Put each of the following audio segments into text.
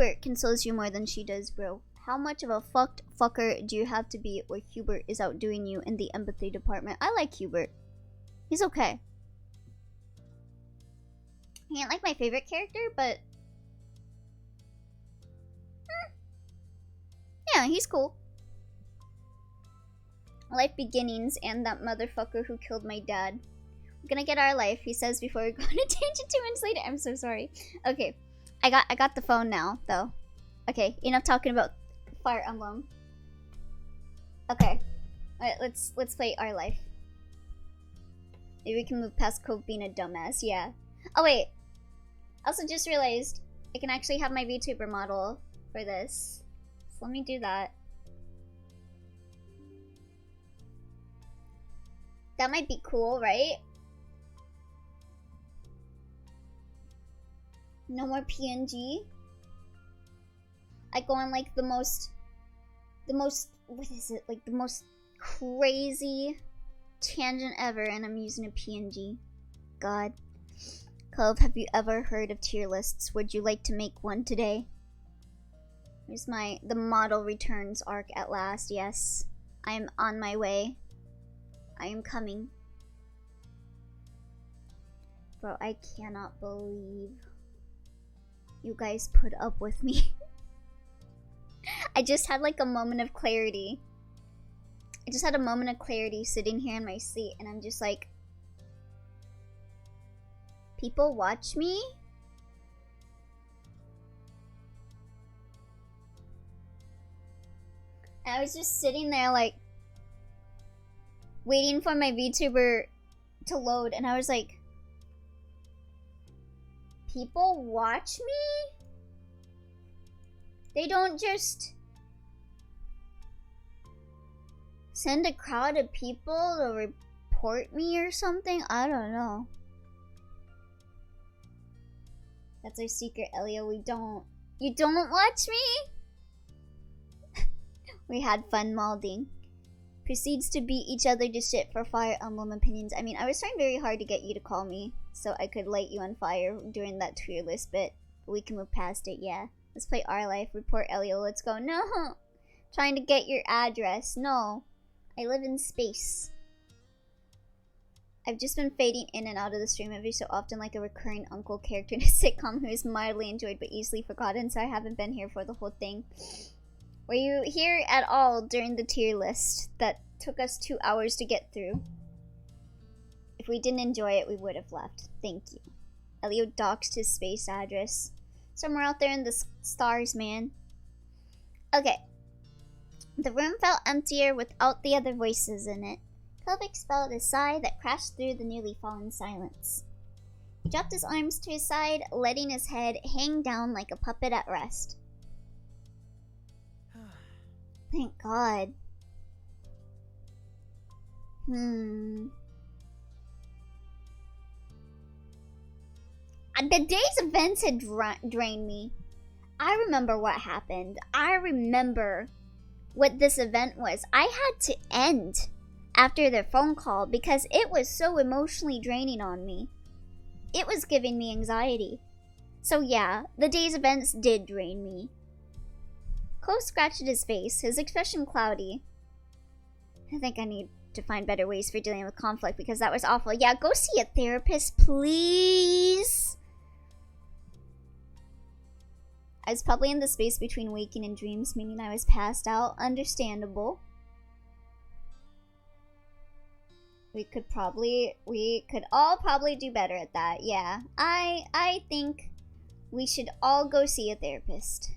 Hubert consoles you more than she does, bro. How much of a fucker do you have to be where Hubert is outdoing you in the empathy department? I like Hubert. He's okay. He ain't like my favorite character, but... yeah, he's cool. Life beginnings and that motherfucker who killed my dad. We're gonna get our life, he says before we go on a tangent 2 minutes later. I'm so sorry. Okay. I got the phone now, though. Okay, enough talking about Fire Emblem. Okay. Alright, let's play our life. Maybe we can move past Cove being a dumbass, yeah. Oh wait. I also just realized I can actually have my VTuber model for this. So let me do that. That might be cool, right? No more PNG. I go on like the most, what is it? Like the most crazy tangent ever, and I'm using a PNG. God. Cove, have you ever heard of tier lists? Would you like to make one today? Here's the model returns arc at last. Yes, I am on my way. I am coming. Bro, I cannot believe you guys put up with me. I just had like a moment of clarity. I just had a moment of clarity sitting here in my seat, and I'm just like, people watch me? And I was just sitting there like, waiting for my VTuber to load, and I was like, people watch me? They don't just send a crowd of people to report me or something? I don't know. That's our secret, Elio. We don't. You don't watch me? We had fun molding. Proceeds to beat each other to shit for Fire Emblem opinions. I mean, I was trying very hard to get you to call me so I could light you on fire during that tier list bit. But we can move past it, yeah. Let's play our life. Report Elio. Let's go. No! Trying to get your address. No. I live in space. I've just been fading in and out of the stream every so often like a recurring uncle character in a sitcom who is mildly enjoyed but easily forgotten, so I haven't been here for the whole thing. Were you here at all during the tier list that took us 2 hours to get through? If we didn't enjoy it, we would have left. Thank you. Elio doxed his space address. Somewhere out there in the stars, man. Okay. The room felt emptier without the other voices in it. Cove expelled a sigh that crashed through the nearly fallen silence. He dropped his arms to his side, letting his head hang down like a puppet at rest. Thank God. The day's events had drained me. I remember what happened. I remember what this event was. I had to end after their phone call because it was so emotionally draining on me. It was giving me anxiety. So yeah, the day's events did drain me. Cove scratched at his face, his expression cloudy. I think I need to find better ways for dealing with conflict because that was awful. Yeah, go see a therapist, please. I was probably in the space between waking and dreams, meaning I was passed out. Understandable. We could all probably do better at that. Yeah, I think we should all go see a therapist.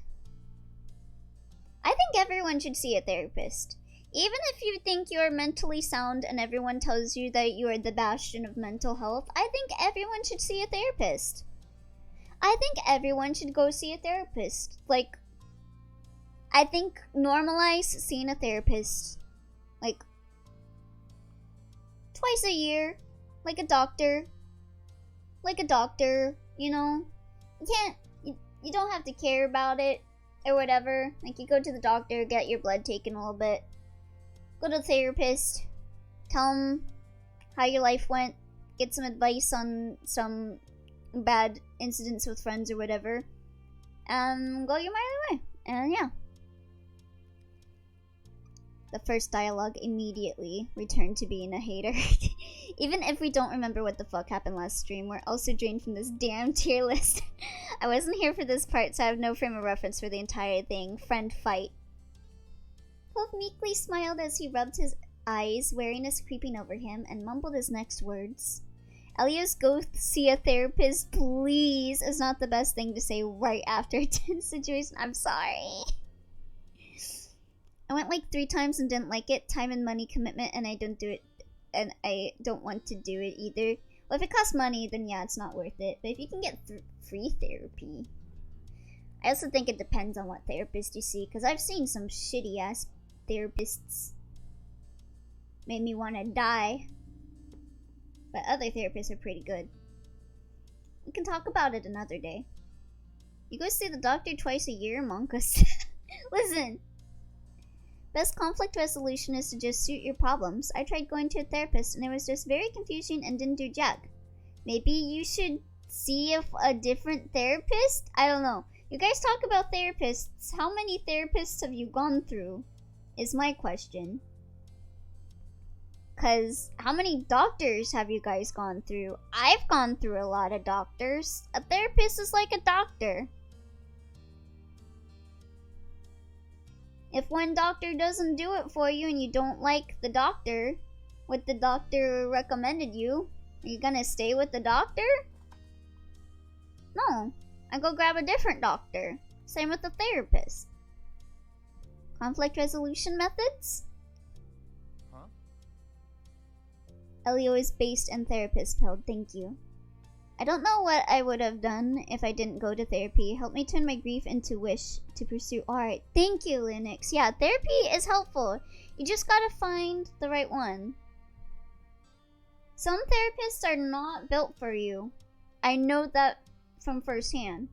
I think everyone should see a therapist. Even if you think you're mentally sound and everyone tells you that you are the bastion of mental health, I think everyone should see a therapist. I think everyone should go see a therapist. Like, I think normalize seeing a therapist, like, twice a year, like a doctor, you know? You don't have to care about it or whatever. Like, you go to the doctor, get your blood taken a little bit, go to the therapist, tell them how your life went, get some advice on some bad incidents with friends or whatever. go your merry way. And yeah. The first dialogue immediately returned to being a hater. Even if we don't remember what the fuck happened last stream, we're also drained from this damn tier list. I wasn't here for this part, so I have no frame of reference for the entire thing. Friend fight. Clove meekly smiled as he rubbed his eyes, wariness creeping over him, and mumbled his next words. Elias, go see a therapist, please, is not the best thing to say right after a tense situation. I'm sorry. I went like 3 times and didn't like it. Time and money commitment, and I don't do it. And I don't want to do it either. Well, if it costs money, then yeah, it's not worth it. But if you can get free therapy. I also think it depends on what therapist you see, because I've seen some shitty-ass therapists. Made me want to die. But other therapists are pretty good. We can talk about it another day. You go see the doctor twice a year, Monkus. Listen. Best conflict resolution is to just suit your problems. I tried going to a therapist and it was just very confusing and didn't do jack. Maybe you should see if a different therapist? I don't know. You guys talk about therapists. How many therapists have you gone through? Is my question. Cause how many doctors have you guys gone through? I've gone through a lot of doctors. A therapist is like a doctor. If one doctor doesn't do it for you and you don't like the doctor, what the doctor recommended you, are you gonna stay with the doctor? No. I go grab a different doctor. Same with the therapist. Conflict resolution methods? Huh? Elio is based and therapist pilled, thank you. I don't know what I would have done if I didn't go to therapy. Help me turn my grief into wish to pursue art. Thank you, Linux. Yeah, therapy is helpful. You just gotta find the right one. Some therapists are not built for you. I know that from firsthand.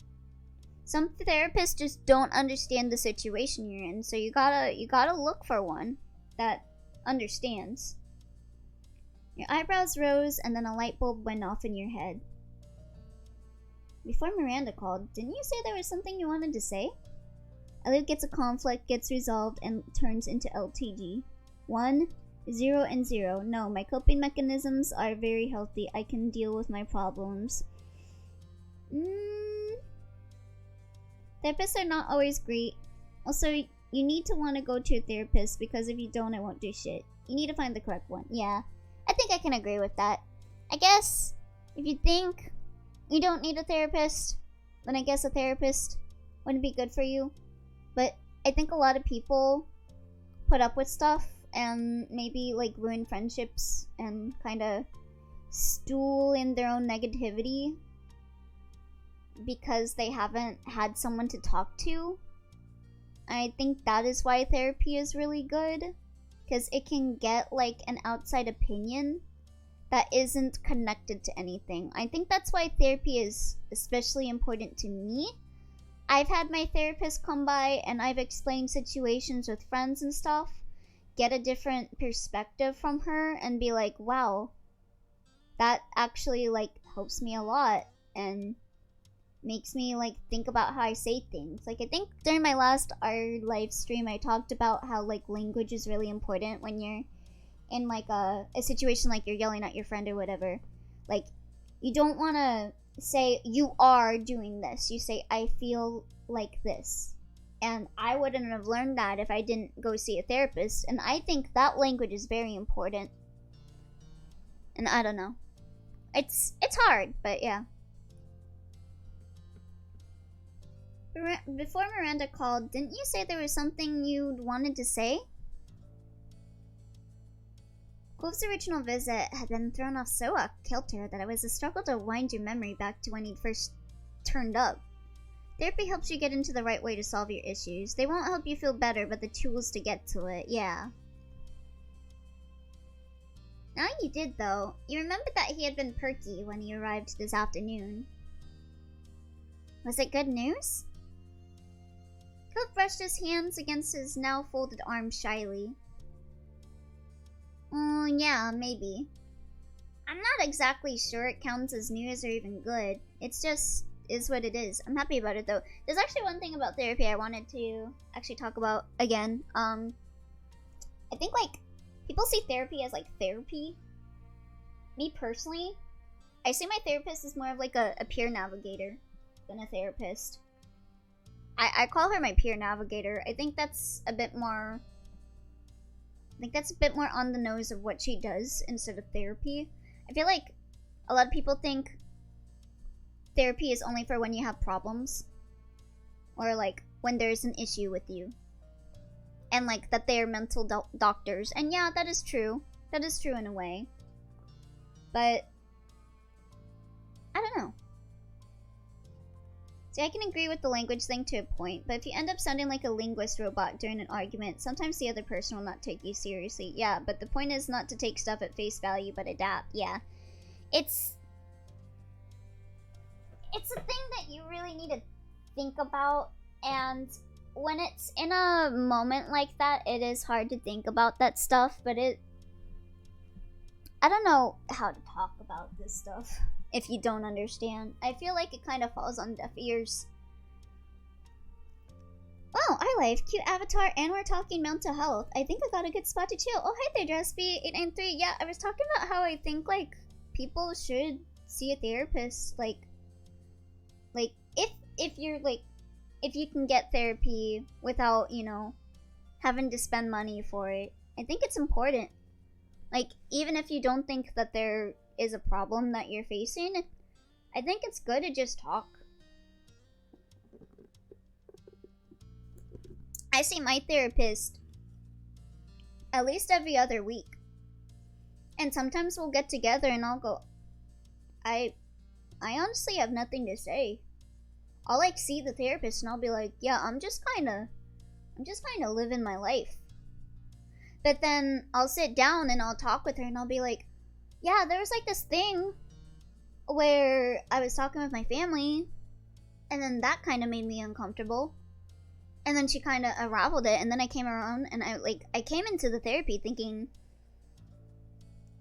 Some therapists just don't understand the situation you're in, so you gotta look for one that understands. Your eyebrows rose and then a light bulb went off in your head. Before Miranda called, didn't you say there was something you wanted to say? Elliot gets a conflict, gets resolved, and turns into LTG. 1, 0, and 0. No, my coping mechanisms are very healthy. I can deal with my problems. Therapists are not always great. Also, you need to want to go to a therapist because if you don't, it won't do shit. You need to find the correct one. Yeah, I think I can agree with that. I guess if you think you don't need a therapist, then I guess a therapist wouldn't be good for you. But I think a lot of people put up with stuff and maybe like ruin friendships and kind of stool in their own negativity because they haven't had someone to talk to. I think that is why therapy is really good, because it can get like an outside opinion that isn't connected to anything. I think that's why therapy is especially important to me. I've had my therapist come by and I've explained situations with friends and stuff, get a different perspective from her and be like, wow, that actually like helps me a lot and makes me like think about how I say things. Like I think during my last art live stream I talked about how like language is really important when you're in like a situation like you're yelling at your friend or whatever. Like you don't want to say you are doing this. You say I feel like this. And I wouldn't have learned that if I didn't go see a therapist. And I think that language is very important. And I don't know. It's hard, but yeah. Before Miranda called, didn't you say there was something you wanted to say? Clove's original visit had been thrown off so off-kilter that it was a struggle to wind your memory back to when he'd first turned up. Therapy helps you get into the right way to solve your issues. They won't help you feel better, but the tools to get to it, yeah. Now you did, though. You remembered that he had been perky when he arrived this afternoon. Was it good news? Clove brushed his hands against his now folded arms shyly. Yeah, maybe. I'm not exactly sure it counts as news or even good. It's just, is what it is. I'm happy about it though. There's actually one thing about therapy I wanted to actually talk about again. I think like people see therapy as like therapy. Me personally, I see my therapist as more of like a peer navigator than a therapist. I call her my peer navigator. I think that's a bit more on the nose of what she does instead of therapy. I feel like a lot of people think therapy is only for when you have problems. Or like when there's an issue with you. And like that they're mental doctors. And yeah, that is true. That is true in a way. But I don't know. See, I can agree with the language thing to a point, but if you end up sounding like a linguist robot during an argument, sometimes the other person will not take you seriously. Yeah, but the point is not to take stuff at face value, but adapt. Yeah. It's a thing that you really need to think about, and when it's in a moment like that, it is hard to think about that stuff, but I don't know how to talk about this stuff if you don't understand. I feel like it kind of falls on deaf ears. Wow, our life, cute avatar, and we're talking mental health. I think I got a good spot to chill. Oh, hi there, JSB893. Yeah, I was talking about how I think, like, people should see a therapist. Like, if you're, like, if you can get therapy without, you know, having to spend money for it, I think it's important. Like, even if you don't think that there is a problem that you're facing, I think it's good to just talk. I see my therapist at least every other week. And sometimes we'll get together and I'll go, I honestly have nothing to say. I'll like see the therapist and I'll be like, yeah, I'm just kinda living my life. But then I'll sit down and I'll talk with her and I'll be like, yeah, there was like this thing where I was talking with my family and then that kind of made me uncomfortable. And then she kind of unraveled it, and then I came around and I came into the therapy thinking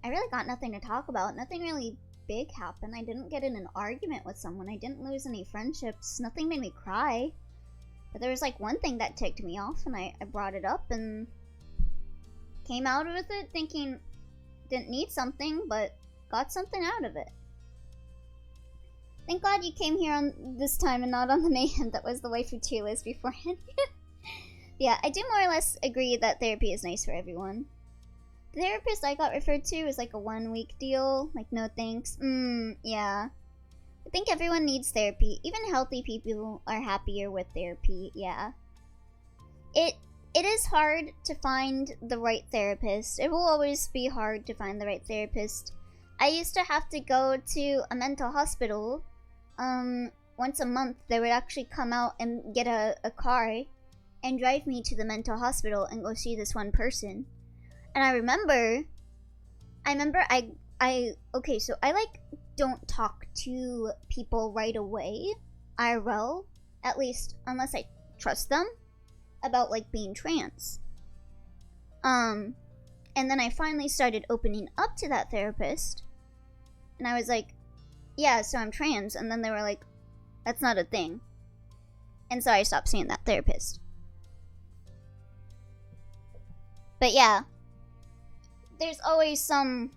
I really got nothing to talk about. Nothing really big happened. I didn't get in an argument with someone. I didn't lose any friendships. Nothing made me cry. But there was like one thing that ticked me off and I brought it up and came out with it thinking didn't need something, but got something out of it. Thank God you came here on this time and not on the mayhem that was the waifu tier list beforehand. Yeah, I do more or less agree that therapy is nice for everyone. The therapist I got referred to is like a 1 week deal, like no thanks. Yeah. I think everyone needs therapy. Even healthy people are happier with therapy, yeah. It is hard to find the right therapist. It will always be hard to find the right therapist. I used to have to go to a mental hospital. Once a month, they would actually come out and get a car and drive me to the mental hospital and go see this one person. And I remember okay, so I like don't talk to people right away, IRL, at least unless I trust them, about like being trans. And then I finally started opening up to that therapist, and I was like, yeah, so I'm trans, and then they were like, that's not a thing. And so I stopped seeing that therapist. But yeah, there's always some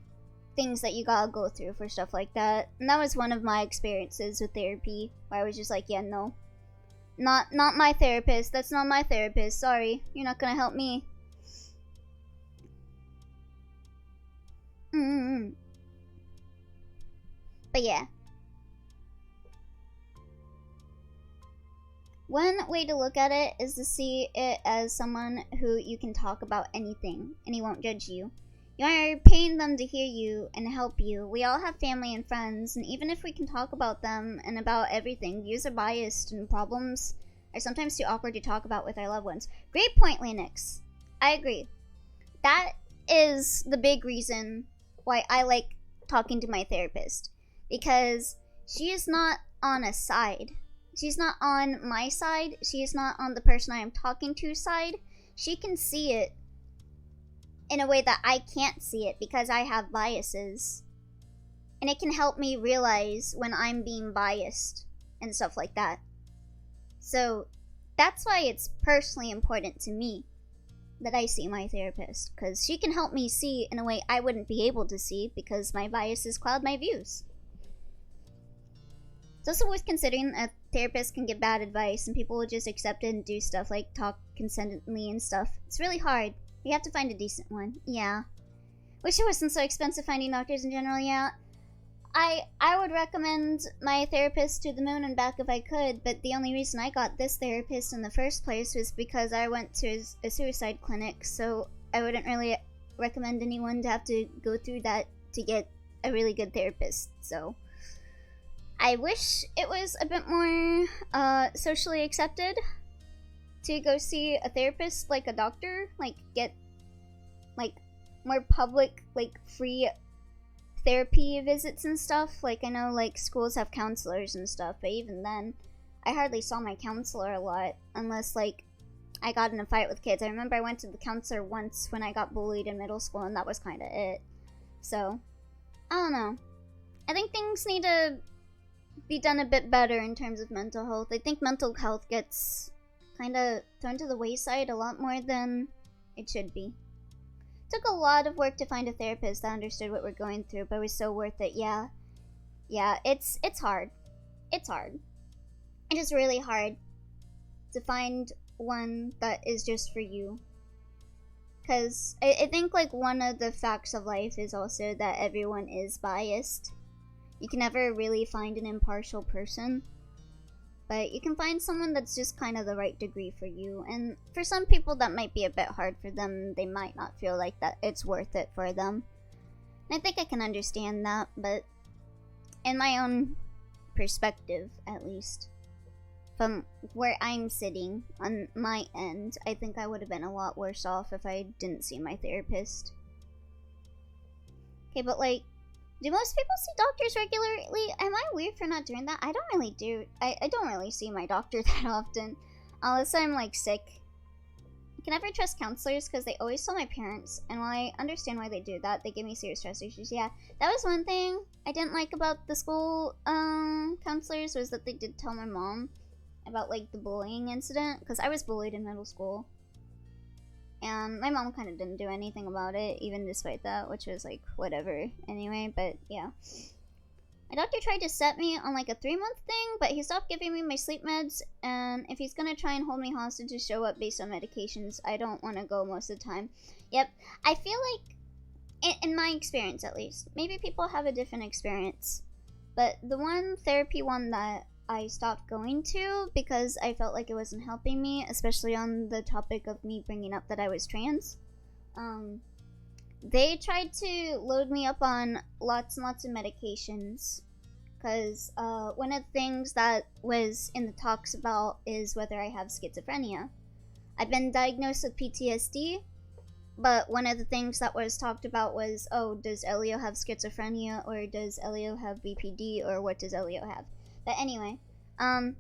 things that you gotta go through for stuff like that. And that was one of my experiences with therapy, where I was just like, yeah, no. Not my therapist. That's not my therapist. Sorry, you're not gonna help me. But yeah. One way to look at it is to see it as someone who you can talk about anything, and he won't judge you. You are paying them to hear you and help you. We all have family and friends, and even if we can talk about them and about everything, views are biased and problems are sometimes too awkward to talk about with our loved ones. Great point, Linux. I agree. That is the big reason why I like talking to my therapist. Because she is not on a side. She's not on my side. She is not on the person I am talking to's side. She can see it in a way that I can't see it because I have biases. And it can help me realize when I'm being biased and stuff like that. So that's why it's personally important to me that I see my therapist, because she can help me see in a way I wouldn't be able to see because my biases cloud my views. It's also worth considering a therapist can give bad advice and people will just accept it and do stuff like talk consentedly and stuff. It's really hard. You have to find a decent one. Yeah. Wish it wasn't so expensive finding doctors in general, yeah. I would recommend my therapist to the moon and back if I could, but the only reason I got this therapist in the first place was because I went to a suicide clinic, so I wouldn't really recommend anyone to have to go through that to get a really good therapist, so. I wish it was a bit more socially accepted to go see a therapist like a doctor, like get like more public, like free therapy visits and stuff. Like I know like schools have counselors and stuff, but even then I hardly saw my counselor a lot unless like I got in a fight with kids. I remember I went to the counselor once when I got bullied in middle school and that was kind of it. So I don't know. I think things need to be done a bit better in terms of mental health. I think mental health gets kind of thrown to the wayside a lot more than it should be. Took a lot of work to find a therapist that understood what we're going through, but it was so worth it. Yeah, it's hard. It's hard. It is really hard to find one that is just for you. Because I think like one of the facts of life is also that everyone is biased. You can never really find an impartial person, but you can find someone that's just kind of the right degree for you. And for some people that might be a bit hard for them. They might not feel like that it's worth it for them. And I think I can understand that, but in my own perspective, at least, from where I'm sitting on my end, I think I would have been a lot worse off if I didn't see my therapist. Okay, but like, do most people see doctors regularly? Am I weird for not doing that? I don't really do. I don't really see my doctor that often. Unless I'm like sick. I can never trust counselors because they always tell my parents. And while I understand why they do that, they give me serious stress issues. Yeah, that was one thing I didn't like about the school counselors, was that they did tell my mom about like the bullying incident. Because I was bullied in middle school. And my mom kind of didn't do anything about it, even despite that, which was like, whatever, anyway, but yeah. My doctor tried to set me on like a 3-month thing, but he stopped giving me my sleep meds, and if he's gonna try and hold me hostage to show up based on medications, I don't want to go most of the time. Yep, I feel like, in my experience at least, maybe people have a different experience, but the one therapy one that I stopped going to because I felt like it wasn't helping me, especially on the topic of me bringing up that I was trans. They tried to load me up on lots and lots of medications because one of the things that was in the talks about is whether I have schizophrenia. I've been diagnosed with PTSD, but one of the things that was talked about was, oh, does Elio have schizophrenia, or does Elio have BPD, or what does Elio have? But anyway, when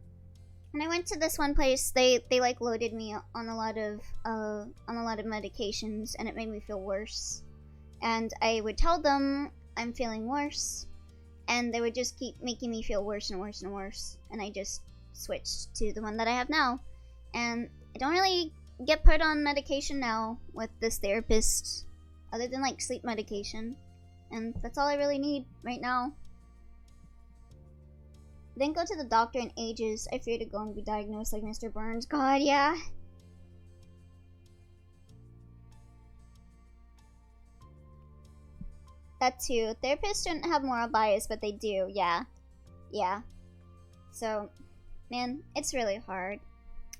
I went to this one place, they like loaded me on a lot of medications, and it made me feel worse. And I would tell them I'm feeling worse, and they would just keep making me feel worse and worse and worse. And I just switched to the one that I have now, and I don't really get put on medication now with this therapist, other than like sleep medication, and that's all I really need right now. Didn't go to the doctor in ages. I fear to go and be diagnosed like Mr. Burns. God, yeah. That too. Therapists shouldn't have moral bias, but they do. Yeah. Yeah. So, man, it's really hard.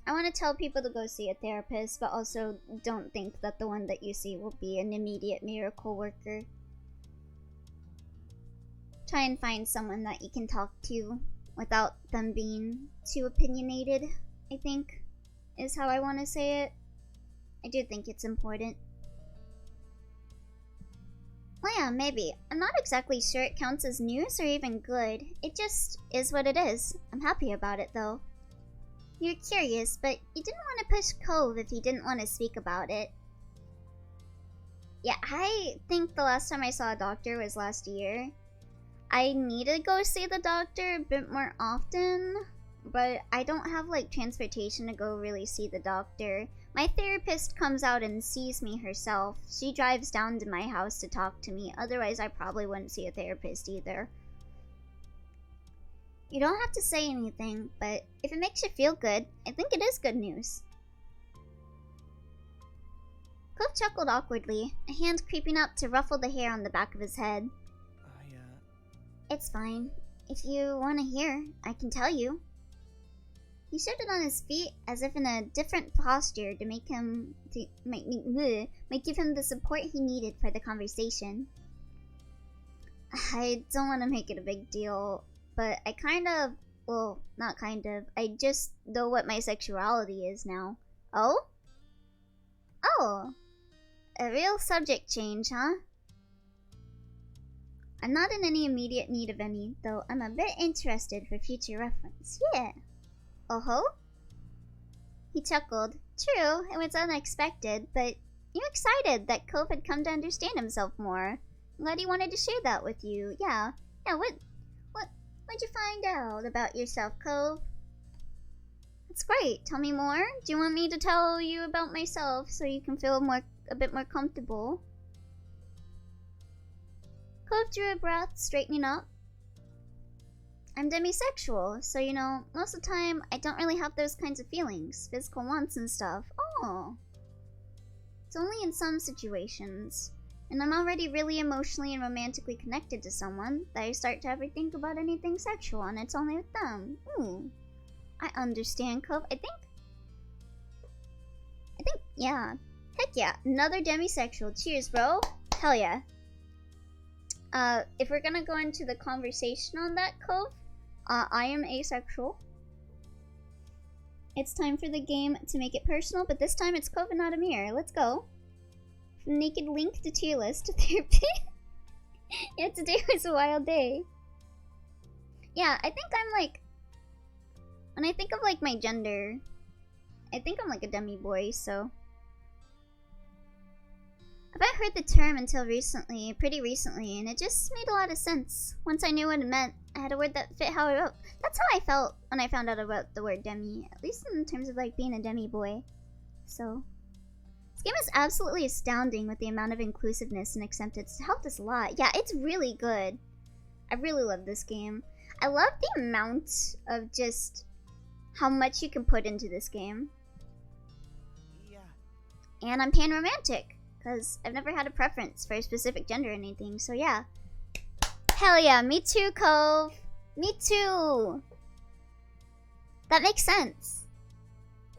I want to tell people to go see a therapist, but also don't think that the one that you see will be an immediate miracle worker. Try and find someone that you can talk to without them being too opinionated, I think, is how I want to say it. I do think it's important. Well, yeah, maybe. I'm not exactly sure it counts as news or even good. It just is what it is. I'm happy about it, though. You're curious, but you didn't want to push Cove if you didn't want to speak about it. Yeah, I think the last time I saw a doctor was last year. I need to go see the doctor a bit more often, but I don't have like transportation to go really see the doctor. My therapist comes out and sees me herself. She drives down to my house to talk to me. Otherwise, I probably wouldn't see a therapist either. You don't have to say anything, but if it makes you feel good, I think it is good news. Cove chuckled awkwardly, a hand creeping up to ruffle the hair on the back of his head. It's fine. If you want to hear, I can tell you. He shifted on his feet as if in a different posture to make give him the support he needed for the conversation. I don't want to make it a big deal, but I kind of, well, not kind of, I just know what my sexuality is now. Oh? Oh. A real subject change, huh? I'm not in any immediate need of any, though I'm a bit interested for future reference. Yeah. Oh-ho? He chuckled. True, it was unexpected, but you're excited that Cove had come to understand himself more. I'm glad he wanted to share that with you. Yeah, what'd you find out about yourself, Cove? That's great. Tell me more. Do you want me to tell you about myself so you can feel a bit more comfortable? Cove drew a breath, straightening up. I'm demisexual, so you know, most of the time I don't really have those kinds of feelings, physical wants and stuff. Oh. It's only in some situations. And I'm already really emotionally and romantically connected to someone that I start to ever think about anything sexual, and it's only with them. Ooh. I understand, Cove. I think, yeah. Heck yeah, another demisexual. Cheers, bro. Hell yeah. If we're gonna go into the conversation on that, Cove, I am asexual. It's time for the game to make it personal, but this time it's Cove and not Amir. Let's go. From naked link to tier list to therapy. Yeah, today was a wild day. Yeah, I think I'm like, when I think of like my gender, I think I'm like a demi boy, so. I've not heard the term until recently, pretty recently, and it just made a lot of sense. Once I knew what it meant, I had a word that fit how I wrote. That's how I felt when I found out about the word demi, at least in terms of like being a demi boy. So, this game is absolutely astounding with the amount of inclusiveness and acceptance. It helped us a lot. Yeah, it's really good. I really love this game. I love the amount of just how much you can put into this game. Yeah. And I'm panromantic, because I've never had a preference for a specific gender or anything, so yeah. Hell yeah, me too, Cove. Me too. That makes sense.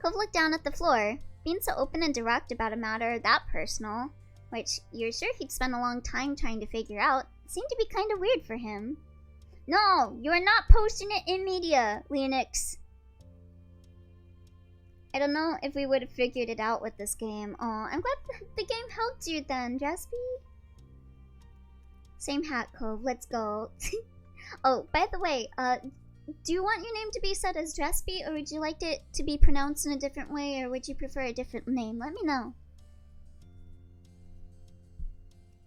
Cove looked down at the floor. Being so open and direct about a matter that personal, which you're sure he'd spend a long time trying to figure out, seemed to be kind of weird for him. No, you are not posting it in media, Leonix. I don't know if we would have figured it out with this game. Aw, I'm glad the game helped you then, Jaspy. Same hat, Cove. Let's go. Oh, by the way, do you want your name to be said as Jaspy, or would you like it to be pronounced in a different way, or would you prefer a different name? Let me know.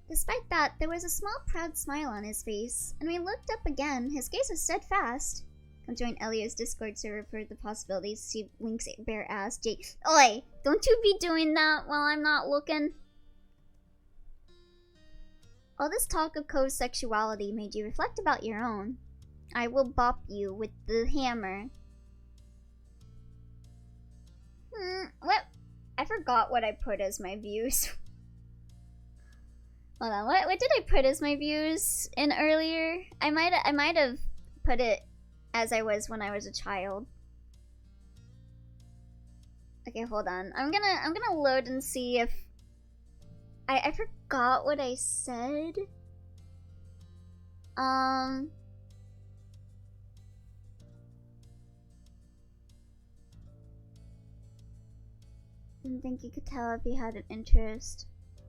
Despite that, there was a small, proud smile on his face, and when he looked up again, his gaze was steadfast. Come join Elio's Discord server for the possibilities. See Link's bare ass. Oi! Don't you be doing that while I'm not looking. All this talk of Cove's sexuality made you reflect about your own. I will bop you with the hammer. What? I forgot what I put as my views. Hold on, what did I put as my views in earlier? I might have put it as I was when I was a child. Okay, hold on. I'm gonna load and see if I forgot what I said. Didn't think you could tell if you had an interest.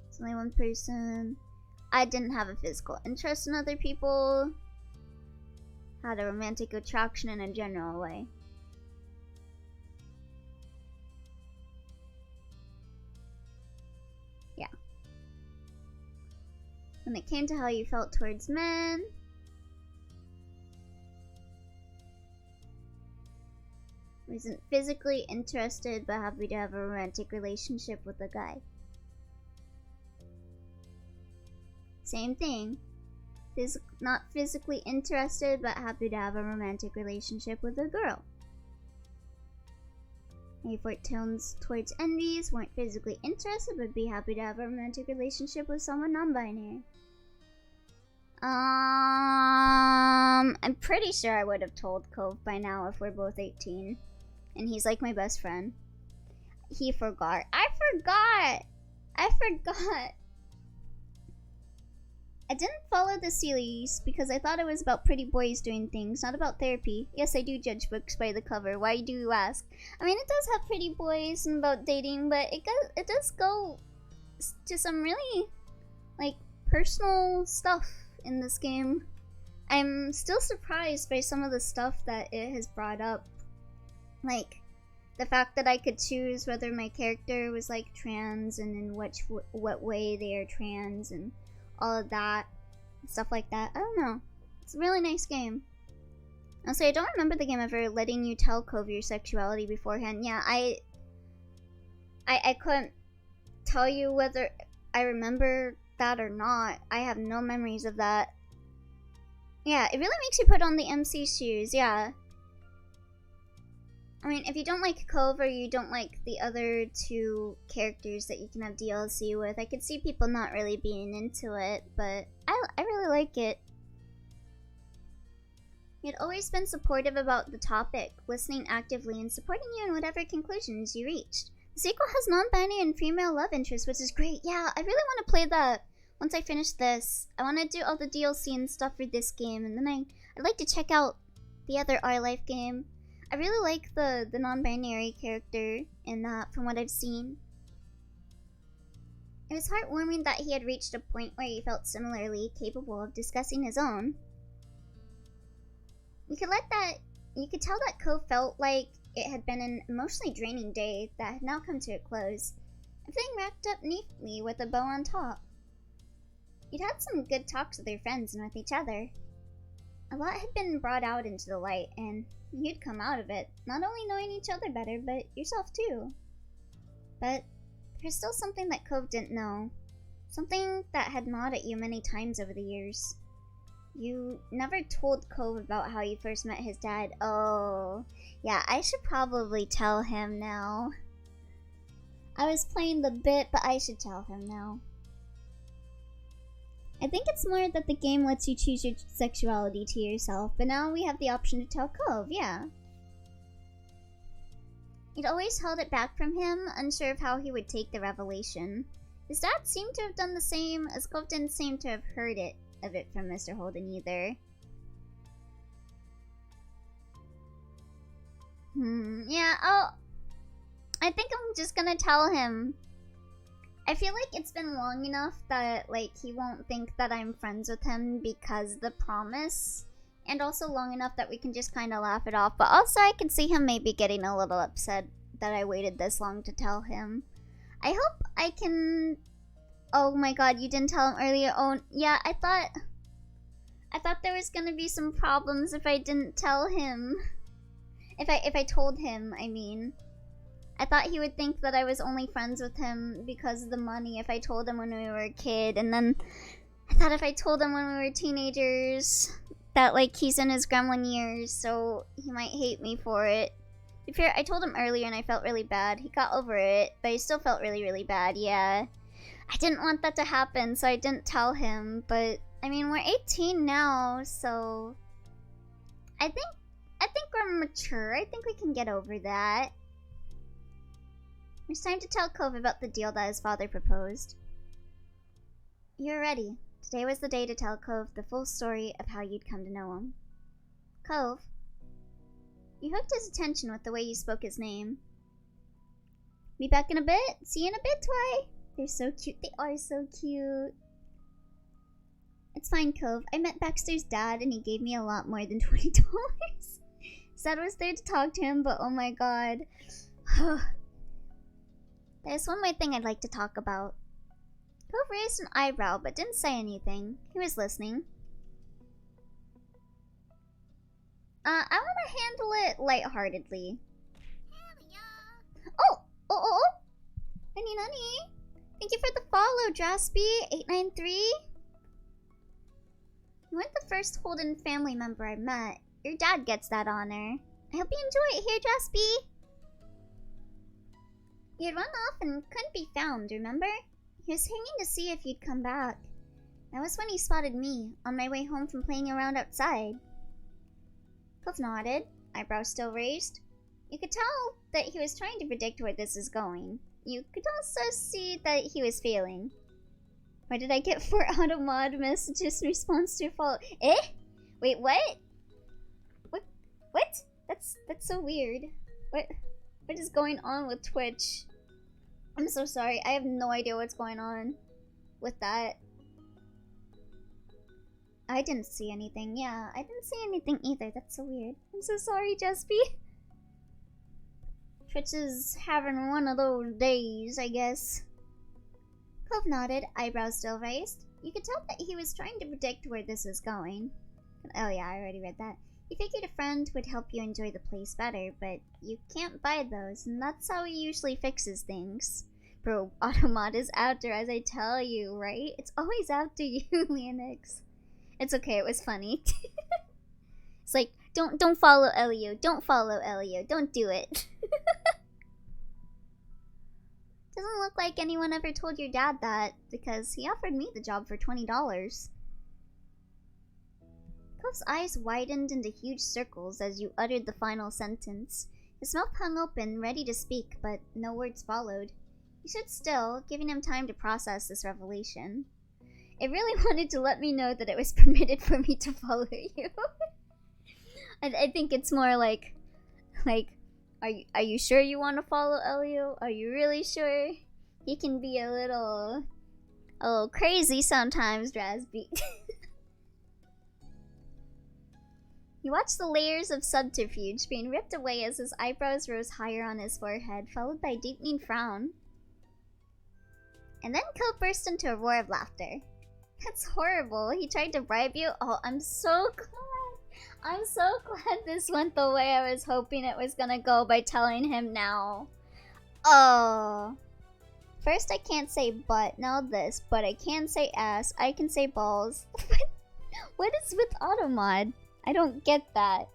It's only one person. I didn't have a physical interest in other people. Had a romantic attraction in a general way. Yeah. When it came to how you felt towards men, Isn't physically interested but happy to have a romantic relationship with a guy. Same thing. Not physically interested but happy to have a romantic relationship with a girl. If it turns towards envies, weren't physically interested but be happy to have a romantic relationship with someone non-binary. I'm pretty sure I would have told Cove by now if we're both 18. And he's like my best friend. He forgot. I forgot! I didn't follow the series because I thought it was about pretty boys doing things, not about therapy. Yes, I do judge books by the cover. Why do you ask? I mean, it does have pretty boys and about dating, but it does go to some really, like, personal stuff in this game. I'm still surprised by some of the stuff that it has brought up. Like, the fact that I could choose whether my character was, like, trans and in what way they are trans and all of that, stuff like that. I don't know. It's a really nice game. Honestly, I don't remember the game ever letting you tell Cove your sexuality beforehand. Yeah, I couldn't tell you whether I remember that or not. I have no memories of that. Yeah, it really makes you put on the MC shoes, yeah. I mean, if you don't like Cove or you don't like the other two characters that you can have DLC with, I could see people not really being into it, but I really like it. You'd always been supportive about the topic, listening actively and supporting you in whatever conclusions you reached. The sequel has non-binary and female love interests, which is great. Yeah, I really want to play that once I finish this. I want to do all the DLC and stuff for this game, and then I'd like to check out the other Our Life game. I really like the non-binary character in that, from what I've seen. It was heartwarming that he had reached a point where he felt similarly capable of discussing his own. You could tell that Cove felt like it had been an emotionally draining day that had now come to a close. Everything wrapped up neatly with a bow on top. You'd had some good talks with your friends and with each other. A lot had been brought out into the light, and you'd come out of it, not only knowing each other better, but yourself too. But there's still something that Cove didn't know. Something that had gnawed at you many times over the years. You never told Cove about how you first met his dad. Oh, yeah, I should probably tell him now. I was playing the bit, but I should tell him now. I think it's more that the game lets you choose your sexuality to yourself, but now we have the option to tell Cove, yeah. You'd always held it back from him, unsure of how he would take the revelation. His dad seemed to have done the same, as Cove didn't seem to have heard of it from Mr. Holden either. Yeah, I think I'm just gonna tell him. I feel like it's been long enough that, like, he won't think that I'm friends with him because the promise, and also long enough that we can just kind of laugh it off, but also I can see him maybe getting a little upset that I waited this long to tell him. I hope I can... Oh my god, you didn't tell him earlier? Oh, yeah, I thought there was gonna be some problems if I didn't tell him. If I told him, I mean. I thought he would think that I was only friends with him because of the money if I told him when we were a kid. And then I thought if I told him when we were teenagers that, like, he's in his gremlin years, so he might hate me for it. To be fair, I told him earlier and I felt really bad. He got over it, but he still felt really, really bad, yeah. I didn't want that to happen, so I didn't tell him. But, I mean, we're 18 now, so... I think we're mature. I think we can get over that. It's time to tell Cove about the deal that his father proposed. You're ready. Today was the day to tell Cove the full story of how you'd come to know him. Cove. You hooked his attention with the way you spoke his name. Be back in a bit. See you in a bit, Twy. They're so cute. They are so cute. It's fine, Cove. I met Baxter's dad and he gave me a lot more than $20. Dad was there to talk to him, but oh my god. There's one more thing I'd like to talk about. Cove raised an eyebrow, but didn't say anything. He was listening. I want to handle it lightheartedly. oh. Nani. Thank you for the follow, Draspy893. You weren't the first Holden family member I met. Your dad gets that honor. I hope you enjoy it here, Draspy. You had run off and couldn't be found, remember? He was hanging to see if you'd come back. That was when he spotted me, on my way home from playing around outside. Cliff nodded, eyebrows still raised. You could tell that he was trying to predict where this is going. You could also see that he was failing. Why did I get 4 automod messages in response to a follow? Eh? Wait, what? What? That's so weird. What is going on with Twitch? I'm so sorry. I have no idea what's going on with that. I didn't see anything. Yeah, I didn't see anything either. That's so weird. I'm so sorry, Jespy. Twitch is having one of those days, I guess. Clove nodded, eyebrows still raised. You could tell that he was trying to predict where this was going. Oh yeah, I already read that. He figured a friend would help you enjoy the place better, but you can't buy those, and that's how he usually fixes things. Bro, Automod is after, as I tell you, right? It's always after you, Leonix. It's okay, it was funny. It's like, don't follow Elio, don't follow Elio, don't do it. Doesn't look like anyone ever told your dad that, because he offered me the job for $20. Cliff's eyes widened into huge circles as you uttered the final sentence. His mouth hung open, ready to speak, but no words followed. He stood still, giving him time to process this revelation. It really wanted to let me know that it was permitted for me to follow you. I think it's more like, are you sure you want to follow Elio? Are you really sure? He can be a little crazy sometimes, Drasby. You watched the layers of subterfuge being ripped away as his eyebrows rose higher on his forehead, followed by a deepening frown. And then Ko burst into a roar of laughter. That's horrible. He tried to bribe you? Oh, I'm so glad. I'm so glad this went the way I was hoping it was gonna go by telling him now. Oh. First I can't say butt, now this, but I can say ass, I can say balls. What is with Automod? I don't get that.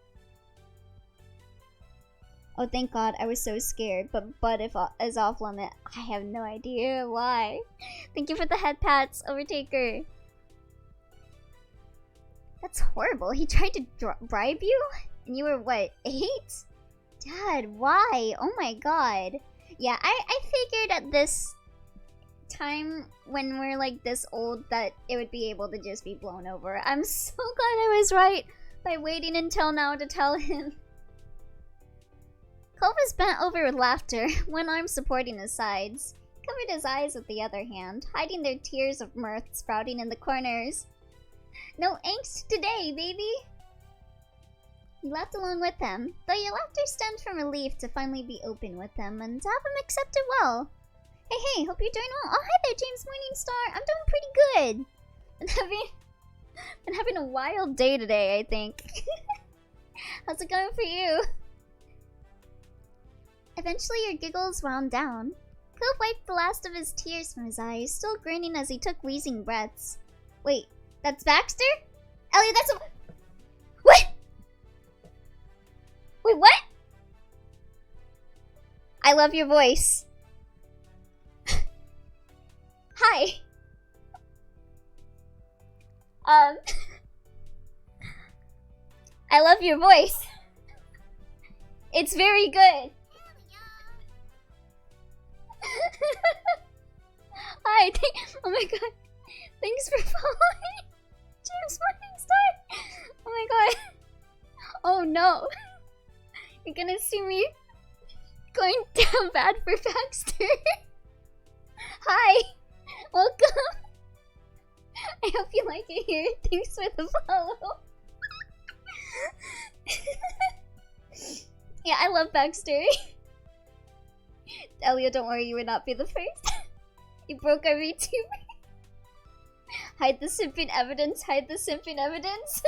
Oh, thank God, I was so scared, but butt is off limit. I have no idea why. Thank you for the head pats, Overtaker. That's horrible. He tried to bribe you? And you were, what, 8? Dad, why? Oh my God. Yeah, I figured at this time, when we're like this old, that it would be able to just be blown over. I'm so glad I was right by waiting until now to tell him. Clovis bent over with laughter, one arm supporting his sides. He covered his eyes with the other hand, hiding their tears of mirth sprouting in the corners. No angst today, baby! You laughed along with him, though your laughter stemmed from relief to finally be open with him and to have him accept it well. Hey, hope you're doing well. Oh, hi there, James Morningstar. I'm doing pretty good. Been having a wild day today, I think. How's it going for you? Eventually, your giggles wound down. Cove wiped the last of his tears from his eyes, still grinning as he took wheezing breaths. Wait, that's Baxter? Elliot, that's a... What? Wait, what? I love your voice. Hi. I love your voice. It's very good. Hi, oh my God. Thanks for following. James Morningstar. Oh my God. Oh no. You're gonna see me going down bad for Baxter. Hi. Welcome. I hope you like it here. Thanks for the follow. Yeah, I love Baxter. Elio, don't worry, you would not be the first. You broke our VTuber. Hide the simping evidence, hide the simping evidence.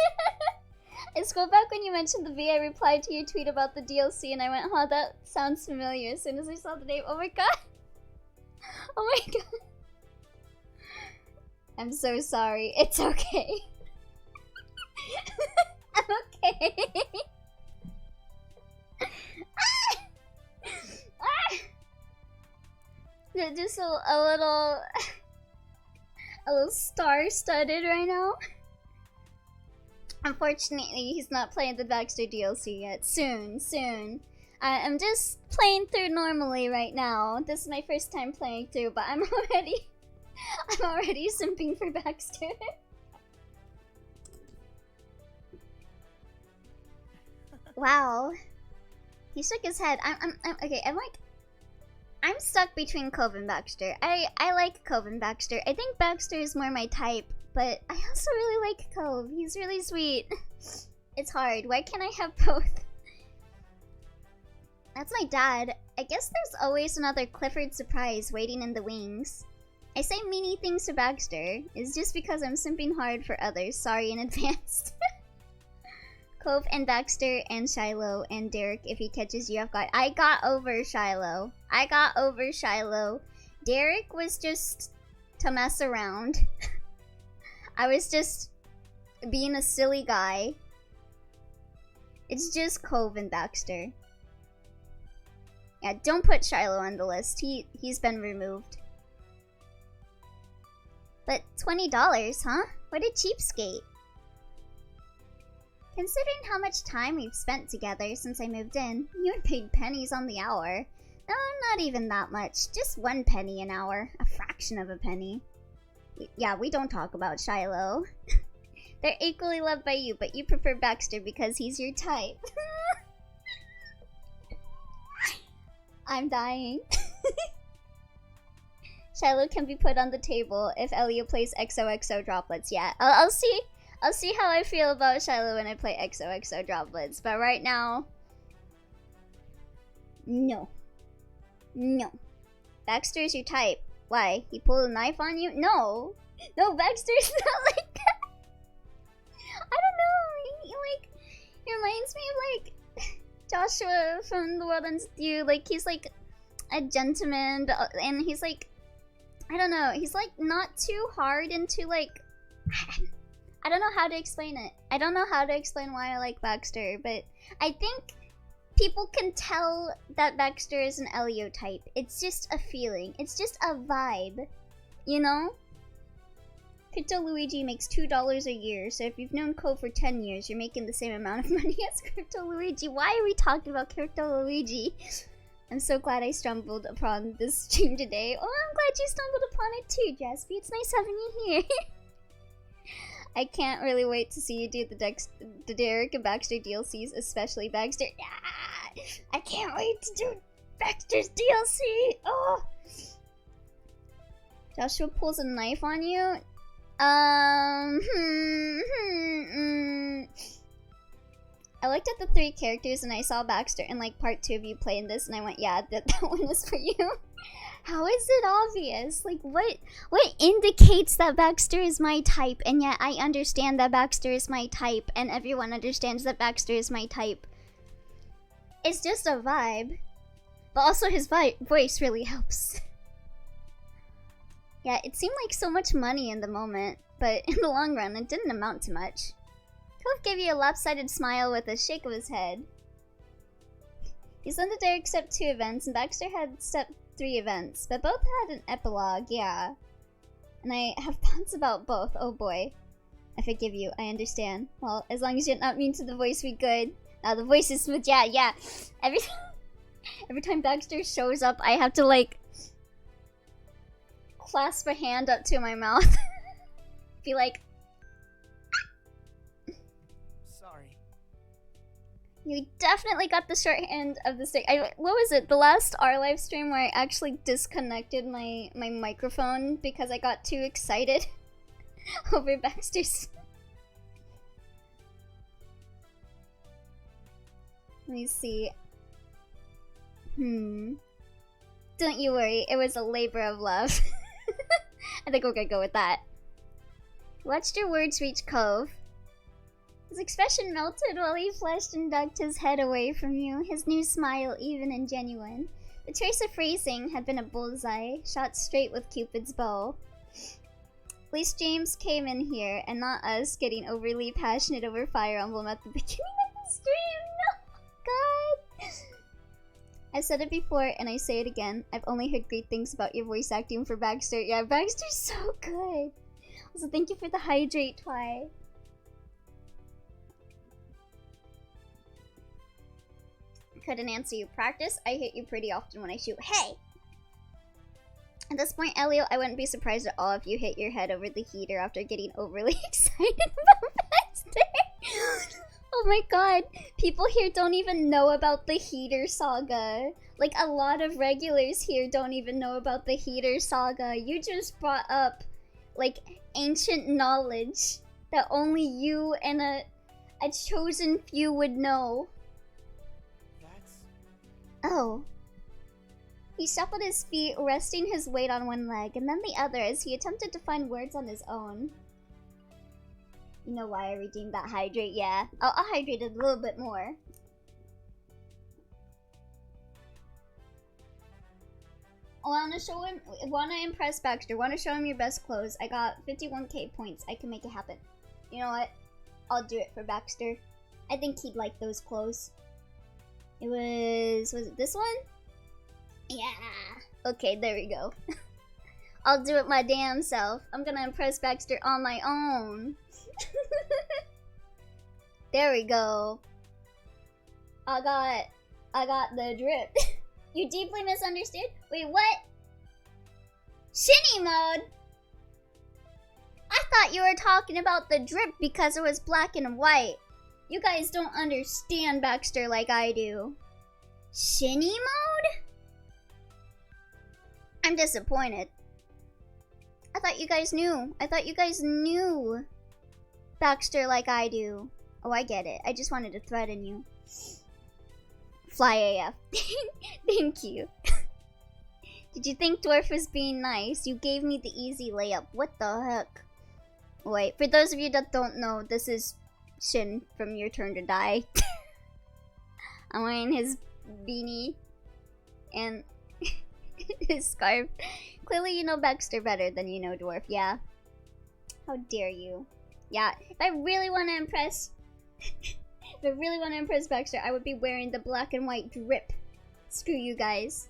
I scrolled back when you mentioned the VA. I replied to your tweet about the DLC and I went, huh, that sounds familiar as soon as I saw the name. Oh my god. Oh my god. I'm so sorry. It's okay. I'm okay. Just a little star-studded right now. Unfortunately, he's not playing the Baxter DLC yet. Soon. I'm just playing through normally right now. This is my first time playing through, but I'm already simping for Baxter. Wow. He shook his head. Okay, I'm stuck between Cove and Baxter. I like Cove and Baxter. I think Baxter is more my type, but I also really like Cove. He's really sweet. It's hard. Why can't I have both? That's my dad. I guess there's always another Clifford surprise waiting in the wings. I say meany things to Baxter. It's just because I'm simping hard for others. Sorry in advance. Cove and Baxter and Shiloh and Derek if he catches you off guard. I got over Shiloh. Derek was just to mess around. I was just being a silly guy. It's just Cove and Baxter. Yeah, don't put Shiloh on the list. He's been removed. But $20, huh? What a cheapskate. Considering how much time we've spent together since I moved in, you had paid pennies on the hour. No, not even that much. Just 1 penny an hour. A fraction of a penny. We don't talk about Shiloh. They're equally loved by you, but you prefer Baxter because he's your type. I'm dying. Shiloh can be put on the table if Elio plays XOXO droplets. Yeah, I'll see how I feel about Shiloh when I play XOXO droplets. But right now, no. Baxter's your type. Why? He pulled a knife on you? No, Baxter's not like that. I don't know. He reminds me of Joshua from The World Ends With You. He's like a gentleman, and he's I don't know. He's not too hard into I don't know how to explain it. I don't know how to explain why I like Baxter, but I think people can tell that Baxter is an Elio type. It's just a feeling. It's just a vibe. You know? Crypto Luigi makes $2 a year, so if you've known Cove for 10 years, you're making the same amount of money as Crypto Luigi. Why are we talking about Crypto Luigi? I'm so glad I stumbled upon this stream today. Oh, I'm glad you stumbled upon it too, Jaspi. It's nice having you here. I can't really wait to see you do the Derek and Baxter DLCs, especially Baxter. Yeah, I can't wait to do Baxter's DLC. Oh, Joshua pulls a knife on you. I looked at the 3 characters and I saw Baxter in part 2 of you playing this, and I went, yeah, that one is for you. How is it obvious? What indicates that Baxter is my type, and yet I understand that Baxter is my type, and everyone understands that Baxter is my type? It's just a vibe. But also his voice really helps. Yeah, it seemed like so much money in the moment, but in the long run, it didn't amount to much. Cove gave you a lopsided smile with a shake of his head. He's done the Derek Step 2 events, and Baxter had Step 3 events, but both had an epilogue, yeah. And I have thoughts about both, oh boy. I forgive you, I understand. Well, as long as you're not mean to the voice, we good. Now the voice is smooth, yeah. Every time Baxter shows up, I have to, clasp a hand up to my mouth. Be like... Sorry. You definitely got the short end of the stick. What was it? The last R live stream where I actually disconnected my microphone because I got too excited over Baxter's. Let me see. Don't you worry, it was a labor of love. I think we're gonna go with that. Watched your words reach Cove. His expression melted while he flushed and ducked his head away from you, his new smile even and genuine. The trace of phrasing had been a bullseye, shot straight with Cupid's bow. At least James came in here, and not us getting overly passionate over Fire Emblem at the beginning of the stream. No! God! I said it before, and I say it again. I've only heard great things about your voice acting for Baxter. Yeah, Baxter's so good. Also, thank you for the hydrate, Twi. Couldn't answer you. Practice? I hit you pretty often when I shoot. Hey! At this point, Elio, I wouldn't be surprised at all if you hit your head over the heater after getting overly excited about Baxter. Oh my god. People here don't even know about the heater saga. Like, a lot of regulars here don't even know about the heater saga. You just brought up, like, ancient knowledge that only you and a chosen few would know. Oh. He shuffled his feet, resting his weight on one leg, and then the other as he attempted to find words on his own. You know why I redeemed that hydrate, yeah. I'll hydrate it a little bit more. Wanna impress Baxter, wanna show him your best clothes. I got 51k points, I can make it happen. You know what? I'll do it for Baxter. I think he'd like those clothes. Was it this one? Yeah. Okay, there we go. I'll do it my damn self. I'm gonna impress Baxter on my own. There we go. I got the drip. You deeply misunderstood? Wait, what? Shinny mode? I thought you were talking about the drip because it was black and white. You guys don't understand Baxter like I do. Shinny mode? I'm disappointed. I thought you guys knew. I thought you guys knew Baxter like I do. Oh, I get it. I just wanted to threaten you. Fly AF. Thank you. Did you think Dwarf was being nice? You gave me the easy layup. What the heck? Wait, for those of you that don't know, this is Shin from Your Turn to Die. I'm wearing his beanie and his scarf. Clearly you know Baxter better than you know Dwarf, yeah? How dare you? Yeah, if I really want to impress Baxter, I would be wearing the black and white drip. Screw you guys.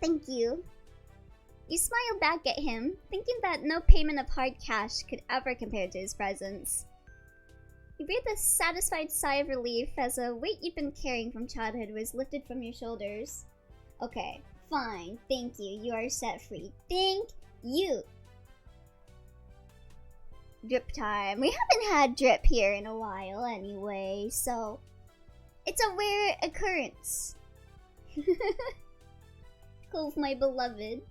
Thank you. You smiled back at him, thinking that no payment of hard cash could ever compare to his presence. You breathed a satisfied sigh of relief as a weight you'd been carrying from childhood was lifted from your shoulders. Okay, fine, thank you. You are set free. Thank you. Drip time. We haven't had drip here in a while anyway, so it's a rare occurrence. Cove, my beloved.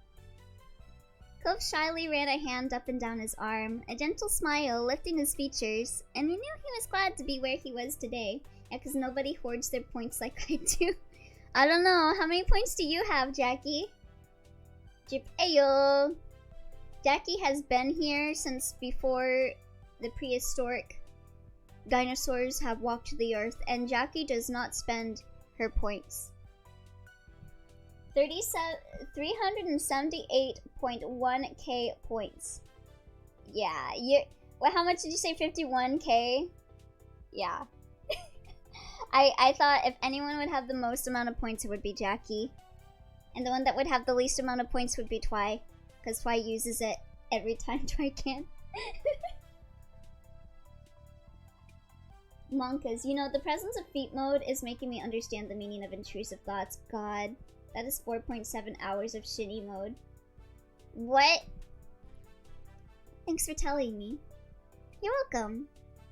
Cove shyly ran a hand up and down his arm, a gentle smile lifting his features, and he knew he was glad to be where he was today. Yeah, because nobody hoards their points like I do. I don't know, how many points do you have, Jackie? Drip ayo! Jackie has been here since before the prehistoric dinosaurs have walked the earth, and Jackie does not spend her points. 378.1k points. Yeah, well, how much did you say? 51k? Yeah. I thought if anyone would have the most amount of points, it would be Jackie. And the one that would have the least amount of points would be Twi. Because Twi uses it every time Twi can. Monkas, you know, the presence of feet mode is making me understand the meaning of intrusive thoughts. God. That is 4.7 hours of shinny mode. What? Thanks for telling me. You're welcome.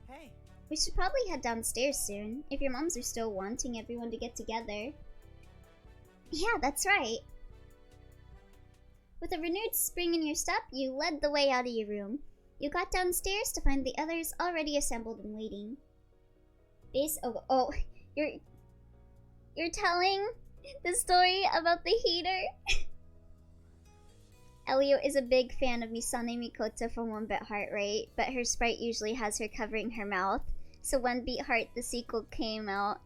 Hey. We should probably head downstairs soon, if your moms are still wanting everyone to get together. Yeah, that's right. With a renewed spring in your step, you led the way out of your room. You got downstairs to find the others already assembled and waiting. You're telling the story about the heater? Elio is a big fan of Misane Mikoto from One Bit Heart, right? But her sprite usually has her covering her mouth. So One Beat Heart, the sequel, came out,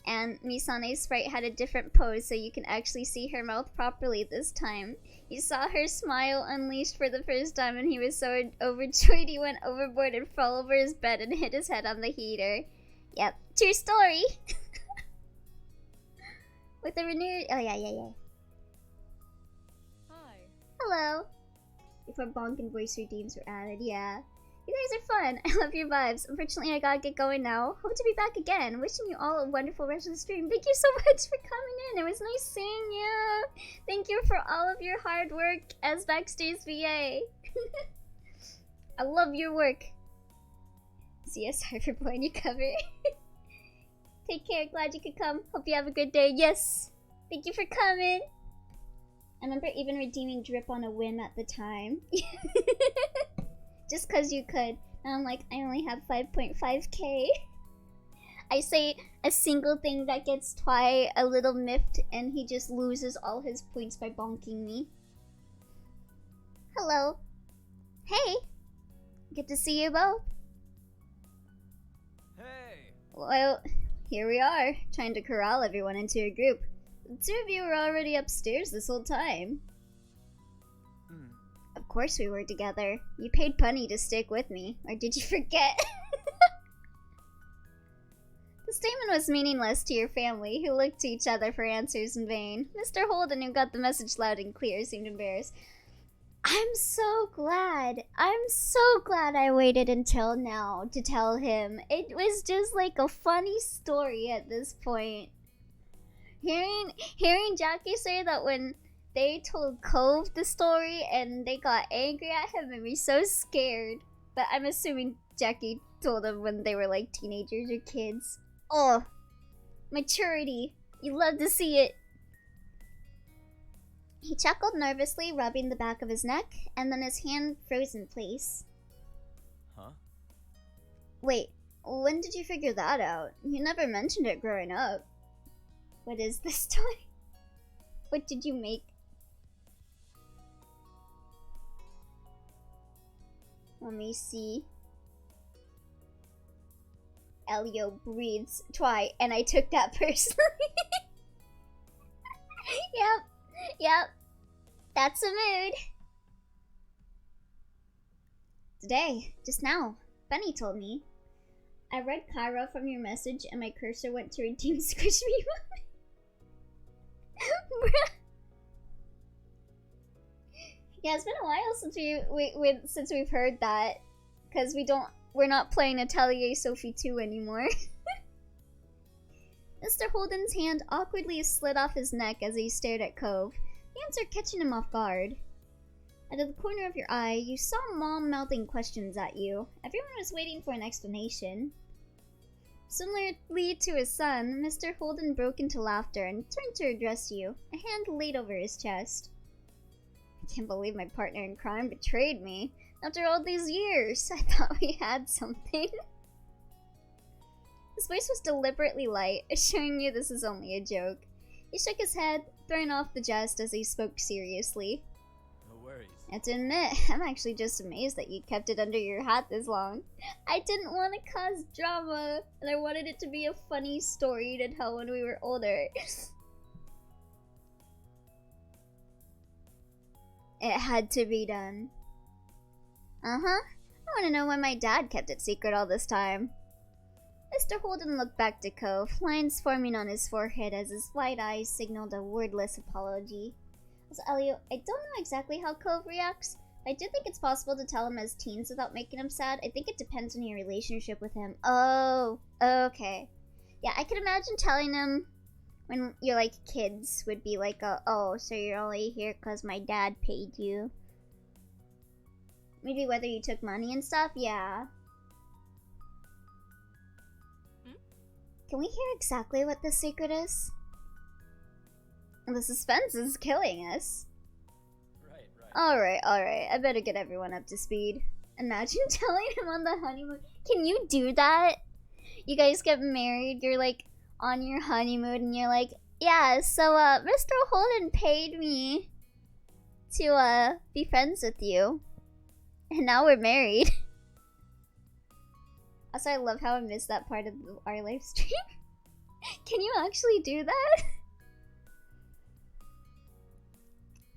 and Misane's sprite had a different pose, so you can actually see her mouth properly this time. He saw her smile unleashed for the first time, and he was so overjoyed he went overboard and fell over his bed and hit his head on the heater. Yep, true story. With a renewed... Oh, yeah. Hi. Hello. Before bonk and voice redeems were added, yeah. You guys are fun. I love your vibes. Unfortunately, I gotta get going now. Hope to be back again. Wishing you all a wonderful rest of the stream. Thank you so much for coming in. It was nice seeing you. Thank you for all of your hard work as Baxters VA. I love your work. CSR for pulling you cover. Take care. Glad you could come. Hope you have a good day. Yes. Thank you for coming. I remember even redeeming drip on a whim at the time. Just cause you could. And I'm like, I only have 5.5k. I say a single thing that gets Twy a little miffed and he just loses all his points by bonking me. Hello. Hey. Good to see you both. Hey. Well, here we are, trying to corral everyone into a group. The two of you were already upstairs this whole time. Of course we were together. You paid Punny to stick with me, or did you forget? The statement was meaningless to your family, who looked to each other for answers in vain. Mr. Holden, who got the message loud and clear, seemed embarrassed. I'm so glad I waited until now to tell him. It was just like a funny story at this point. Hearing Jackie say that when they told Cove the story and they got angry at him made me so scared. But I'm assuming Jackie told them when they were like teenagers or kids. Oh, maturity. You love to see it. He chuckled nervously, rubbing the back of his neck, and then his hand froze in place. Huh? Wait, when did you figure that out? You never mentioned it growing up. What is this toy? What did you make? Let me see. Elio breathes Twy, and I took that personally. Yep. That's a mood. Today, just now, Bunny told me. I read Cairo from your message, and my cursor went to redeem Squish Me. Yeah, it's been a while since we've heard that, because we're not playing Atelier Sophie 2 anymore. Mr. Holden's hand awkwardly slid off his neck as he stared at Cove, the answer catching him off guard. Out of the corner of your eye, you saw Mom mouthing questions at you. Everyone was waiting for an explanation. Similarly to his son, Mr. Holden broke into laughter and turned to address you, a hand laid over his chest. I can't believe my partner in crime betrayed me. After all these years, I thought we had something. His voice was deliberately light, assuring you this is only a joke. He shook his head, throwing off the jest as he spoke seriously. No worries. I have to admit, I'm actually just amazed that you kept it under your hat this long. I didn't want to cause drama, and I wanted it to be a funny story to tell when we were older. It had to be done. Uh-huh. I want to know why my dad kept it secret all this time. Mr. Holden looked back to Cove, lines forming on his forehead as his wide eyes signaled a wordless apology. As Elio, I don't know exactly how Cove reacts. I do think it's possible to tell him as teens without making him sad. I think it depends on your relationship with him. Oh, okay. Yeah, I could imagine telling him when you're like kids would be like, oh, so you're only here because my dad paid you. Maybe whether you took money and stuff, yeah. Can we hear exactly what this secret is? The suspense is killing us. Right. Alright. I better get everyone up to speed. Imagine telling him on the honeymoon. Can you do that? You guys get married, you're like on your honeymoon, and you're like, yeah, so Mr. Holden paid me to be friends with you. And now we're married. Also, I love how I missed that part of our live stream. Can you actually do that?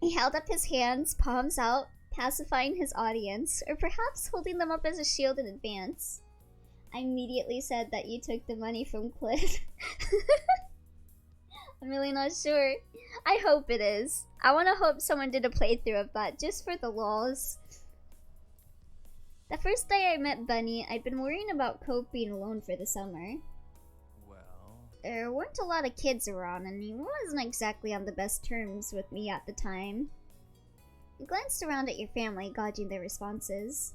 He held up his hands, palms out, pacifying his audience, or perhaps holding them up as a shield in advance. I immediately said that you took the money from Cliff. I'm really not sure. I hope it is. I want to hope someone did a playthrough of that, just for the lols. The first day I met Bunny, I'd been worrying about Cope being alone for the summer. Well... There weren't a lot of kids around, and he wasn't exactly on the best terms with me at the time. I glanced around at your family, gauging their responses.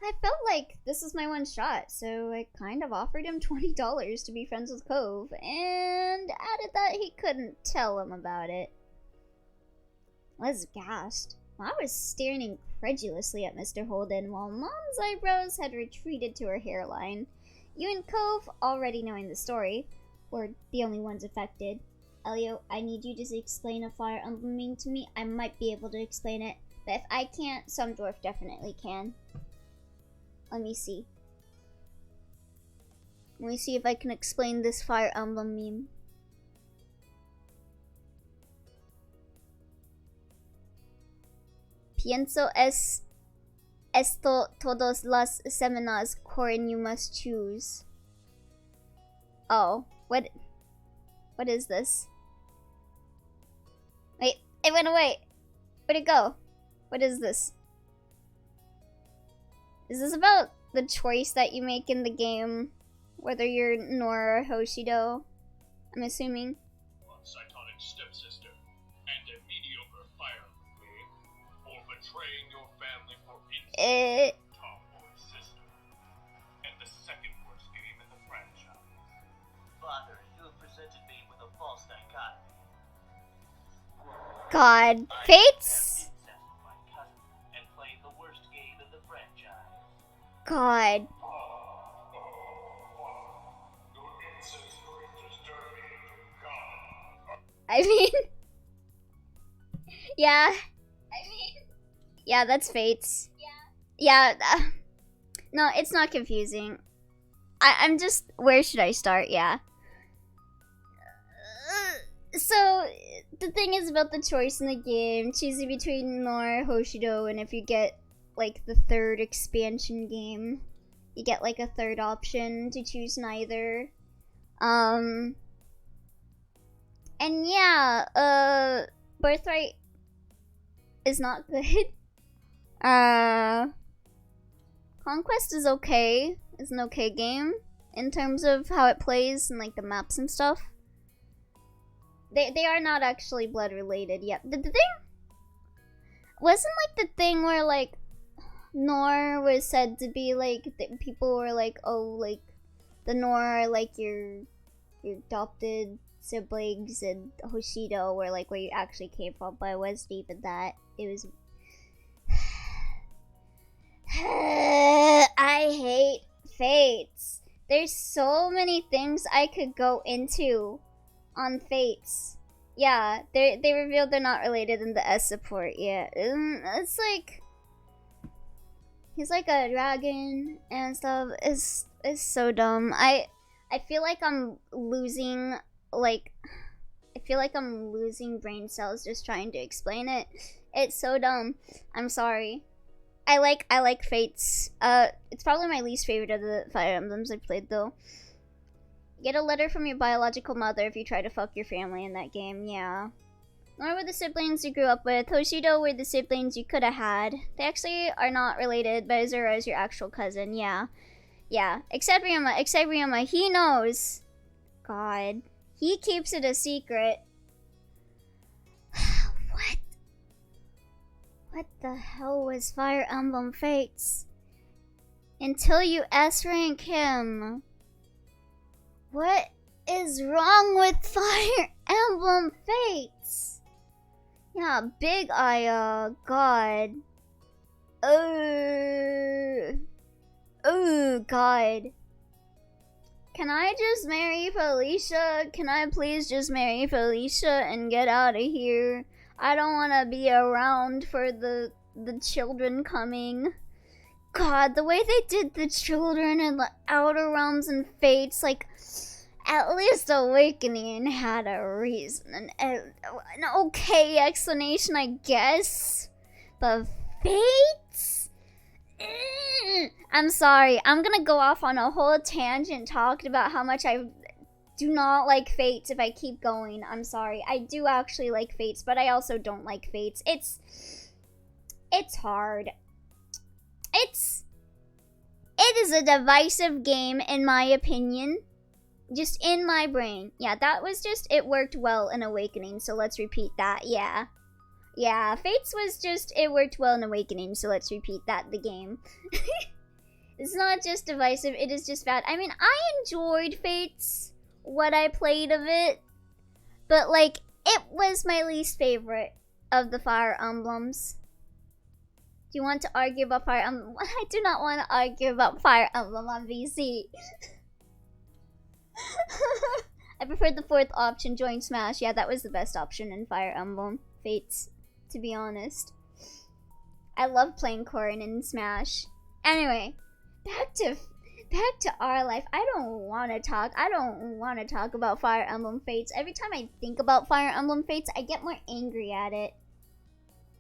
I felt like this was my one shot, so I kind of offered him $20 to be friends with Cove, and added that he couldn't tell him about it. I was gassed. I was staring incredulously at Mr. Holden, while Mom's eyebrows had retreated to her hairline. You and Cove, already knowing the story, were the only ones affected. Elio, I need you to explain a fire emblem to me. I might be able to explain it, but if I can't, some dwarf definitely can. Let me see. Let me see if I can explain this fire emblem meme. Pienso esto todas las semanas, Corin, you must choose. Oh, what is this? Wait, it went away. Where'd it go? What is this? Is this about the choice that you make in the game? Whether you're Nora or Hoshido? I'm assuming. One cytonic stepsister and a mediocre fire brigade, or betraying your family for instance, tomboy sister, and the second worst game in the franchise. Father, you have presented me with a false dichotomy. God, Fates? God. I mean, yeah. Yeah, that's Fates. Yeah. No, it's not confusing. I'm just, where should I start? Yeah. So, the thing is about the choice in the game, choosing between Nor, Hoshido, and if you get like the third expansion game, you get like a third option to choose neither. And yeah, Birthright is not good. Conquest is okay. It's an okay game in terms of how it plays and like the maps and stuff. They are not actually blood related yet. The thing wasn't like the thing where like Nor was said to be like, people were like, oh, like the Nor are like your adopted siblings, and Hoshido were like where you actually came from, but it wasn't even that. It was I hate Fates. There's so many things I could go into on Fates. Yeah, they revealed they're not related in the S support yet. It's like he's like a dragon and stuff. It's so dumb. I feel like I'm losing brain cells just trying to explain it. It's so dumb. I'm sorry. I like Fates. It's probably my least favorite of the Fire Emblems I've played though. Get a letter from your biological mother if you try to fuck your family in that game, yeah. Nor were the siblings you grew up with. Hoshido were the siblings you could have had. They actually are not related, but Azura is your actual cousin, yeah. Yeah, except Ryoma, he knows. God. He keeps it a secret. What the hell was Fire Emblem Fates? Until you S-rank him. What is wrong with Fire Emblem Fates? Yeah, Big Aya, God. Oh, God. Can I just marry Felicia? Can I please just marry Felicia and get out of here? I don't want to be around for the children coming. God, the way they did the children and the Outer Realms and Fates, like, at least Awakening had a reason, an okay explanation, I guess. But Fates? I'm sorry, I'm gonna go off on a whole tangent talking about how much I do not like Fates if I keep going. I'm sorry. I do actually like Fates, but I also don't like Fates. It's hard. It is a divisive game in my opinion. Just in my brain. Yeah, that was just, it worked well in Awakening, so let's repeat that. Yeah. Yeah, Fates was just, it worked well in Awakening, so let's repeat that, the game. It's not just divisive, it is just bad. I mean, I enjoyed Fates, what I played of it, but like, it was my least favorite of the Fire Emblems. Do you want to argue about Fire Emblem? I do not want to argue about Fire Emblem on VC. I preferred the fourth option, join Smash. Yeah, that was the best option in Fire Emblem Fates, to be honest. I love playing Corrin in Smash. Anyway, back to our life. I don't want to talk about Fire Emblem Fates. Every time I think about Fire Emblem Fates, I get more angry at it.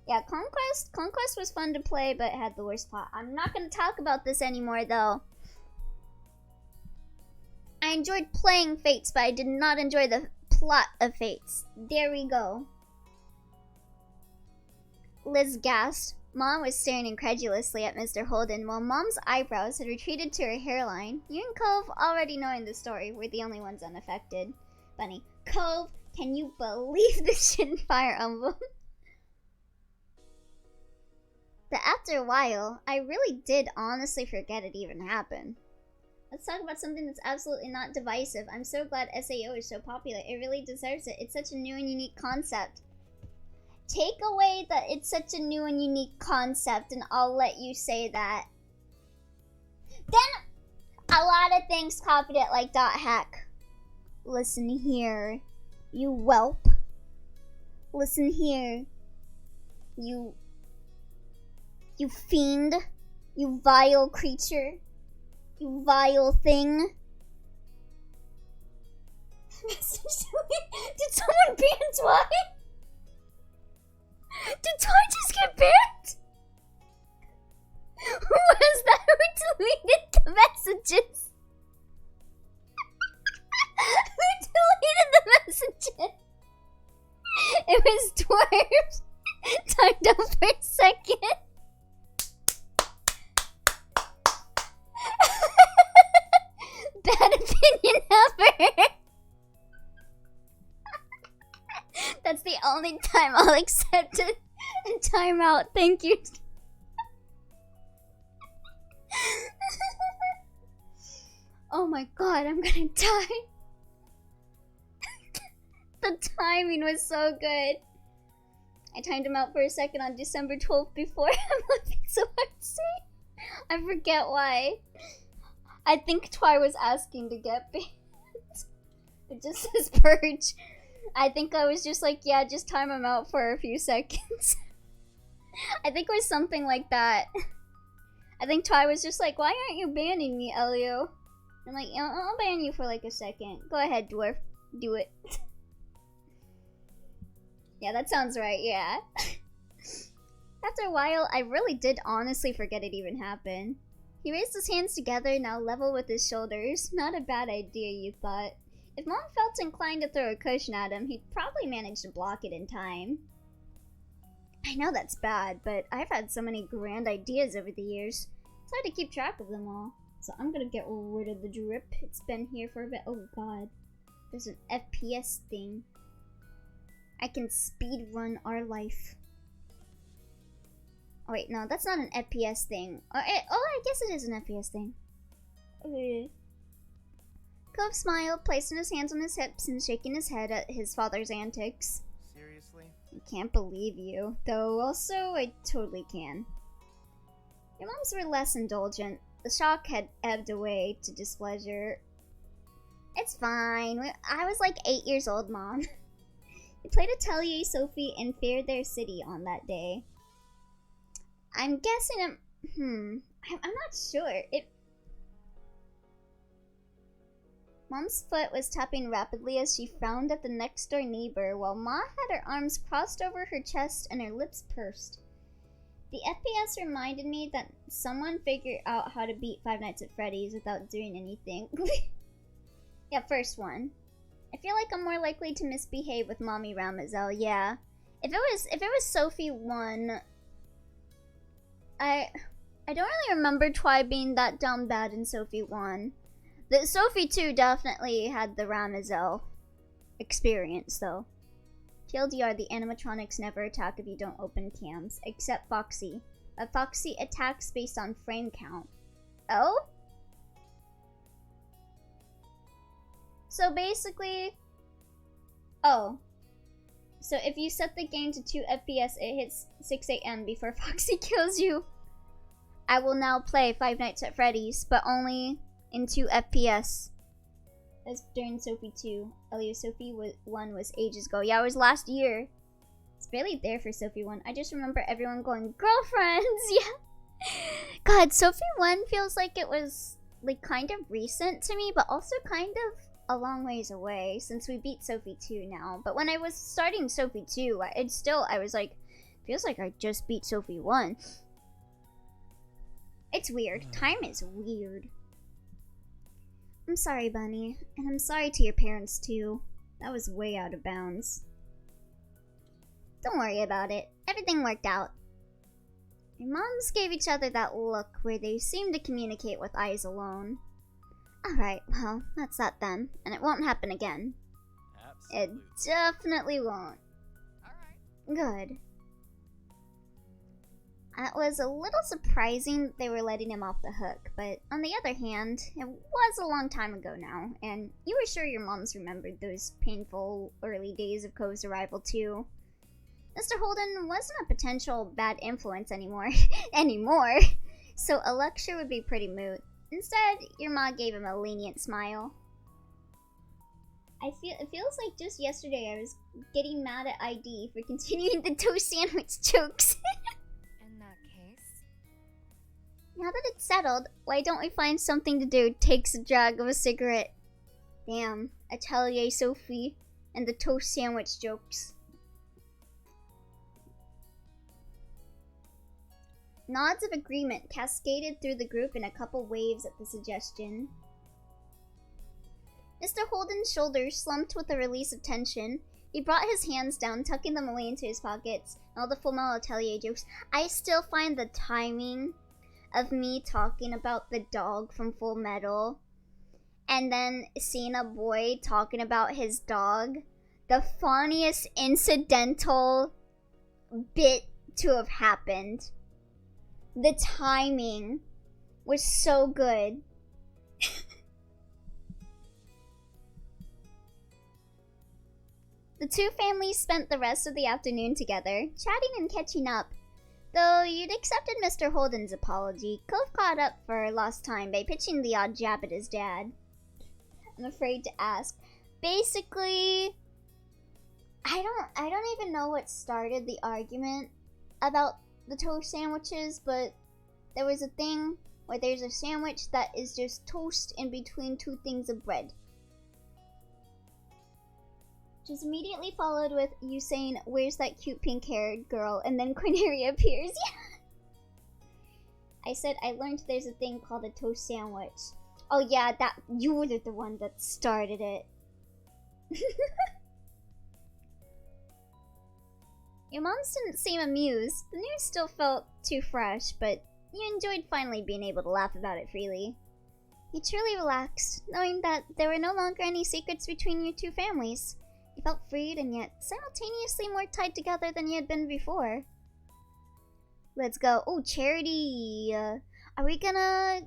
Yeah, Conquest was fun to play, but it had the worst plot. I'm not going to talk about this anymore, though. I enjoyed playing Fates, but I did not enjoy the plot of Fates. There we go. Liz gasped. Mom was staring incredulously at Mr. Holden, while Mom's eyebrows had retreated to her hairline. You and Cove, already knowing the story, were the only ones unaffected. Bunny. Cove, can you believe this shit in Fire Emblem? But after a while, I really did honestly forget it even happened. Let's talk about something that's absolutely not divisive. I'm so glad SAO is so popular. It really deserves it. It's such a new and unique concept. Take away that it's such a new and unique concept and I'll let you say that. Then, a lot of things copied it like .hack. Listen here, you whelp. Listen here, you fiend. You vile creature. You vile thing. Did someone ban Twy? Did Twy just get banned? Who was that who deleted the messages? Who deleted the messages? It was Dwarf. Timed out for a second. Bad opinion ever. That's the only time I'll accept it. And time out. Thank you. Oh my god, I'm gonna die. The timing was so good. I timed him out for a second on December 12th before. I'm looking so hard to say. I forget why. I think Twy was asking to get banned. It just says purge. I think I was just like, yeah, just time him out for a few seconds. I think it was something like that. I think Twy was just like, why aren't you banning me, Elio? I'm like, yeah, I'll ban you for like a second. Go ahead, Dwarf. Do it. Yeah, that sounds right, yeah. After a while, I really did honestly forget it even happened. He raised his hands together, now level with his shoulders. Not a bad idea, you thought. If Mom felt inclined to throw a cushion at him, he'd probably manage to block it in time. I know that's bad, but I've had so many grand ideas over the years. It's hard to keep track of them all. So I'm gonna get rid of the drip. It's been here for a bit. Oh god. There's an FPS thing. I can speed run our life. Oh wait, no, that's not an FPS thing. Oh, I guess it is an FPS thing. Okay. Cove smiled, placing his hands on his hips and shaking his head at his father's antics. Seriously? I can't believe you. Though also, I totally can. Your moms were less indulgent. The shock had ebbed away to displeasure. It's fine. I was like 8 years old, Mom. They played Atelier Sophie and Fair Their City on that day. I'm guessing I'm not sure. Mom's foot was tapping rapidly as she frowned at the next door neighbor, while Ma had her arms crossed over her chest and her lips pursed. The FPS reminded me that someone figured out how to beat Five Nights at Freddy's without doing anything. Yeah, first one. I feel like I'm more likely to misbehave with Mommy Ramazel, yeah. If it was Sophie 1, I don't really remember Twi being that dumb bad in Sophie 1. The Sophie 2 definitely had the Ramazel experience, though. TLDR, the animatronics never attack if you don't open cams, except Foxy. But Foxy attacks based on frame count. Oh? So basically... Oh. So if you set the game to 2 FPS, it hits 6 AM before Foxy kills you. I will now play Five Nights at Freddy's, but only in 2 FPS. That's during Sophie 2. Elio Sophie 1 was ages ago. Yeah, it was last year. It's barely there for Sophie 1. I just remember everyone going, girlfriends! Yeah. God, Sophie 1 feels like it was like kind of recent to me, but also kind of a long ways away since we beat Sophie 2 now. But when I was starting Sophie 2, I was like, feels like I just beat Sophie 1. It's weird. Time is weird. I'm sorry, Bunny. And I'm sorry to your parents, too. That was way out of bounds. Don't worry about it. Everything worked out. Your moms gave each other that look where they seemed to communicate with eyes alone. Alright, well, that's that then. And it won't happen again. Absolutely. It definitely won't. Alright. Good. It was a little surprising they were letting him off the hook, but on the other hand, it was a long time ago now, and you were sure your moms remembered those painful early days of Cove's arrival too. Mr. Holden wasn't a potential bad influence anymore, so a lecture would be pretty moot. Instead, your ma gave him a lenient smile. It feels like just yesterday I was getting mad at ID for continuing the toast sandwich jokes. Now that it's settled, why don't we find something to do? Takes a drag of a cigarette. Damn, Atelier Sophie and the toast sandwich jokes. Nods of agreement cascaded through the group in a couple waves at the suggestion. Mr. Holden's shoulders slumped with a release of tension. He brought his hands down, tucking them away into his pockets. And all the Full Metal Atelier jokes. I still find the timing of me talking about the dog from Full Metal and then seeing a boy talking about his dog, the funniest incidental bit to have happened. The timing was so good. The two families spent the rest of the afternoon together, chatting and catching up. Though you'd accepted Mr. Holden's apology, Cove caught up for lost time by pitching the odd jab at his dad. I'm afraid to ask. Basically, I don't even know what started the argument about the toast sandwiches, but there was a thing where there's a sandwich that is just toast in between 2 things of bread. Which is immediately followed with you saying, "Where's that cute pink-haired girl?" And then Cornelia appears. Yeah. I said I learned there's a thing called a toast sandwich. Oh yeah, that you were the one that started it. Your moms didn't seem amused. The news still felt too fresh, but you enjoyed finally being able to laugh about it freely. You truly relaxed, knowing that there were no longer any secrets between your two families. You felt freed and yet simultaneously more tied together than you had been before. Let's go. Oh, charity. Are we gonna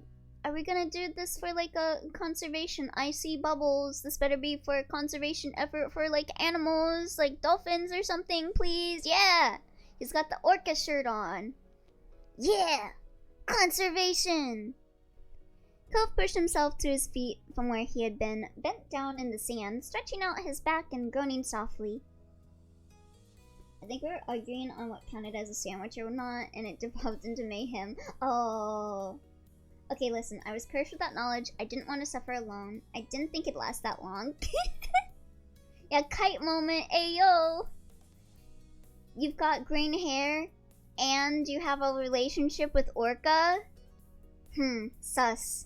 do this for like a conservation? I see bubbles. This better be for a conservation effort for like animals, like dolphins or something, please. Yeah. He's got the orca shirt on. Yeah. Conservation. Cove pushed himself to his feet from where he had been, bent down in the sand, stretching out his back and groaning softly. I think we were arguing on what counted as a sandwich or not, and it devolved into mayhem. Oh. Okay, listen, I was cursed with that knowledge. I didn't want to suffer alone. I didn't think it'd last that long. Yeah, kite moment, ayo! You've got green hair, and you have a relationship with Orca? Sus.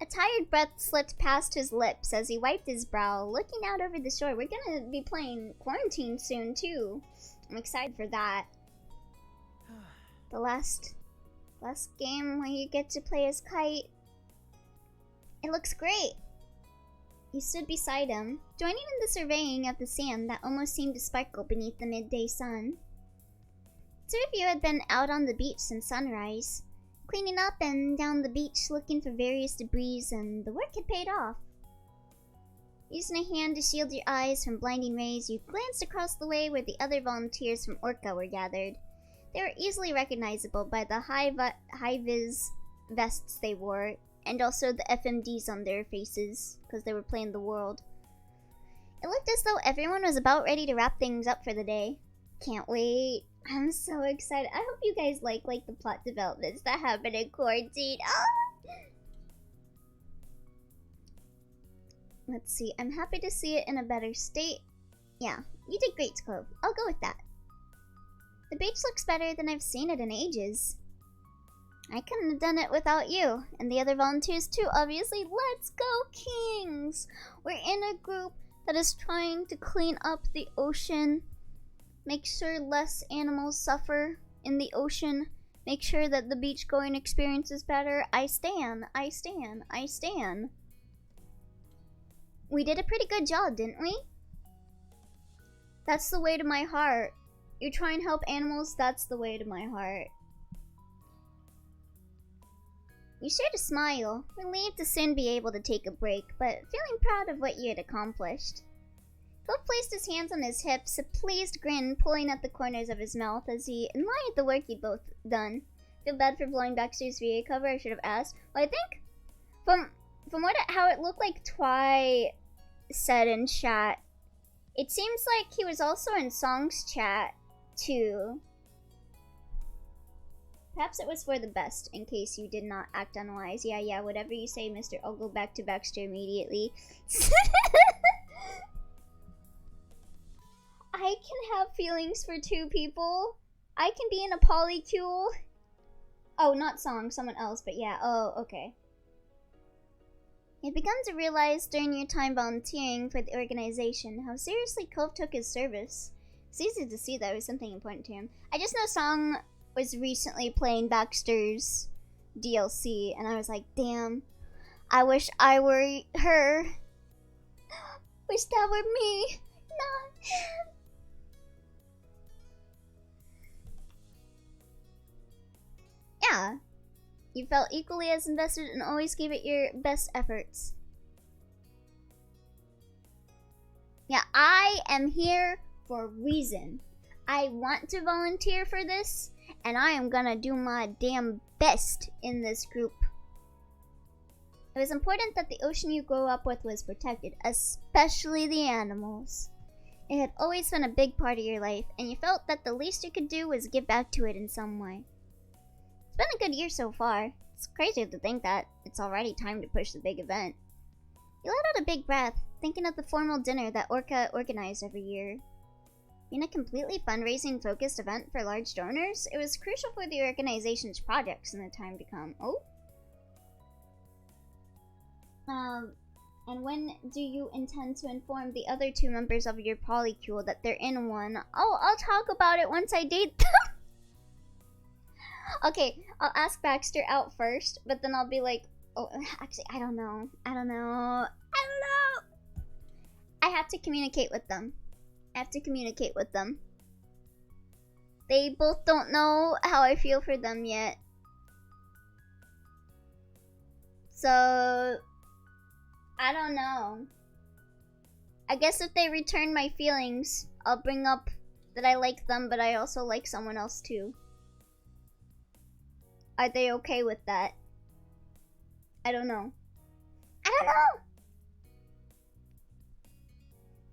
A tired breath slipped past his lips as he wiped his brow, looking out over the shore. We're gonna be playing Quarantine soon, too. I'm excited for that. The last game where you get to play as Kite. It looks great. He stood beside him, joining in the surveying of the sand that almost seemed to sparkle beneath the midday sun. Two of you had been out on the beach since sunrise, cleaning up and down the beach looking for various debris, and the work had paid off. Using a hand to shield your eyes from blinding rays, you glanced across the way where the other volunteers from Orca were gathered. They were easily recognizable by the high-vis vests they wore, and also the FMDs on their faces, because they were playing the world. It looked as though everyone was about ready to wrap things up for the day. Can't wait. I'm so excited. I hope you guys like the plot developments that happen in Quarantine. Ah! Let's see. I'm happy to see it in a better state. Yeah, you did great, Cove. I'll go with that. The beach looks better than I've seen it in ages. I couldn't have done it without you, and the other volunteers too, obviously. Let's go, Kings! We're in a group that is trying to clean up the ocean, make sure less animals suffer in the ocean, make sure that the beach-going experience is better. I stan, I stan, I stan. We did a pretty good job, didn't we? That's the way to my heart. You try and help animals, that's the way to my heart. You shared a smile, relieved to soon be able to take a break, but feeling proud of what you had accomplished. Cove placed his hands on his hips, a pleased grin pulling at the corners of his mouth as he admired the work you'd both done. Feel bad for blowing Baxters VA cover, I should have asked. Well, I think, from how it looked like Twy said in chat, it seems like he was also in Song's chat, too. Perhaps it was for the best, in case you did not act unwise. Yeah, whatever you say, mister. I'll go back to Baxter immediately. I can have feelings for two people. I can be in a polycule. Oh, not Song, someone else, but yeah. Oh, okay. You've begun to realize during your time volunteering for the organization how seriously Cove took his service. It's easy to see that it was something important to him. I just know Song was recently playing Baxter's DLC, and I was like, damn, I wish I were her. Wish that were me, not him. Yeah, you felt equally as invested and always gave it your best efforts. Yeah, I am here for a reason. I want to volunteer for this, and I am gonna do my damn best in this group. It was important that the ocean you grew up with was protected, especially the animals. It had always been a big part of your life, and you felt that the least you could do was give back to it in some way. It's been a good year so far. It's crazy to think that it's already time to push the big event. You let out a big breath, thinking of the formal dinner that Orca organized every year. Being a completely fundraising-focused event for large donors, it was crucial for the organization's projects in the time to come. Oh? And when do you intend to inform the other two members of your polycule that they're in one? Oh, I'll talk about it once I date them! Okay, I'll ask Baxter out first, but then I'll be like, oh, actually, I don't know. I have to communicate with them. They both don't know how I feel for them yet. So, I don't know. I guess if they return my feelings, I'll bring up that I like them, but I also like someone else too. Are they okay with that? I don't know.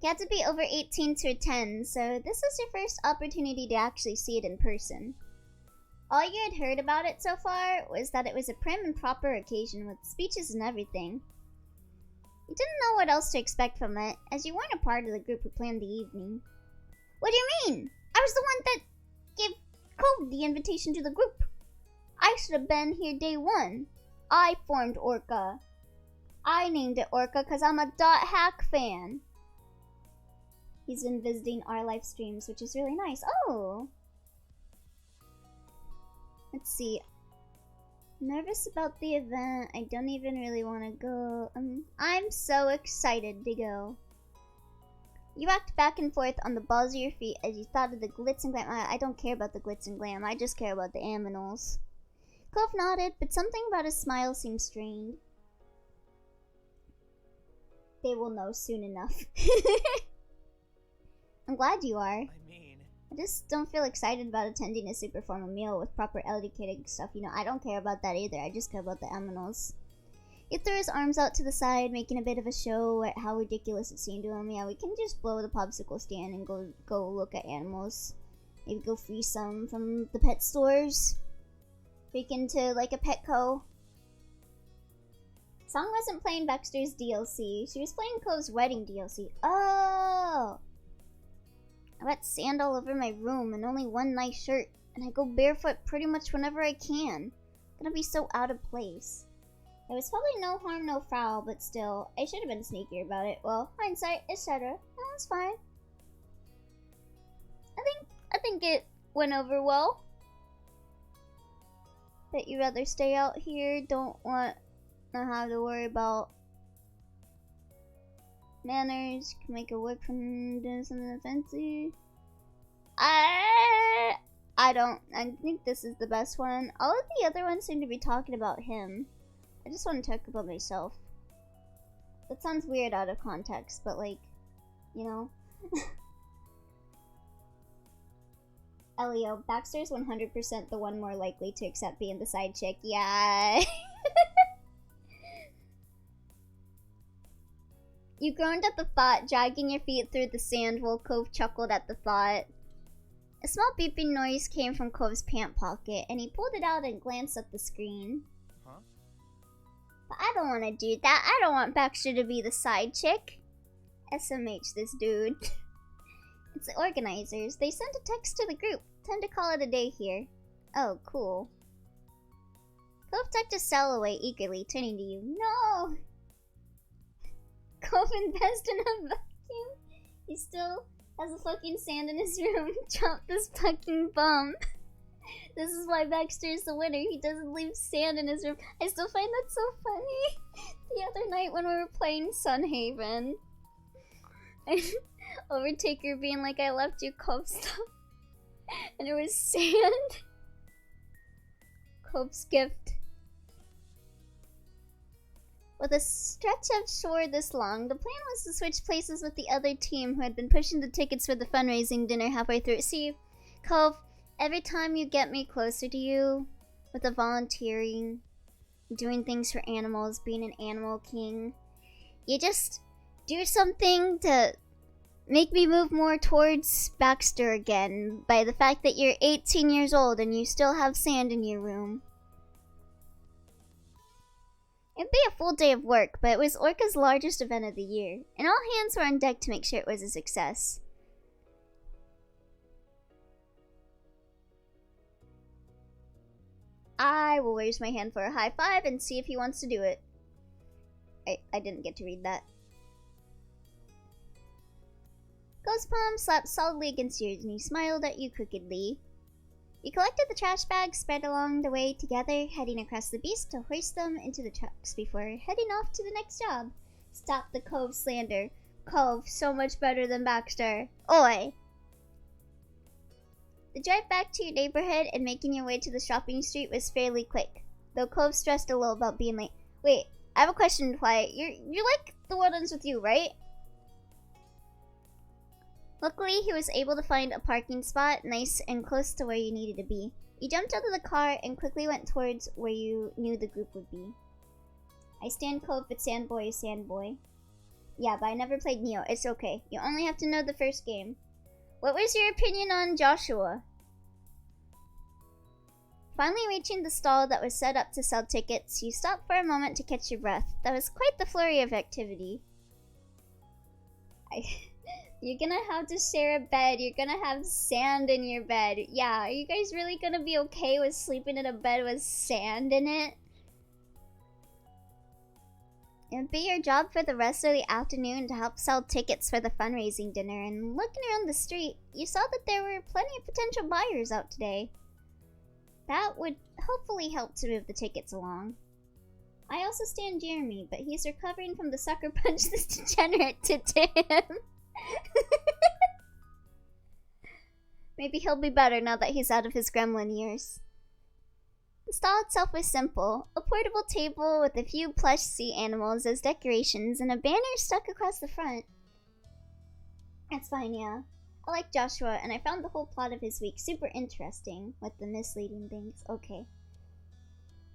You had to be over 18 to attend, so this was your first opportunity to actually see it in person. All you had heard about it so far was that it was a prim and proper occasion with speeches and everything. You didn't know what else to expect from it, as you weren't a part of the group who planned the evening. What do you mean? I was the one that gave Cove the invitation to the group. I should have been here day one. I formed Orca. I named it Orca because I'm a .hack fan. He's been visiting our live streams, which is really nice. Oh! Let's see. Nervous about the event. I don't even really want to go. I'm so excited to go. You rocked back and forth on the balls of your feet as you thought of the glitz and glam. I don't care about the glitz and glam. I just care about the aminals. Cove nodded, but something about his smile seemed strained. They will know soon enough. I'm glad you are. I just don't feel excited about attending a super formal meal with proper educating stuff. You know, I don't care about that either. I just care about the aminals. He threw his arms out to the side, making a bit of a show at how ridiculous it seemed to him. Yeah, we can just blow the popsicle stand and go look at animals. Maybe go free some from the pet stores. Freak into like a Petco. Song wasn't playing Baxter's DLC. She was playing Cove's wedding DLC. Oh! I got sand all over my room and only one nice shirt, and I go barefoot pretty much whenever I can. I'm gonna be so out of place. There was probably no harm, no foul, but still, I should have been sneakier about it. Well, hindsight, etc. That's fine. I think it went over well. Bet you'd rather stay out here, don't want to have to worry about manners, can make it work from doing something fancy. I think this is the best one. All of the other ones seem to be talking about him. I just want to talk about myself. That sounds weird out of context, but like, you know. Elio, Baxter's 100% the one more likely to accept being the side chick. Yeah. You groaned at the thought, dragging your feet through the sand while Cove chuckled at the thought. A small beeping noise came from Cove's pant pocket, and he pulled it out and glanced at the screen. Huh? But I don't want to do that. I don't want Baxter to be the side chick. SMH this dude. It's the organizers. They sent a text to the group. Time to call it a day here. Oh, cool. Cove tucked his cell away eagerly, turning to you. No! Cove invest in a vacuum? He still has the fucking sand in his room. Drop this fucking bum. This is why Baxter is the winner. He doesn't leave sand in his room. I still find that so funny. The other night when we were playing Sunhaven, Overtaker being like, I left you Cove's stuff. And it was sand. Cove's gift. With a stretch of shore this long, the plan was to switch places with the other team who had been pushing the tickets for the fundraising dinner halfway through. See, Cove, every time you get me closer to you with the volunteering, doing things for animals, being an animal king, you just do something to make me move more towards Baxter again by the fact that you're 18 years old and you still have sand in your room. It'd be a full day of work, but it was Orca's largest event of the year, and all hands were on deck to make sure it was a success. I will raise my hand for a high five and see if he wants to do it. I didn't get to read that. Cove's palm slapped solidly against yours, and he smiled at you crookedly. You collected the trash bags spread along the way together, heading across the beach to hoist them into the trucks before heading off to the next job. Stop the Cove slander. Cove, so much better than Baxter. Oi! The drive back to your neighborhood and making your way to the shopping street was fairly quick, though Cove stressed a little about being late. Wait, I have a question, Quiet. You're like the one ends with you, right? Luckily, he was able to find a parking spot nice and close to where you needed to be. You jumped out of the car and quickly went towards where you knew the group would be. I stand Cove, but Sandboy is Sandboy. Yeah, but I never played Neo. It's okay. You only have to know the first game. What was your opinion on Joshua? Finally reaching the stall that was set up to sell tickets, you stopped for a moment to catch your breath. That was quite the flurry of activity. You're gonna have to share a bed. You're gonna have sand in your bed. Yeah, are you guys really gonna be okay with sleeping in a bed with sand in it? It would be your job for the rest of the afternoon to help sell tickets for the fundraising dinner, and looking around the street, you saw that there were plenty of potential buyers out today. That would hopefully help to move the tickets along. I also stand Jeremy, but he's recovering from the sucker punch this degenerate did to him. Maybe he'll be better now that he's out of his gremlin years. The stall itself was simple. A portable table with a few plush sea animals as decorations and a banner stuck across the front. That's fine, yeah. I like Joshua, and I found the whole plot of his week super interesting, with the misleading things. Okay.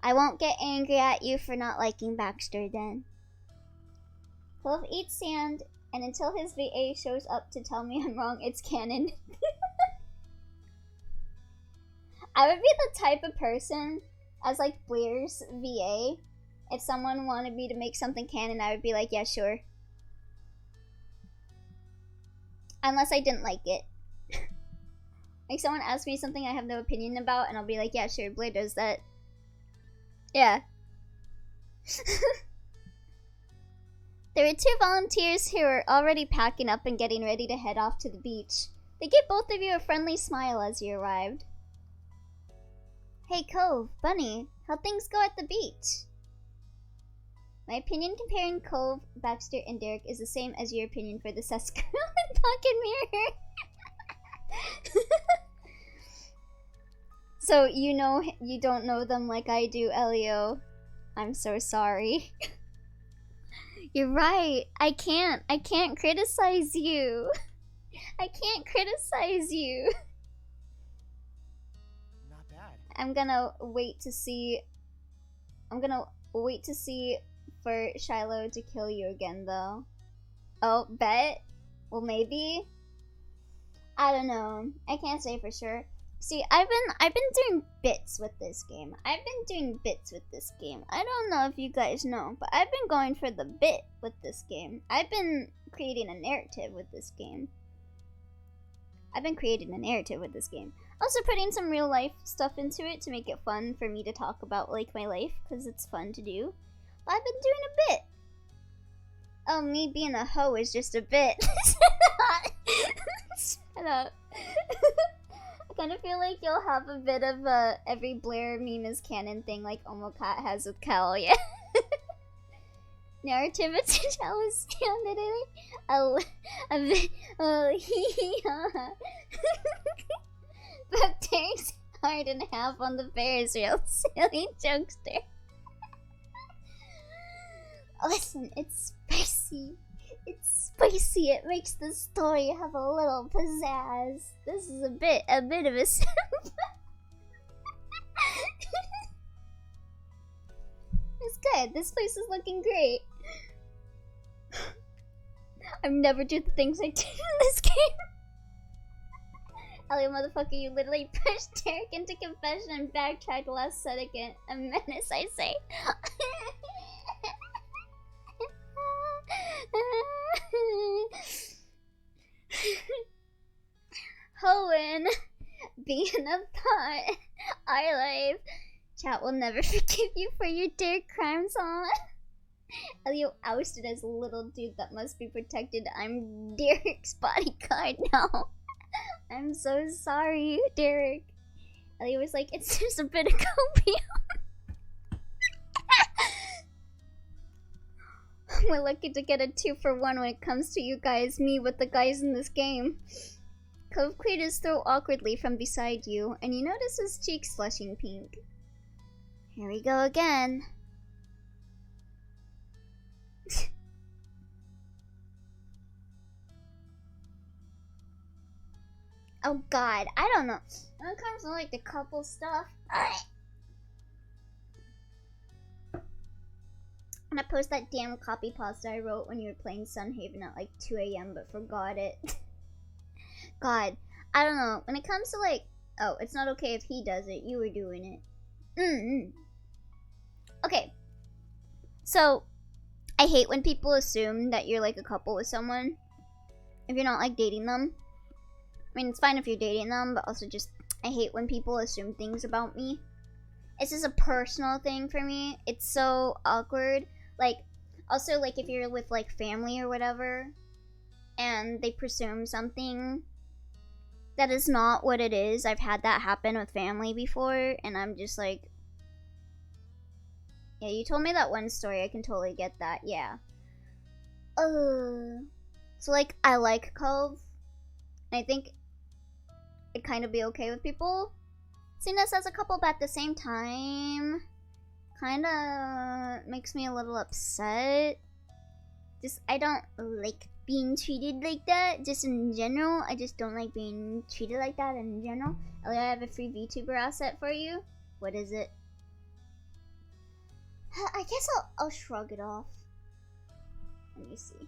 I won't get angry at you for not liking Baxter then. Clove eats sand, and until his VA shows up to tell me I'm wrong, it's canon. I would be the type of person, as like Blair's VA, if someone wanted me to make something canon, I would be like, yeah, sure. Unless I didn't like it. Like someone asks me something I have no opinion about, and I'll be like, yeah, sure, Blair does that. Yeah. There were 2 volunteers who were already packing up and getting ready to head off to the beach. They gave both of you a friendly smile as you arrived. Hey Cove, Bunny, how'd things go at the beach? My opinion comparing Cove, Baxter, and Derek is the same as your opinion for the Sesquirrel and Pocket Mirror. So you know you don't know them like I do, Elio. I'm so sorry. You're right. I can't criticize you. I can't criticize you. Not bad. I'm gonna wait to see for Shiloh to kill you again, though. Oh, bet? Well, maybe? I don't know. I can't say for sure. See, I've been doing bits with this game. I don't know if you guys know, but I've been going for the bit with this game. I've been creating a narrative with this game. Also putting some real life stuff into it to make it fun for me to talk about, like, my life, because it's fun to do. But I've been doing a bit. Oh, me being a hoe is just a bit. Shut up. I kind of feel like you'll have a bit of every Blair meme is canon thing like Omocat has with Cal, yeah. Narrative is jealous. But takes hard in half on the Ferris wheel. Silly jokester. Listen, it's spicy. It makes the story have a little pizzazz. This is a bit of a simp. It's good. This place is looking great. I've never did the things I did in this game. Elliot, motherfucker, you literally pushed Derek into confession and backtracked last second. A menace, I say. Hoenn, being a thought, our life. Chat will never forgive you for your Derek crimes, huh? Elio ousted as little dude that must be protected. I'm Derek's bodyguard now. I'm so sorry, Derek. Elio was like, it's just a bit of copium. We're lucky to get a 2-for-1 when it comes to you guys, me with the guys in this game. Cove cleared his throat awkwardly from beside you, and you notice his cheeks flushing pink. Here we go again. Oh god, I don't know. When it comes to like the couple stuff, I'm gonna post that damn copy pasta I wrote when you were playing Sunhaven at like 2 a.m. but forgot it. God, I don't know. When it comes to like, oh, it's not okay if he does it. You were doing it. Okay. So, I hate when people assume that you're like a couple with someone if you're not like dating them. I mean, it's fine if you're dating them, but also just, I hate when people assume things about me. It's just a personal thing for me. It's so awkward. Like, also, like, if you're with, like, family or whatever, and they presume something that is not what it is. I've had that happen with family before, and I'm just like, yeah, you told me that one story. I can totally get that. Yeah. So, like, I like Cove, and I think it'd kind of be okay with people seeing us as a couple, but at the same time, kind of makes me a little upset. Just, I don't like being treated like that, just in general. I just don't like being treated like that in general. Ellie, I have a free VTuber asset for you. What is it? I guess I'll shrug it off. Let me see.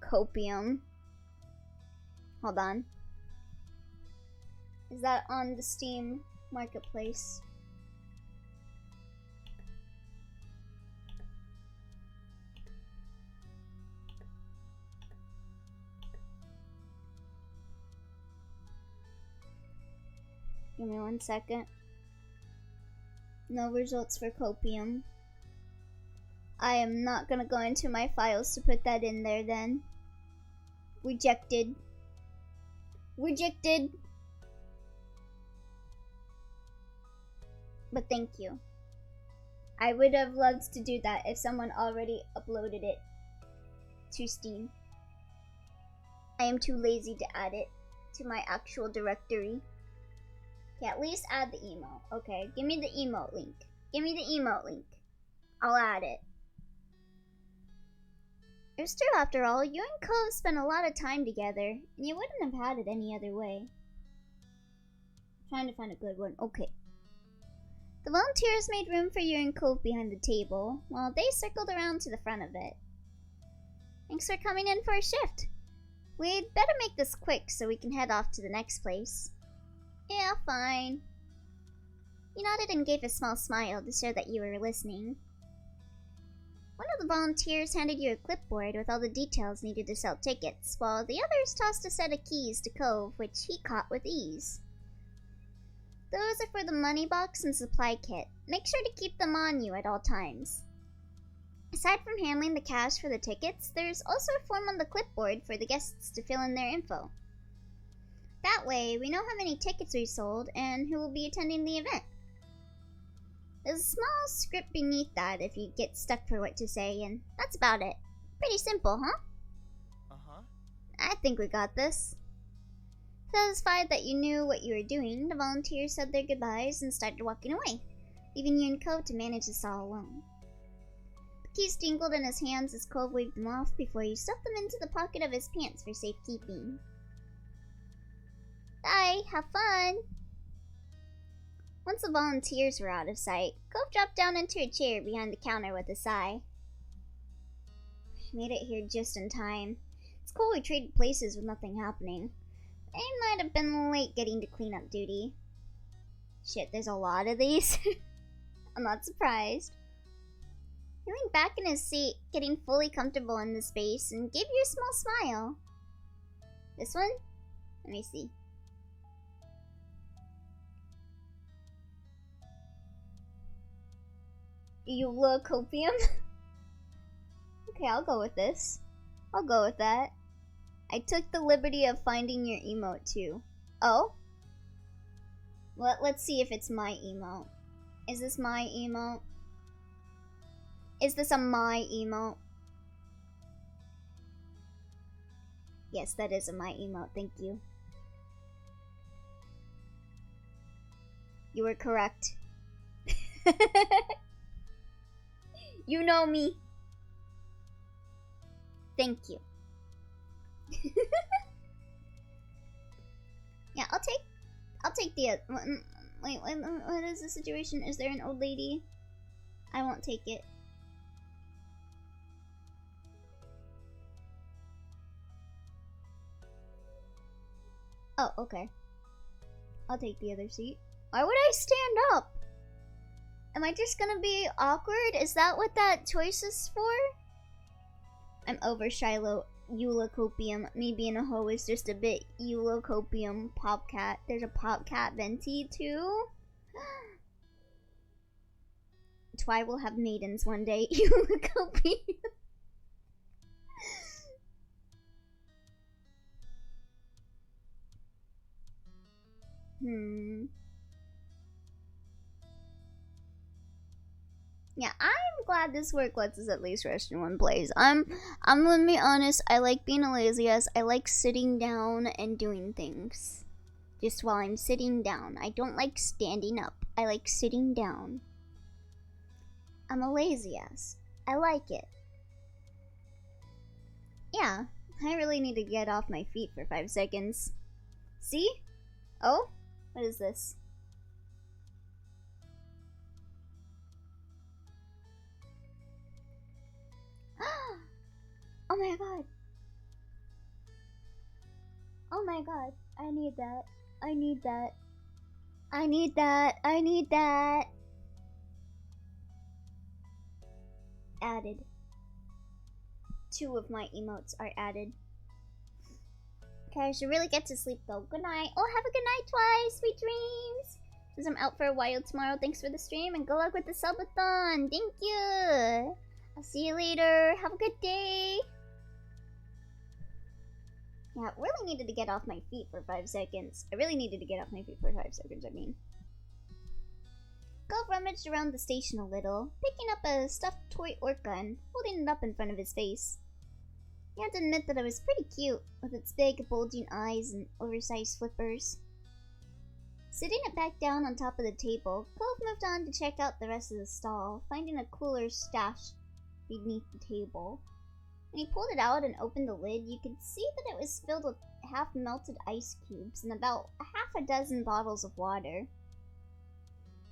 Copium. Hold on. Is that on the Steam Marketplace? Give me 1 second. No results for Copium. I am not gonna go into my files to put that in there then. Rejected. Rejected. But thank you. I would have loved to do that if someone already uploaded it to Steam. I am too lazy to add it to my actual directory. Okay, at least add the emote. Okay, give me the emote link. Give me the emote link. I'll add it. It's true, after all, you and Cove spent a lot of time together, and you wouldn't have had it any other way. Trying to find a good one. Okay. The volunteers made room for you and Cove behind the table, while they circled around to the front of it. Thanks for coming in for a shift. We'd better make this quick so we can head off to the next place. Yeah, fine. You nodded and gave a small smile to show that you were listening. One of the volunteers handed you a clipboard with all the details needed to sell tickets, while the others tossed a set of keys to Cove, which he caught with ease. Those are for the money box and supply kit. Make sure to keep them on you at all times. Aside from handling the cash for the tickets, there's also a form on the clipboard for the guests to fill in their info. That way, we know how many tickets we sold and who will be attending the event. There's a small script beneath that if you get stuck for what to say, and that's about it. Pretty simple, huh? Uh-huh. I think we got this. Satisfied that you knew what you were doing, the volunteers said their goodbyes and started walking away, leaving you and Cove to manage this all alone. The keys tinkled in his hands as Cove waved them off before he stuffed them into the pocket of his pants for safekeeping. Bye, have fun! Once the volunteers were out of sight, Cove dropped down into a chair behind the counter with a sigh. Made it here just in time. It's cool we traded places with nothing happening. I might have been late getting to cleanup duty. Shit, there's a lot of these. I'm not surprised. He leaned back in his seat, getting fully comfortable in the space, and gave you a small smile. This one? Let me see. You look copium? Okay, I'll go with this. I'll go with that. I took the liberty of finding your emote too. Oh? Let's see if it's my emote. Is this my emote? Is this a my emote? Yes, that is a my emote, thank you. You were correct. You know me. Thank you. Yeah, I'll take the wait, what is the situation? Is there an old lady? I won't take it. Oh, okay. I'll take the other seat. Why would I stand up? Am I just gonna be awkward? Is that what that choice is for? I'm over Shiloh. Eulocopium. Me being a hoe is just a bit eulocopium. Popcat. There's a popcat venti too? Twy will have maidens one day. Eulocopium. Yeah, I'm glad this work lets us at least rest in one place. I'm gonna be honest, I like being a lazy ass. I like sitting down and doing things. Just while I'm sitting down. I don't like standing up. I like sitting down. I'm a lazy ass. I like it. Yeah, I really need to get off my feet for 5 seconds. See? Oh? What is this? Oh my god. Oh my god. I need that. I need that. I need that. I need that. Added. 2 of my emotes are added. Okay, I should really get to sleep though. Good night. Oh, have a good night, Twice. Sweet dreams. Since I'm out for a while tomorrow, thanks for the stream and good luck with the subathon. Thank you. I'll see you later. Have a good day. Yeah, I really needed to get off my feet for 5 seconds. I really needed to get off my feet for 5 seconds, I mean. Golf rummaged around the station a little, picking up a stuffed toy orca and holding it up in front of his face. He had to admit that it was pretty cute, with its big, bulging eyes and oversized flippers. Sitting it back down on top of the table, Clove moved on to check out the rest of the stall, finding a cooler stashed beneath the table. When he pulled it out and opened the lid, you could see that it was filled with half-melted ice cubes and about half a dozen bottles of water.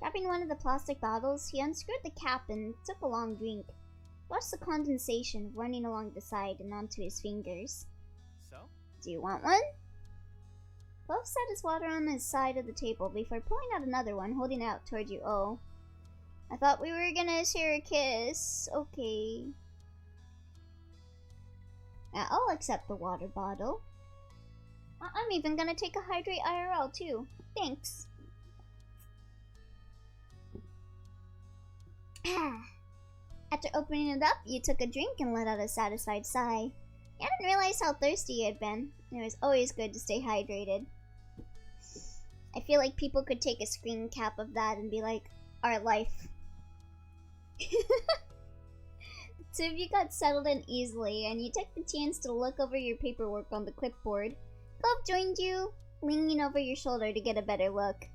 Grabbing one of the plastic bottles, he unscrewed the cap and took a long drink. Watched the condensation running along the side and onto his fingers. So? Do you want one? Clove set his water on his side of the table before pulling out another one, holding it out toward you. Oh. I thought we were gonna share a kiss. Okay. Yeah, I'll accept the water bottle. I'm even gonna take a hydrate IRL too. Thanks. After opening it up, you took a drink and let out a satisfied sigh. You hadn't realized how thirsty you had been. It was always good to stay hydrated. I feel like people could take a screen cap of that and be like, our life. The two of you got settled in easily, and you took the chance to look over your paperwork on the clipboard. Clove joined you, leaning over your shoulder to get a better look.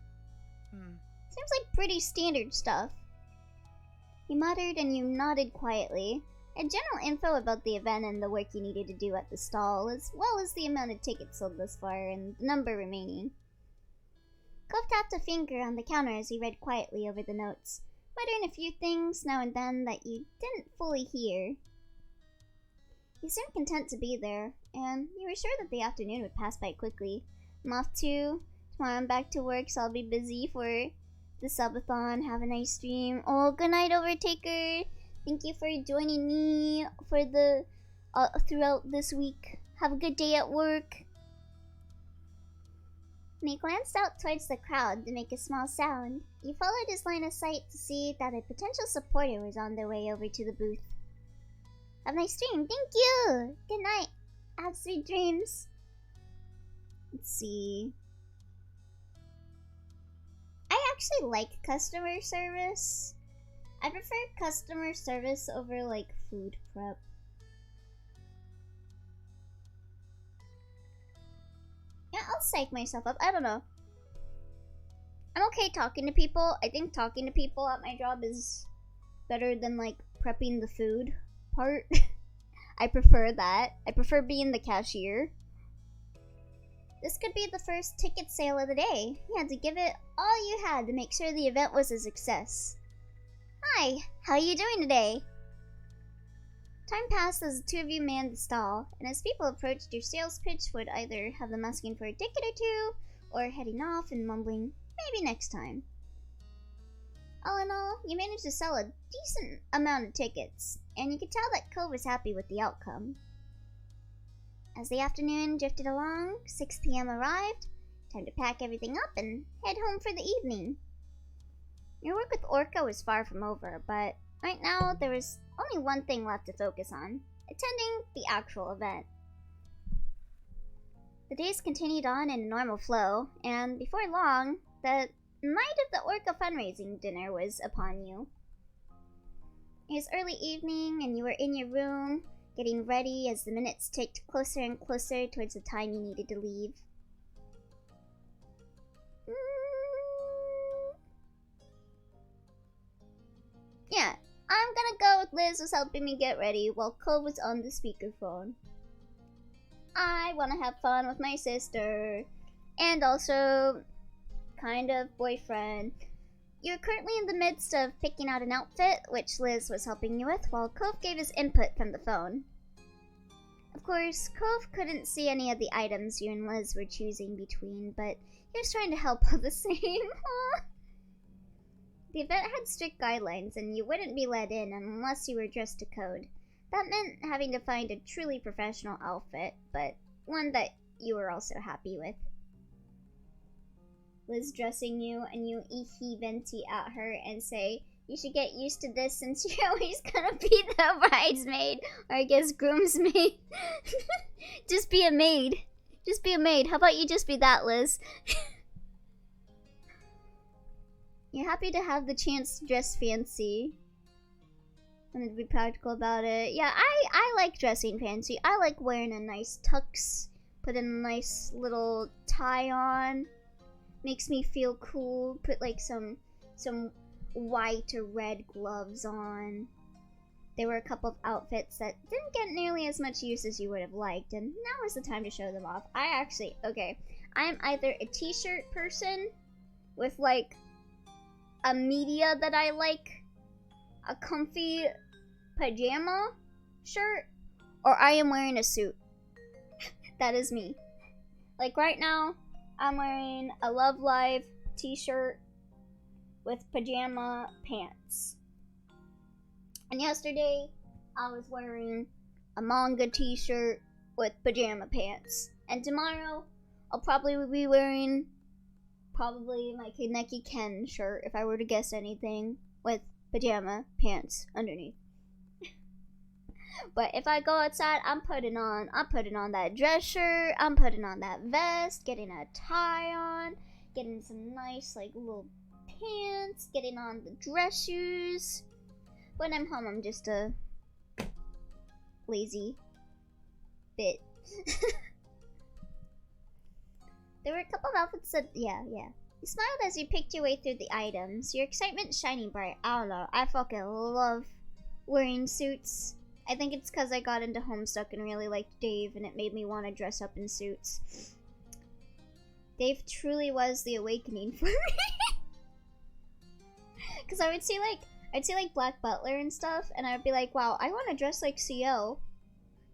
Seems like pretty standard stuff. He muttered and you nodded quietly. Had general info about the event and the work you needed to do at the stall, as well as the amount of tickets sold thus far and the number remaining. Clove tapped a finger on the counter as he read quietly over the notes, muttering a few things now and then that you didn't fully hear. You seemed content to be there, and you were sure that the afternoon would pass by quickly. I'm off too. Tomorrow I'm back to work, so I'll be busy for the subathon. Have a nice stream. Oh, good night, Overtaker. Thank you for joining me for the throughout this week. Have a good day at work. When he glanced out towards the crowd to make a small sound, you followed his line of sight to see that a potential supporter was on their way over to the booth. Have a nice stream. Thank you. Good night. Have sweet dreams. Let's see. I actually like customer service. I prefer customer service over like food prep. Yeah, I'll psych myself up. I don't know. I'm okay talking to people. I think talking to people at my job is better than like prepping the food part. I prefer that. I prefer being the cashier. This could be the first ticket sale of the day. You had to give it all you had to make sure the event was a success. Hi, how are you doing today? Time passed as the two of you manned the stall, and as people approached, your sales pitch would either have them asking for a ticket or two, or heading off and mumbling, maybe next time. All in all, you managed to sell a decent amount of tickets, and you could tell that Cove was happy with the outcome. As the afternoon drifted along, 6 p.m. arrived. Time to pack everything up and head home for the evening. Your work with Orca was far from over, but right now there was only one thing left to focus on: attending the actual event. The days continued on in a normal flow, and before long, the night of the Orca fundraising dinner was upon you. It was early evening, and you were in your room, getting ready as the minutes ticked closer and closer towards the time you needed to leave. Yeah, I'm gonna go with Liz was helping me get ready while Cove was on the speakerphone. I wanna have fun with my sister, and also kind of boyfriend. You're currently in the midst of picking out an outfit, which Liz was helping you with, while Cove gave his input from the phone. Of course, Cove couldn't see any of the items you and Liz were choosing between, but he was trying to help all the same. The event had strict guidelines, and you wouldn't be let in unless you were dressed to code. That meant having to find a truly professional outfit, but one that you were also happy with. Liz dressing you, and you venti at her and say, "You should get used to this since you're always gonna be the bridesmaid, or I guess groomsmaid." Just be a maid. Just be a maid. How about you just be that, Liz? You're happy to have the chance to dress fancy. And to be practical about it. Yeah, I like dressing fancy. I like wearing a nice tux. Put a nice little tie on. Makes me feel cool. Put like some white or red gloves on. There were a couple of outfits that didn't get nearly as much use as you would have liked, and now is the time to show them off. I'm either a t-shirt person with like a media that I like, a comfy pajama shirt, or I am wearing a suit. That is me. Like right now, I'm wearing a Love Live t-shirt with pajama pants. And yesterday, I was wearing a manga t-shirt with pajama pants. And tomorrow, I'll probably be wearing my Kaneki Ken shirt, if I were to guess anything, with pajama pants underneath. But if I go outside, I'm putting on that dress shirt, I'm putting on that vest, getting a tie on, getting some nice like little pants, getting on the dress shoes. When I'm home, I'm just a lazy bit. There were a couple of outfits that, yeah. You smiled as you picked your way through the items, your excitement shining bright. I don't know, I fucking love wearing suits. I think it's because I got into Homestuck and really liked Dave, and it made me want to dress up in suits. Dave truly was the awakening for me. Because I'd see like Black Butler and stuff, and I'd be like, wow, I want to dress like CO.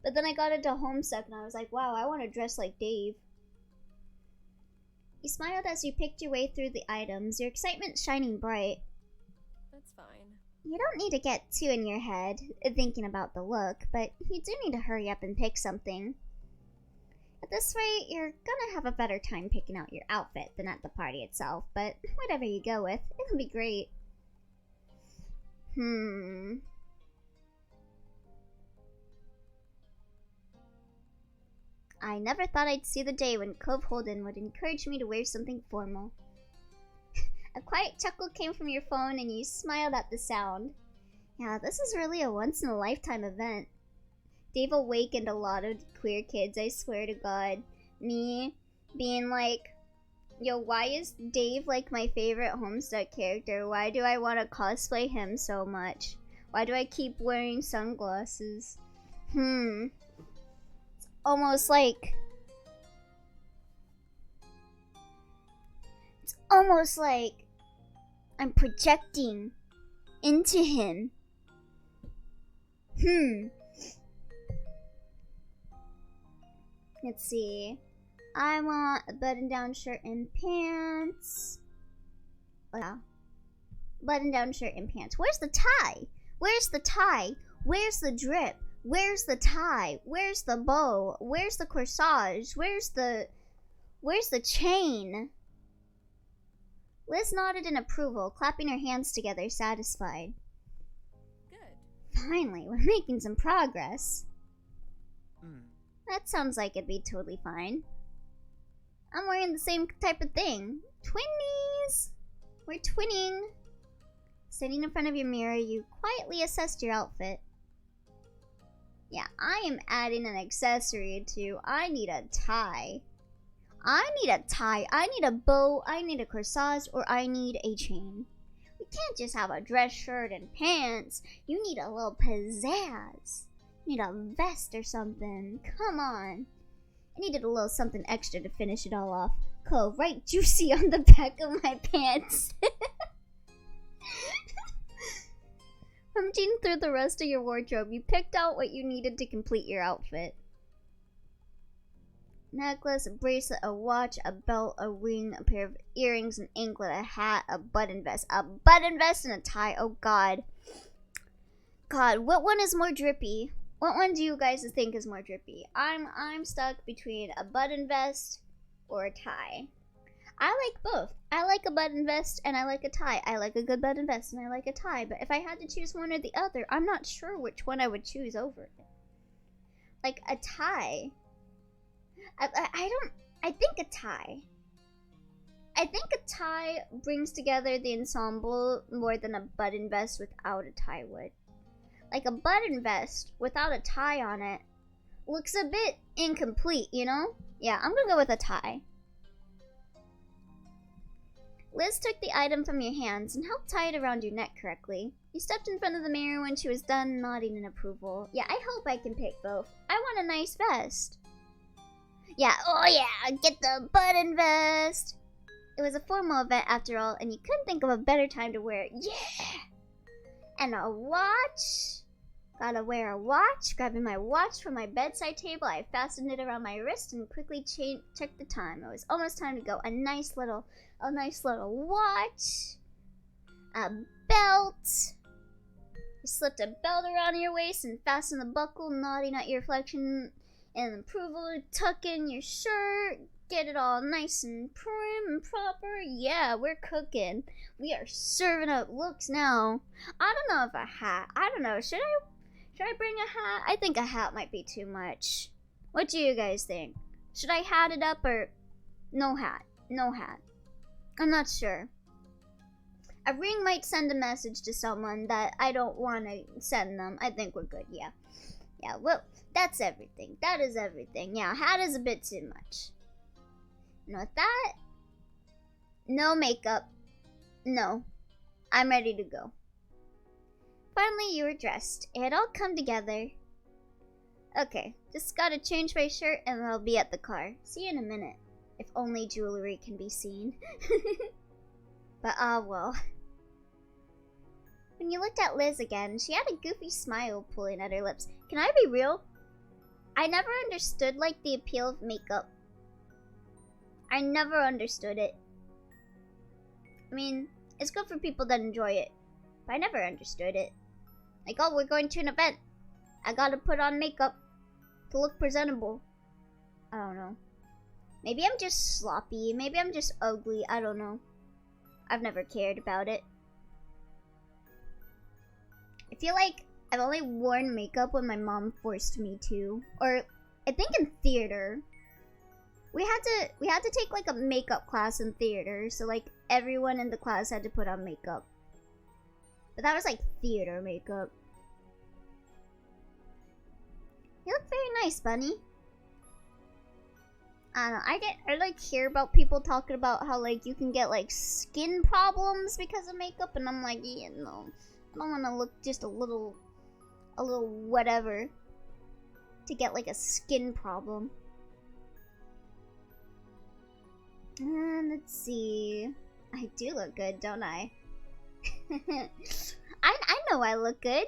But then I got into Homestuck, and I was like, wow, I want to dress like Dave. You smiled as you picked your way through the items, your excitement shining bright. That's fine. You don't need to get too in your head, thinking about the look, but you do need to hurry up and pick something. At this rate, you're gonna have a better time picking out your outfit than at the party itself, but whatever you go with, it'll be great. I never thought I'd see the day when Cove Holden would encourage me to wear something formal. A quiet chuckle came from your phone and you smiled at the sound. Yeah, this is really a once-in-a-lifetime event. Dave awakened a lot of queer kids, I swear to God. Me being like, yo, why is Dave like my favorite Homestuck character? Why do I want to cosplay him so much? Why do I keep wearing sunglasses? It's almost like I'm projecting into him. Let's see. I want a button-down shirt and pants. Oh, yeah. Button-down shirt and pants. Where's the tie? Where's the tie? Where's the drip? Where's the tie? Where's the bow? Where's the corsage? Where's the chain? Liz nodded in approval, clapping her hands together, satisfied. Good. Finally, we're making some progress. That sounds like it'd be totally fine. I'm wearing the same type of thing. Twinnies! We're twinning. Sitting in front of your mirror, you quietly assessed your outfit. Yeah, I am adding an accessory too. I need a tie. I need a tie. I need a bow. I need a corsage, or I need a chain. We can't just have a dress shirt and pants. You need a little pizzazz. You need a vest or something. Come on. I needed a little something extra to finish it all off. Go right juicy on the back of my pants. Rummaging through the rest of your wardrobe, you picked out what you needed to complete your outfit. Necklace, a bracelet, a watch, a belt, a ring, a pair of earrings, an anklet, a hat, a button vest. A button vest and a tie. Oh god. God, what one is more drippy? What one do you guys think is more drippy? I'm stuck between a button vest or a tie. I like both. I like a button vest and I like a tie. I like a good button vest and I like a tie. But if I had to choose one or the other, I'm not sure which one I would choose over. Like a tie. I think a tie. I think a tie brings together the ensemble more than a button vest without a tie would. Like a button vest without a tie on it looks a bit incomplete, you know? Yeah, I'm gonna go with a tie. Liz took the item from your hands and helped tie it around your neck correctly. You stepped in front of the mirror when she was done, nodding in approval. Yeah, I hope I can pick both. I want a nice vest. Yeah, oh yeah, get the button vest. It was a formal event after all, and you couldn't think of a better time to wear it. Yeah! And a watch. Gotta wear a watch. Grabbing my watch from my bedside table, I fastened it around my wrist and quickly checked the time. It was almost time to go. A nice little watch. A belt. You slipped a belt around your waist and fastened the buckle, nodding at your reflection in approval. Tuck in your shirt. Get it all nice and prim and proper. Yeah, we're cooking. We are serving up looks now. I don't know if a hat. I don't know. Should I bring a hat? I think a hat might be too much. What do you guys think? Should I hat it up or no hat? No hat. I'm not sure. A ring might send a message to someone that I don't want to send them. I think we're good, yeah. Yeah, well, that's everything. That is everything. Yeah, hat is a bit too much. And with that, no makeup. No. I'm ready to go. Finally, you were dressed. It had all come together. Okay, just gotta change my shirt and I'll be at the car. See you in a minute. If only jewelry can be seen. But well. When you looked at Liz again, she had a goofy smile pulling at her lips. Can I be real? I never understood, like, the appeal of makeup. I never understood it. I mean, it's good for people that enjoy it. But I never understood it. Like, oh, we're going to an event. I gotta put on makeup to look presentable. I don't know. Maybe I'm just sloppy. Maybe I'm just ugly. I don't know. I've never cared about it. I feel like I've only worn makeup when my mom forced me to. Or, I think in theater. We had to take like a makeup class in theater, so like everyone in the class had to put on makeup. But that was like theater makeup. You look very nice, Bunny. I don't know, I like hear about people talking about how like you can get like skin problems because of makeup, and I'm like, yeah, no. I don't wanna look just a little whatever to get like a skin problem. Let's see. I do look good, don't I? I know I look good.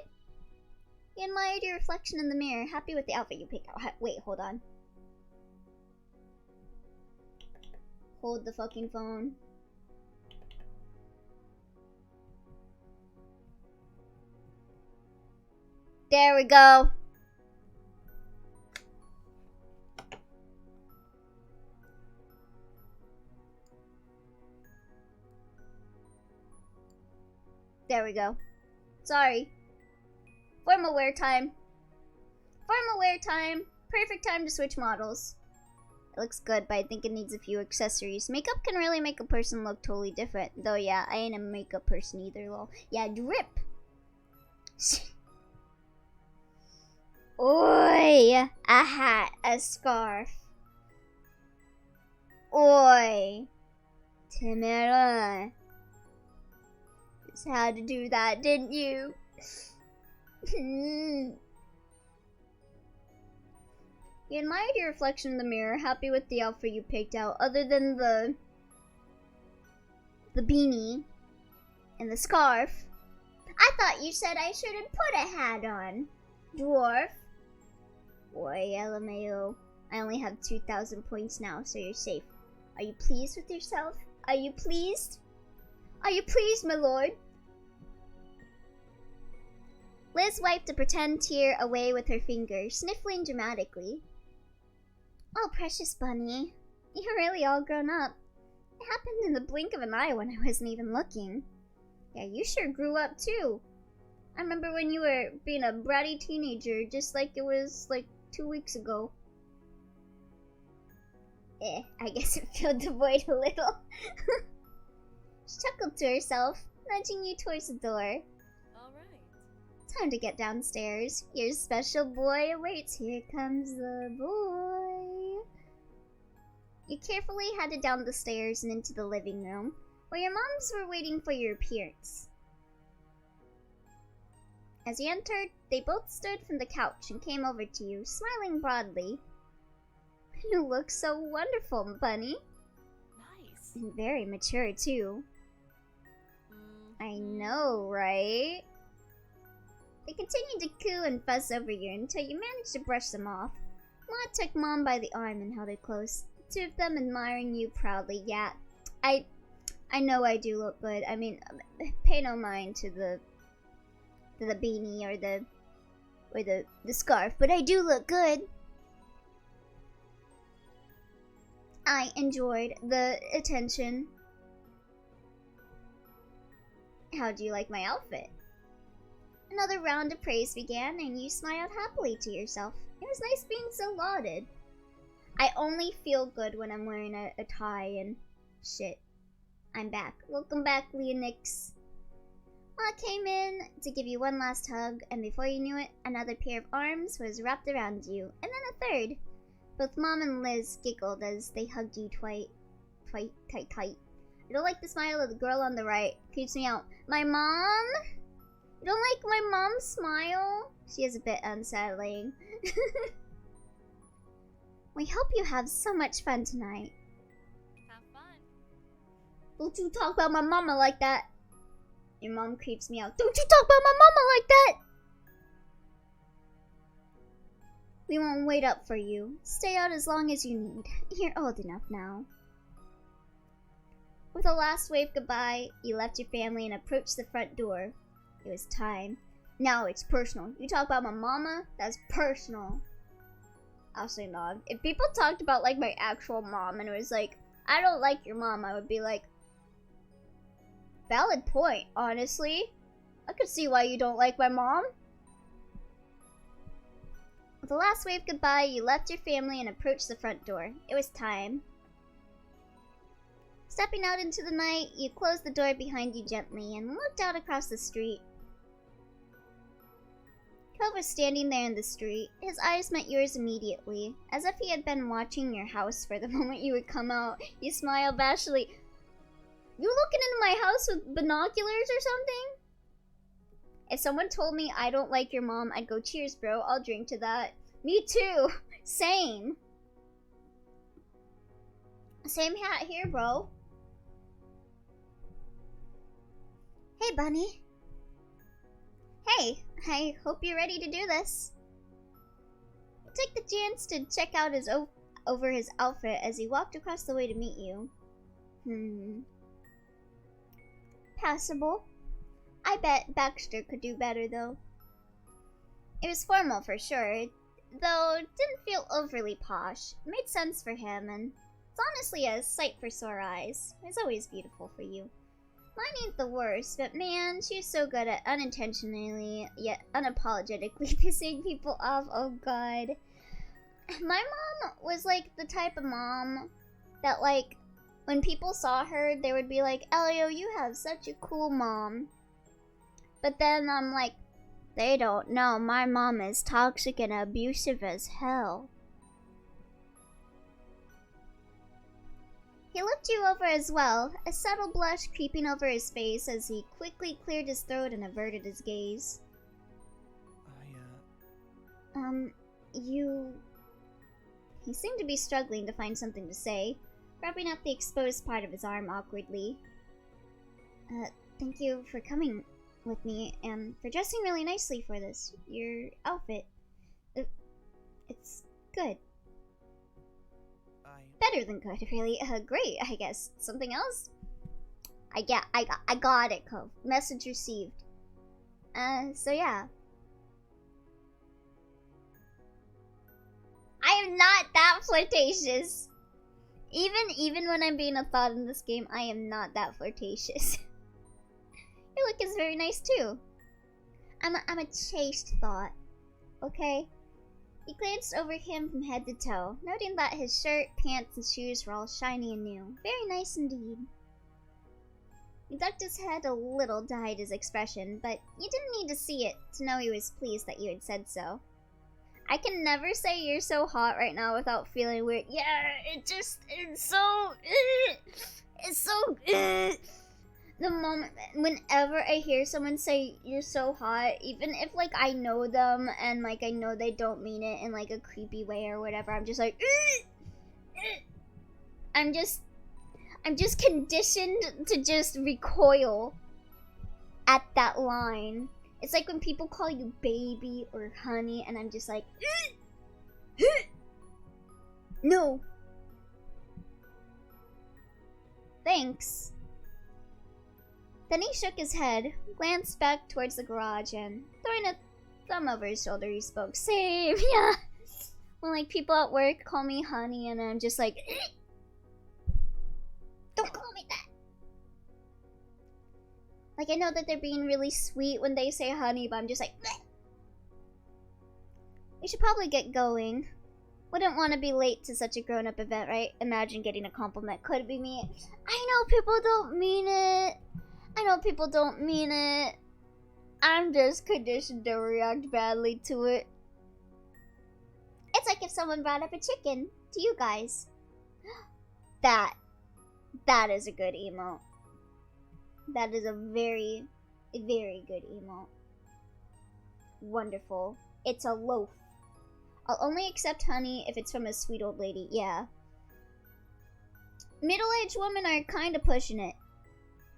You admired your reflection in the mirror, happy with the outfit you picked out. Wait, hold on. Hold the fucking phone. There we go. There we go. Sorry. Formal wear time. Formal wear time. Perfect time to switch models. It looks good, but I think it needs a few accessories. Makeup can really make a person look totally different. Though, yeah, I ain't a makeup person either, lol. Yeah, drip. Oi! A hat, a scarf. Oi! Timera. Just had to do that, didn't you? You admired your reflection in the mirror, happy with the outfit you picked out, other than the beanie and the scarf. I thought you said I shouldn't put a hat on, dwarf. Boy, LMAO. I only have 2,000 points now, so you're safe. Are you pleased with yourself? Are you pleased? Are you pleased, my lord? Liz wiped a pretend tear away with her finger, sniffling dramatically. Oh, precious bunny. You're really all grown up. It happened in the blink of an eye when I wasn't even looking. Yeah, you sure grew up too. I remember when you were being a bratty teenager, just like it was like 2 weeks ago. I guess it filled the void a little. She chuckled to herself, nudging you towards the door. Time to get downstairs. Your special boy awaits. Here comes the boy. You carefully headed down the stairs and into the living room, where your moms were waiting for your appearance. As you entered, they both stood from the couch and came over to you, smiling broadly. You look so wonderful, Bunny. Nice. And very mature, too. I know, right? They continued to coo and fuss over you until you managed to brush them off. Maud took Mom by the arm and held her close, the two of them admiring you proudly. Yeah, I know I do look good. I mean, pay no mind to the beanie or the scarf, but I do look good. I enjoyed the attention. How do you like my outfit? Another round of praise began, and you smiled happily to yourself. It was nice being so lauded. I only feel good when I'm wearing a tie and shit. I'm back. Welcome back, Leonix. Ma came in to give you one last hug, and before you knew it, another pair of arms was wrapped around you, and then a third. Both Mom and Liz giggled as they hugged you tight. I don't like the smile of the girl on the right. Creeps me out. My mom? You don't like my mom's smile? She is a bit unsettling. We hope you have so much fun tonight. Have fun. Don't you talk about my mama like that. Your mom creeps me out. Don't you talk about my mama like that! We won't wait up for you. Stay out as long as you need. You're old enough now. With a last wave goodbye, you left your family and approached the front door. It was time. Now it's personal. You talk about my mama, that's personal. I'll say no. If people talked about like my actual mom and it was like, I don't like your mom, I would be like, valid point, honestly. I could see why you don't like my mom. With the last wave goodbye, you left your family and approached the front door. It was time. Stepping out into the night, you closed the door behind you gently and looked out across the street. Cove was standing there in the street. His eyes met yours immediately, as if he had been watching your house for the moment you would come out. You smiled bashfully. You looking into my house with binoculars or something? If someone told me I don't like your mom, I'd go, cheers, bro. I'll drink to that. Me too. Same. Same hat here, bro. Hey, Bunny. Hey, I hope you're ready to do this. He took the chance to check out over his outfit as he walked across the way to meet you. Passable. I bet Baxter could do better, though. It was formal for sure, though it didn't feel overly posh. It made sense for him, and it's honestly a sight for sore eyes. It's always beautiful for you. Mine ain't the worst, but man, she's so good at unintentionally, yet unapologetically pissing people off. Oh god. My mom was like the type of mom that, like, when people saw her, they would be like, Elio, you have such a cool mom. But then I'm like, they don't know. My mom is toxic and abusive as hell. He looked you over as well, a subtle blush creeping over his face as he quickly cleared his throat and averted his gaze. You... He seemed to be struggling to find something to say, rubbing up the exposed part of his arm awkwardly. Thank you for coming with me, and for dressing really nicely for this. Your outfit. It's good. Better than good, really. Great, I guess. Something else? I got it, Cove. Message received. So yeah. I am not that flirtatious. Even when I'm being a thought in this game, I am not that flirtatious. Your look is very nice too. I'm a chaste thought. Okay? He glanced over him from head to toe, noting that his shirt, pants, and shoes were all shiny and new. Very nice indeed. He ducked his head a little to hide his expression, but you didn't need to see it to know he was pleased that you had said so. I can never say you're so hot right now without feeling weird. Yeah, it's so... The moment, whenever I hear someone say you're so hot, even if like I know them and like I know they don't mean it in like a creepy way or whatever, I'm just like... I'm just conditioned to just recoil at that line. It's like when people call you baby or honey, and I'm just like, no. Thanks. Then he shook his head, glanced back towards the garage, and throwing a thumb over his shoulder, he spoke. Same, yeah. When like people at work call me honey, and I'm just like, don't call me that. Like, I know that they're being really sweet when they say honey, but I'm just like, bleh. We should probably get going. Wouldn't want to be late to such a grown-up event, right? Imagine getting a compliment. Could it be me? I know people don't mean it. I know people don't mean it. I'm just conditioned to react badly to it. It's like if someone brought up a chicken to you guys. That is a good emote. That is a very, very good emote. Wonderful. It's a loaf. I'll only accept honey if it's from a sweet old lady. Yeah. Middle-aged women are kind of pushing it.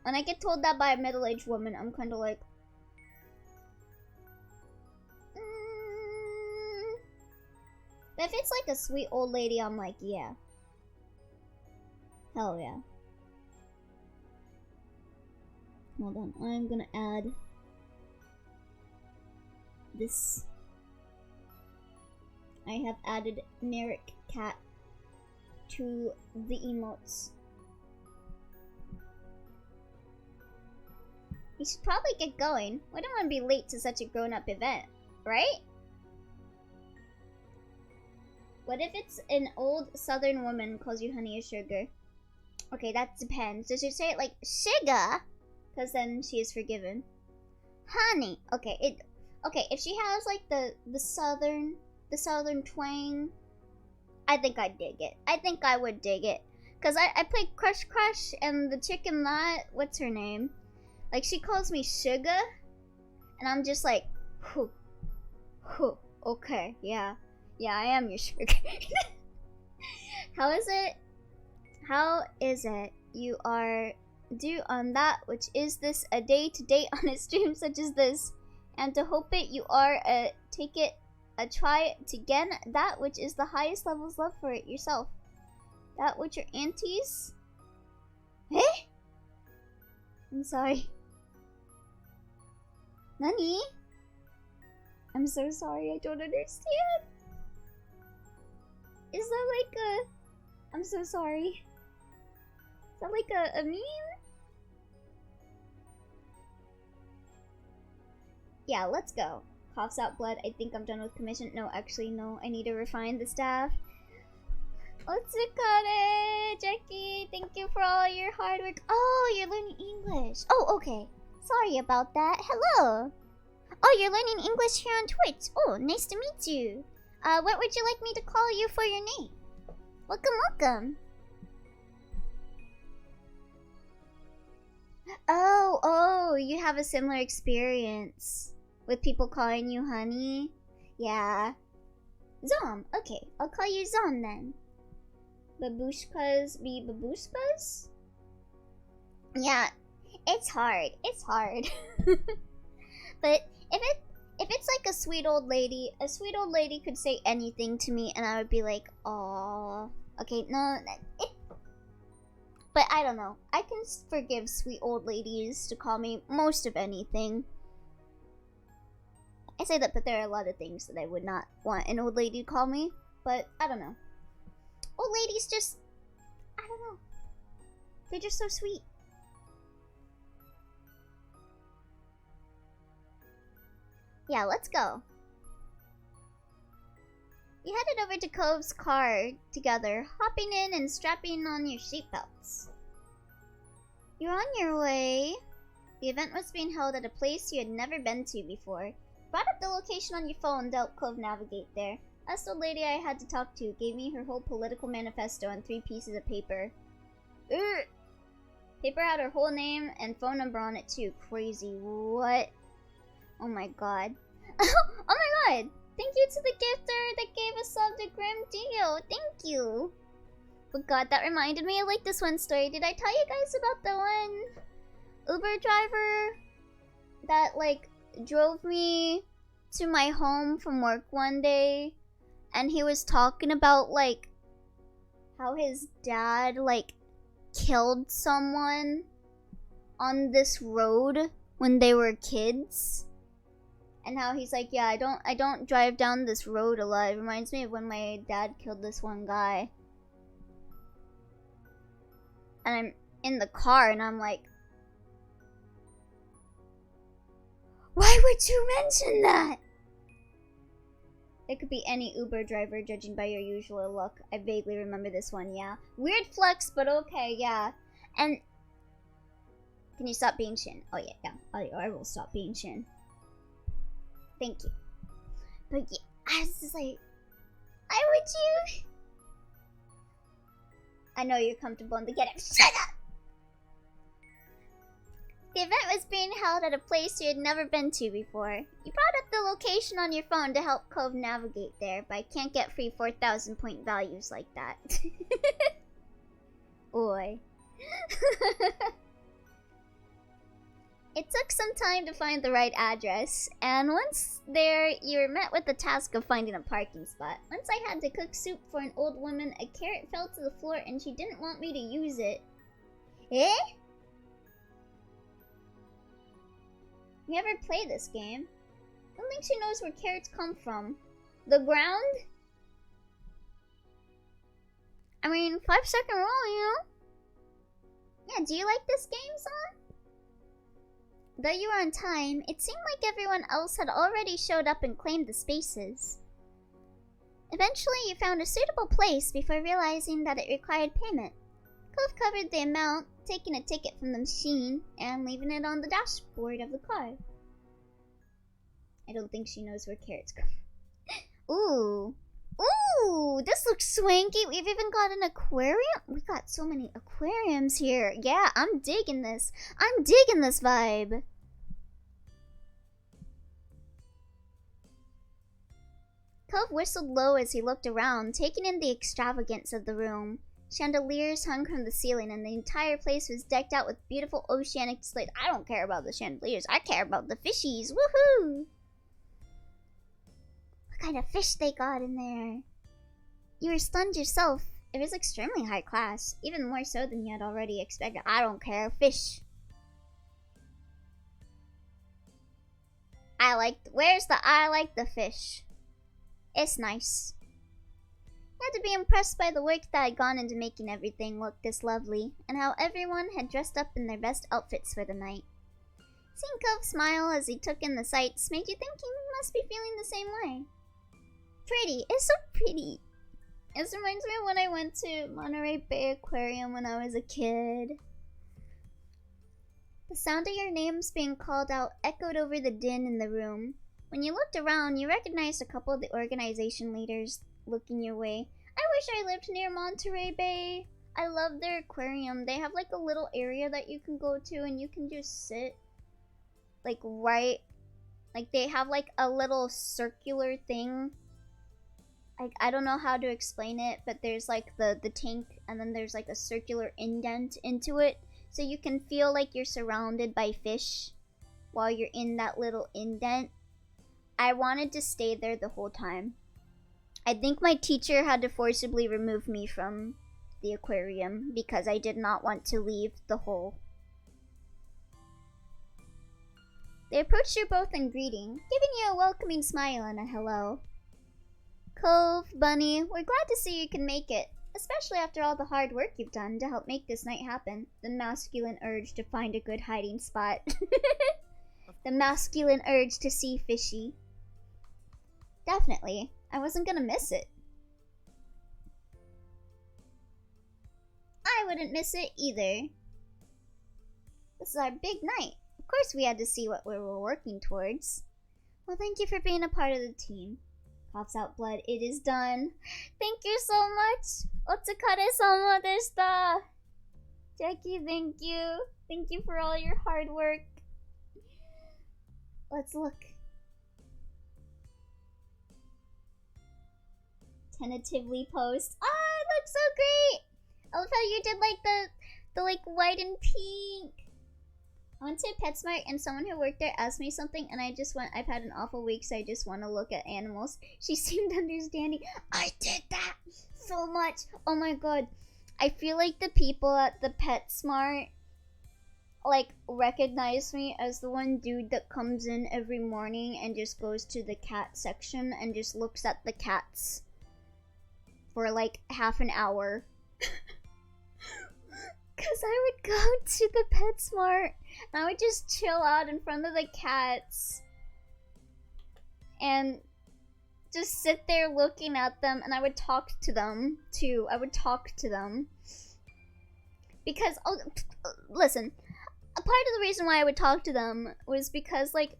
When I get told that by a middle-aged woman, I'm kind of like... But if it's like a sweet old lady, I'm like, yeah. Hell yeah. Hold on, I'm gonna add this. I have added Merrick Cat to the emotes. We should probably get going. We don't want to be late to such a grown-up event, right? What if it's an old southern woman calls you honey or sugar? Okay, that depends. Does she say it like sugar? Because then she is forgiven. Honey. Okay, if she has like the southern twang, I think I'd dig it. I think I would dig it. Cause I played Crush Crush and the chick in that, what's her name? Like she calls me sugar, and I'm just like, okay, yeah, I am your sugar. How is it? You are due on that, which is this a day to date on a stream such as this, and to hope it you are take it a try to gain that which is the highest level's love for it yourself. That which your aunties. Eh? I'm sorry. Nani? I'm so sorry, I don't understand. Is that like a... I'm so sorry. Is that like a meme? Yeah, let's go. Coughs out blood. I think I'm done with commission. No, actually, no. I need to refine the staff. Otsukare! Jackie, thank you for all your hard work. Oh, you're learning English. Oh, okay. Sorry about that. Hello. Oh, you're learning English here on Twitch. Oh, nice to meet you. What would you like me to call you for your name? Welcome, welcome. Oh, you have a similar experience with people calling you honey? Yeah. Zom, okay, I'll call you Zom then. Babushkas be babushkas? Yeah, it's hard. It's hard. But if it's like a sweet old lady could say anything to me and I would be like, "Aw." Okay, no, but I don't know. I can forgive sweet old ladies to call me most of anything. I say that, but there are a lot of things that I would not want an old lady to call me. But I don't know. Old ladies just, I don't know. They're just so sweet. Yeah, let's go. You headed over to Cove's car together, hopping in and strapping on your seatbelts. You're on your way. The event was being held at a place you had never been to before. Brought up the location on your phone to help Cove navigate there. That's the lady I had to talk to gave me her whole political manifesto on 3 pieces of paper. Ugh. Paper had her whole name and phone number on it too. Crazy. What? Oh my god. Oh my god! Thank you to the gifter that gave us sub to Grim Dio. Thank you. But god, that reminded me of like this one story. Did I tell you guys about the one Uber driver that like drove me to my home from work one day and he was talking about like how his dad like killed someone on this road when they were kids? And how he's like, yeah, I don't drive down this road a lot. It reminds me of when my dad killed this one guy. And I'm in the car and I'm like, why would you mention that? It could be any Uber driver judging by your usual look. I vaguely remember this one, yeah. Weird flex, but okay, yeah. And can you stop being Shin? Oh yeah. I will stop being Shin. Thank you. But yeah, I was just like, why would you? I know you're comfortable in the get it. Shut up! The event was being held at a place you had never been to before. You brought up the location on your phone to help Cove navigate there, but I can't get free 4,000 point values like that. Oi. It took some time to find the right address, and once there, you were met with the task of finding a parking spot. Once I had to cook soup for an old woman, a carrot fell to the floor and she didn't want me to use it. Eh? You ever play this game? I don't think she knows where carrots come from. The ground? I mean, 5-second rule, you know? Yeah, do you like this game, son? Though you were on time, it seemed like everyone else had already showed up and claimed the spaces. Eventually, you found a suitable place before realizing that it required payment. Cove covered the amount, taking a ticket from the machine, and leaving it on the dashboard of the car. I don't think she knows where carrots come. Ooh. Ooh, this looks swanky. We've even got an aquarium. We got so many aquariums here. Yeah, I'm digging this. I'm digging this vibe. Cove whistled low as he looked around, taking in the extravagance of the room. Chandeliers hung from the ceiling, and the entire place was decked out with beautiful oceanic displays. I don't care about the chandeliers. I care about the fishies. Woohoo! What kind of fish they got in there? You were stunned yourself. It was extremely high class, even more so than you had already expected. I don't care. Fish. Where's the I like the fish? It's nice. I had to be impressed by the work that had gone into making everything look this lovely, and how everyone had dressed up in their best outfits for the night. Seeing Cove smile as he took in the sights made you think he must be feeling the same way. Pretty. It's so pretty. This reminds me of when I went to Monterey Bay Aquarium when I was a kid. The sound of your names being called out echoed over the din in the room. When you looked around, you recognized a couple of the organization leaders looking your way. I wish I lived near Monterey Bay. I love their aquarium. They have like a little area that you can go to and you can just sit like they have like a little circular thing. Like, I don't know how to explain it, but there's like the tank and then there's like a circular indent into it. So you can feel like you're surrounded by fish while you're in that little indent. I wanted to stay there the whole time. I think my teacher had to forcibly remove me from the aquarium because I did not want to leave the hole. They approached you both in greeting, giving you a welcoming smile and a hello. Cove, Bunny, we're glad to see you can make it, especially after all the hard work you've done to help make this night happen. The masculine urge to find a good hiding spot. The masculine urge to see fishy. Definitely. I wasn't gonna miss it. I wouldn't miss it either. This is our big night. Of course we had to see what we were working towards. Well, thank you for being a part of the team. Pops out blood. It is done. Thank you so much. Otsukare-sama deshita. Jackie, thank you. Thank you for all your hard work. Let's look. Tentatively post. Oh, it looks so great. I love how you did like the like white and pink. I went to PetSmart and someone who worked there asked me something and I just went, I've had an awful week so I just want to look at animals. She seemed understanding. I did that so much. Oh my god. I feel like the people at the PetSmart like recognize me as the one dude that comes in every morning and just goes to the cat section and just looks at the cats for like half an hour. Cause I would go to the PetSmart and I would just chill out in front of the cats and just sit there looking at them, and I would talk to them too. I would talk to them because, oh, listen, a part of the reason why I would talk to them was because like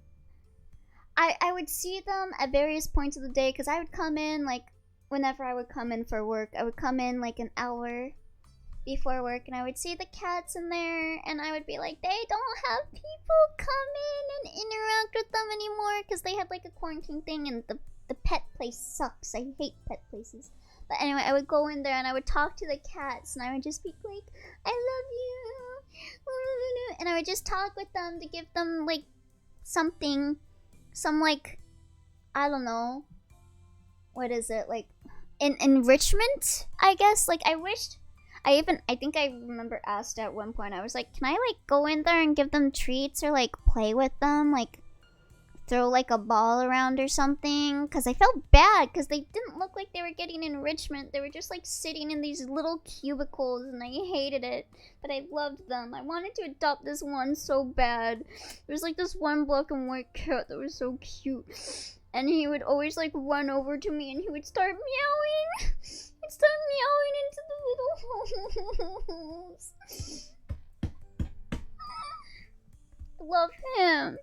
I would see them at various points of the day, because I would come in like whenever I would come in for work. I would come in like an hour before work and I would see the cats in there and I would be like, they don't have people come in and interact with them anymore because they had like a quarantine thing and the pet place sucks. I hate pet places. But anyway, I would go in there and I would talk to the cats and I would just be like, I love you. And I would just talk with them to give them like something, some like, I don't know, what is it, like enrichment, I guess. Like I think I remember asked at one point, I was like, can I like go in there and give them treats or like play with them, like throw like a ball around or something? Because I felt bad because they didn't look like they were getting enrichment. They were just like sitting in these little cubicles and I hated it, but I loved them. I wanted to adopt this one so bad. There was like this one black and white cat that was so cute, and he would always like run over to me and he would start meowing. He'd start meowing into the little holes. Love him.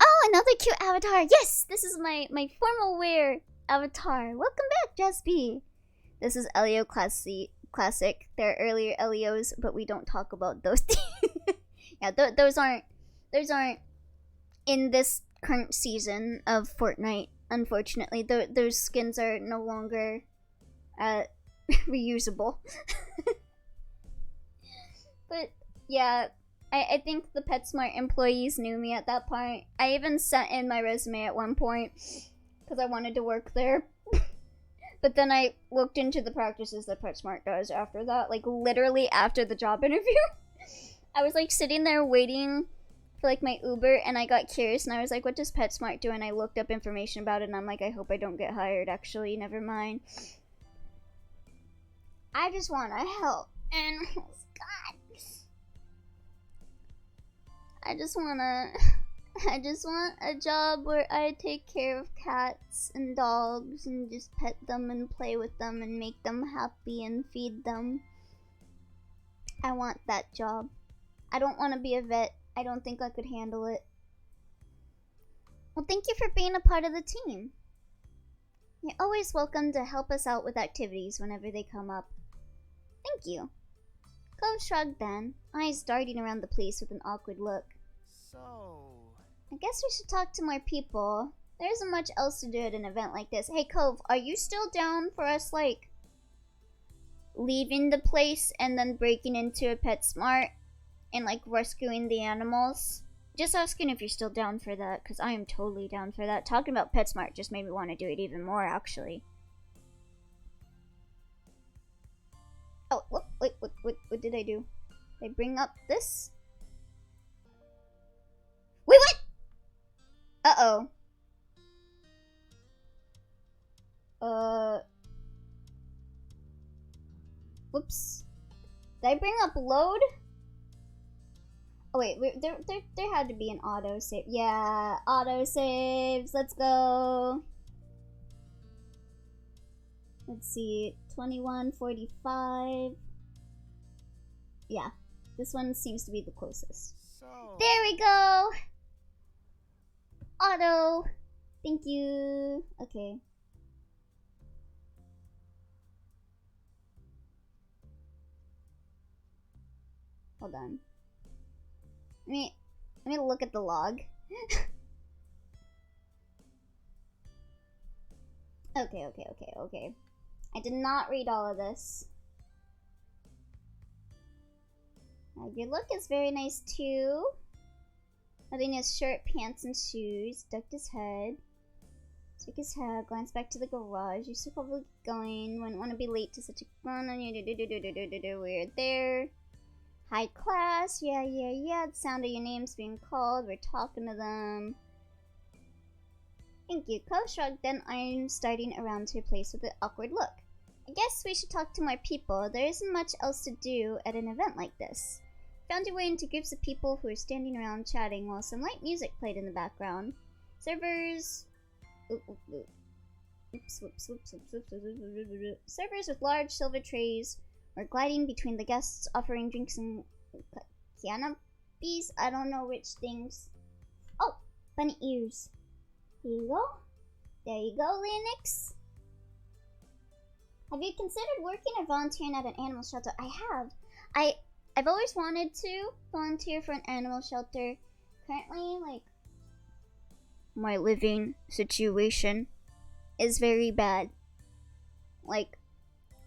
Oh, another cute avatar. Yes, this is my formal wear avatar. Welcome back, Jasby. This is Elio Classic. There are earlier Elios, but we don't talk about those. Yeah, those aren't in this current season of Fortnite. Unfortunately, those skins are no longer reusable. But yeah, I think the PetSmart employees knew me at that point. I even sent in my resume at one point because I wanted to work there. But then I looked into the practices that PetSmart does after that, like literally after the job interview. I was like sitting there waiting for like my Uber, and I got curious, and I was like, what does PetSmart do? And I looked up information about it, and I'm like, I hope I don't get hired. Actually, never mind. I just want to help, and God, I just want a job where I take care of cats and dogs and just pet them and play with them and make them happy and feed them. I want that job. I don't want to be a vet. I don't think I could handle it. Well, thank you for being a part of the team. You're always welcome to help us out with activities whenever they come up. Thank you. Cove shrugged then, eyes darting around the place with an awkward look. So... I guess we should talk to more people. There isn't much else to do at an event like this. Hey, Cove, are you still down for us, like, leaving the place and then breaking into a PetSmart and, like, rescuing the animals? Just asking if you're still down for that, because I am totally down for that. Talking about PetSmart just made me want to do it even more, actually. Oh, wait, what did I do? Did I bring up this? Wait, what? Uh-oh. Whoops. Did I bring up load? Oh wait, there had to be an auto save. Yeah, auto saves. Let's go. Let's see, 21:45. Yeah, this one seems to be the closest. So... There we go. Auto. Thank you. Okay. Hold on. Let me look at the log. Okay. I did not read all of this. Your look is very nice too. Nothing his shirt, pants, and shoes. Ducked his head. Took his head. Glanced back to the garage. You should probably get going. Wouldn't want to be late to such a fun. We're there. High class. Yeah. The sound of your name's being called. We're talking to them. Thank you. Cove shrugged, then I'm starting around to a place with an awkward look. I guess we should talk to more people. There isn't much else to do at an event like this. Found your way into groups of people who were standing around chatting while some light music played in the background. Servers... Servers with large silver trays were gliding between the guests, offering drinks and canapes. I don't know which things. Oh, bunny ears. Here you go. There you go, Linux. Have you considered working or volunteering at an animal shelter? I have. I've always wanted to volunteer for an animal shelter. Currently, like, my living situation is very bad. Like,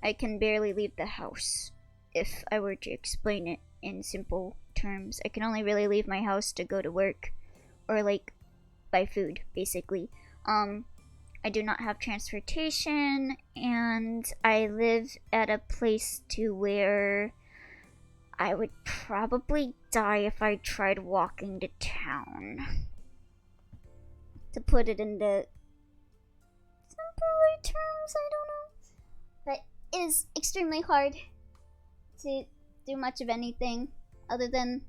I can barely leave the house. If I were to explain it in simple terms, I can only really leave my house to go to work or, like, buy food, basically. I do not have transportation, and I live at a place to where I would probably die if I tried walking to town. To put it into simpler terms, I don't know. But it is extremely hard to do much of anything other than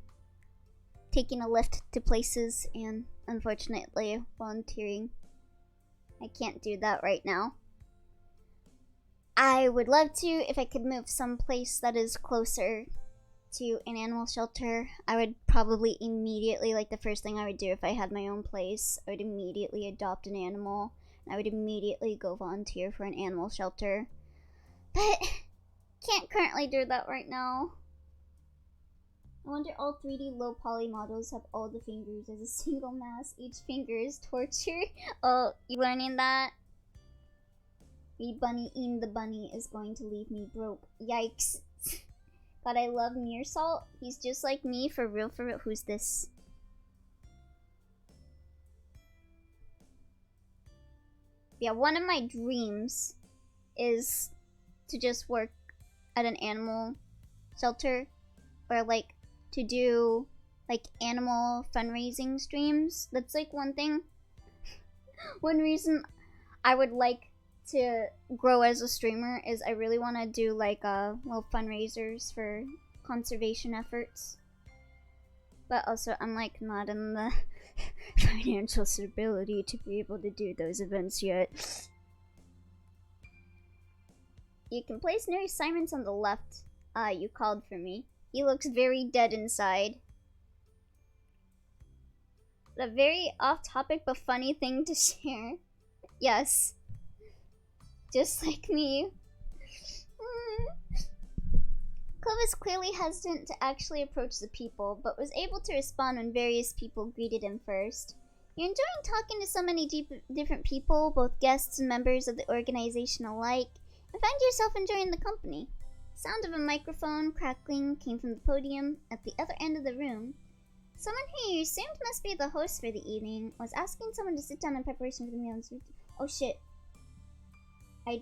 taking a lift to places and, unfortunately, volunteering. I can't do that right now. I would love to if I could move someplace that is closer to an animal shelter. I would probably immediately, like the first thing I would do if I had my own place, I would immediately adopt an animal. And I would immediately go volunteer for an animal shelter. But can't currently do that right now. I wonder all 3D low poly models have all the fingers as a single mass. Each finger is torture. Oh, you learning that? Bunny eating the bunny is going to leave me broke. Yikes. God, I love Mearsalt. He's just like me, for real, for real. Who's this? Yeah, one of my dreams is to just work at an animal shelter, or like to do like animal fundraising streams. That's like one thing. One reason I would like to grow as a streamer is I really want to do like little fundraisers for conservation efforts. But also I'm like not in the financial stability to be able to do those events yet. You can place Nurse Simon's on the left. You called for me. He looks very dead inside. A very off-topic but funny thing to share. Yes. Just like me. Clovis clearly hesitant to actually approach the people, but was able to respond when various people greeted him first. You're enjoying talking to so many different people, both guests and members of the organization alike, and find yourself enjoying the company. Sound of a microphone crackling came from the podium at the other end of the room. Someone who you assumed must be the host for the evening was asking someone to sit down in preparation for the meal. Oh shit. I'm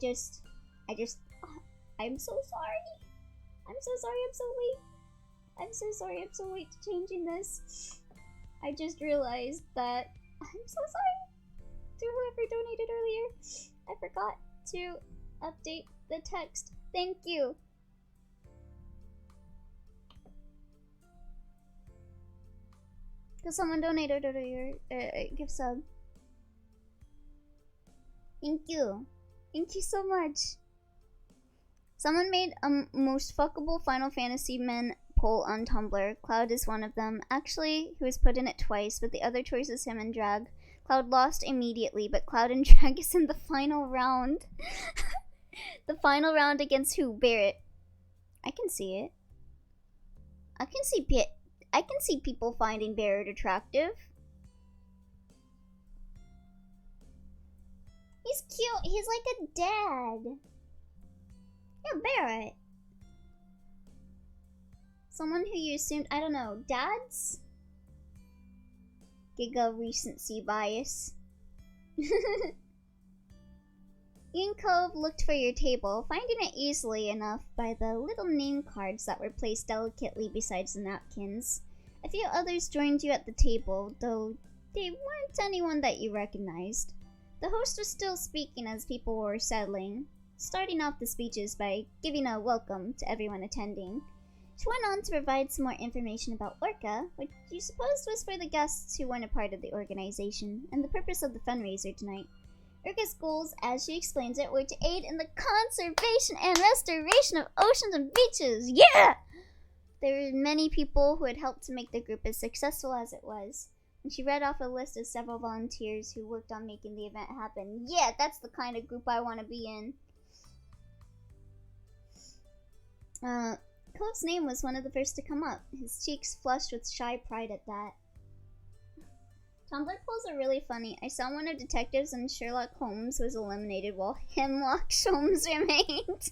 so sorry. I'm so sorry I'm so late. I'm so sorry I'm so late to changing this. I just realized that I'm so sorry to whoever donated earlier. I forgot to update the text. Thank you. Because someone donated earlier, gift sub. Thank you. Thank you so much. Someone made a most fuckable Final Fantasy men poll on Tumblr. Cloud is one of them. Actually, he was put in it twice, but the other choice is him and Drag. Cloud lost immediately, but Cloud and Drag is in the final round. The final round against who? Barrett. I can see it. I can see people finding Barrett attractive. He's cute. He's like a dad. Yeah, Barrett. Someone who you assumed, I don't know, dads? Giga recency bias. Ian Cove looked for your table, finding it easily enough by the little name cards that were placed delicately beside the napkins. A few others joined you at the table, though they weren't anyone that you recognized. The host was still speaking as people were settling, starting off the speeches by giving a welcome to everyone attending. She went on to provide some more information about Orca, which you supposed was for the guests who weren't a part of the organization, and the purpose of the fundraiser tonight. Orca's goals, as she explains it, were to aid in the conservation and restoration of oceans and beaches. Yeah! There were many people who had helped to make the group as successful as it was, and she read off a list of several volunteers who worked on making the event happen. Yeah, that's the kind of group I want to be in. Cove's name was one of the first to come up, his cheeks flushed with shy pride at that. Tumblr polls are really funny. I saw one of detectives and Sherlock Holmes was eliminated while Hemlock Sholmes remained.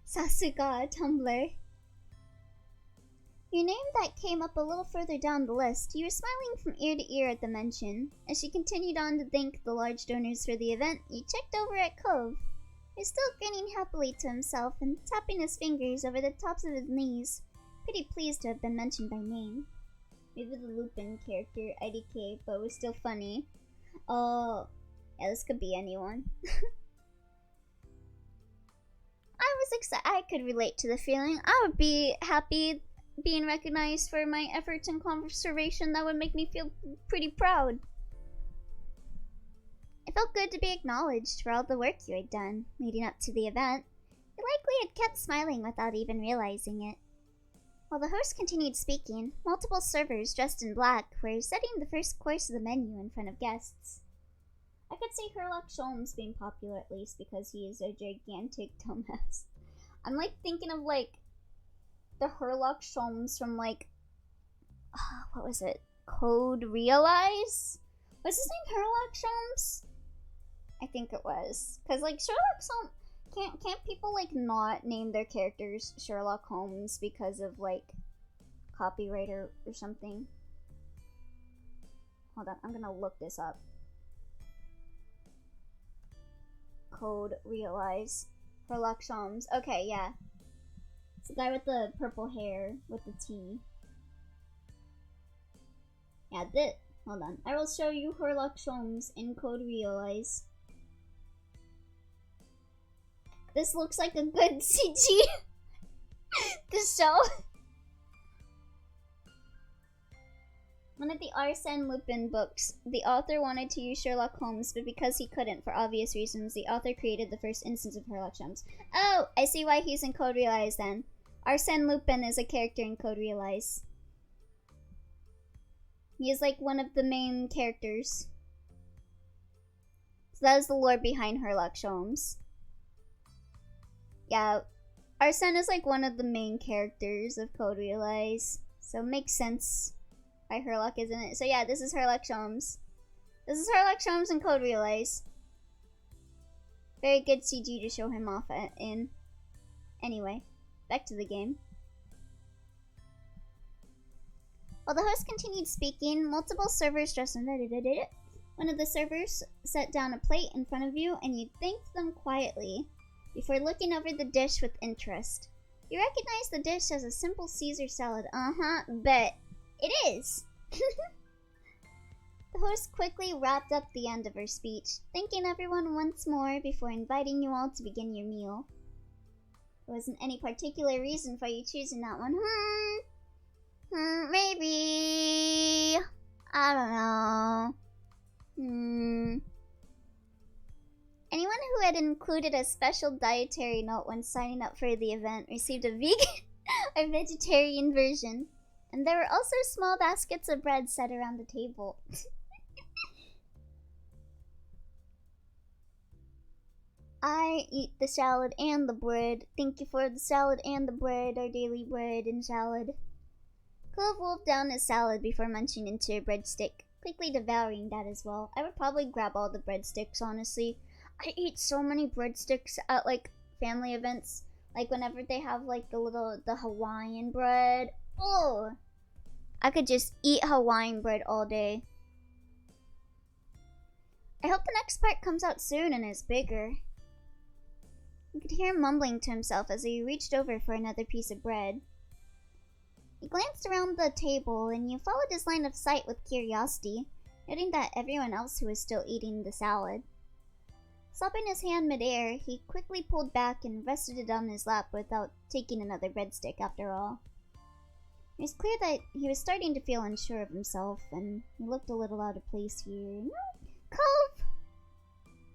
Sasuga, Tumblr. Your name that came up a little further down the list. You were smiling from ear to ear at the mention. As she continued on to thank the large donors for the event, you checked over at Cove. He's still grinning happily to himself and tapping his fingers over the tops of his knees. Pretty pleased to have been mentioned by name. Maybe the Lupin character, IDK, but it was still funny. Oh, yeah, this could be anyone. I was excited. I could relate to the feeling. I would be happy being recognized for my efforts in conservation. That would make me feel pretty proud. It felt good to be acknowledged for all the work you had done leading up to the event. You likely had kept smiling without even realizing it. While the host continued speaking, multiple servers dressed in black were setting the first course of the menu in front of guests. I could see Sherlock Holmes being popular at least because he is a gigantic dumbass. I'm like thinking of like the Sherlock Holmes from like, what was it? Code Realize? Was his name Sherlock Holmes? I think it was. Cause like Sherlock's Holmes, can't people like not name their characters Sherlock Holmes because of like copyright or something? Hold on, I'm gonna look this up. Code realize Sherlock Holmes. Okay, yeah. It's the guy with the purple hair with the T. Yeah, this. Hold on. I will show you Sherlock Holmes in Code Realize. This looks like a good CG to show. One of the Arsène Lupin books. The author wanted to use Sherlock Holmes, but because he couldn't for obvious reasons, the author created the first instance of Sherlock Holmes. Oh, I see why he's in Code Realize then. Arsène Lupin is a character in Code Realize. He is like one of the main characters. So that is the lore behind Sherlock Holmes. Yeah, Arsène is like one of the main characters of Code Realize. So it makes sense why Sherlock is in it. So yeah, this is Sherlock Holmes. This is Sherlock Holmes in Code Realize. Very good CG to show him off in. Anyway, back to the game. While the host continued speaking, multiple servers just one of the servers set down a plate in front of you and you thanked them quietly before looking over the dish with interest. You recognize the dish as a simple Caesar salad. Bet it is. The host quickly wrapped up the end of her speech, thanking everyone once more before inviting you all to begin your meal. There wasn't any particular reason for you choosing that one. Maybe... I don't know. Anyone who had included a special dietary note when signing up for the event received a vegan or vegetarian version. And there were also small baskets of bread set around the table. I eat the salad and the bread. Thank you for the salad and the bread, our daily bread and salad. Clove wolfed down his salad before munching into a breadstick, quickly devouring that as well. I would probably grab all the breadsticks, honestly. I eat so many breadsticks at like family events. Like whenever they have like the Hawaiian bread. Oh! I could just eat Hawaiian bread all day. I hope the next part comes out soon and is bigger. You could hear him mumbling to himself as he reached over for another piece of bread. He glanced around the table and you followed his line of sight with curiosity, noting that everyone else who was still eating the salad. Slapping his hand midair, he quickly pulled back and rested it on his lap without taking another breadstick after all. It was clear that he was starting to feel unsure of himself, and he looked a little out of place here. Cove!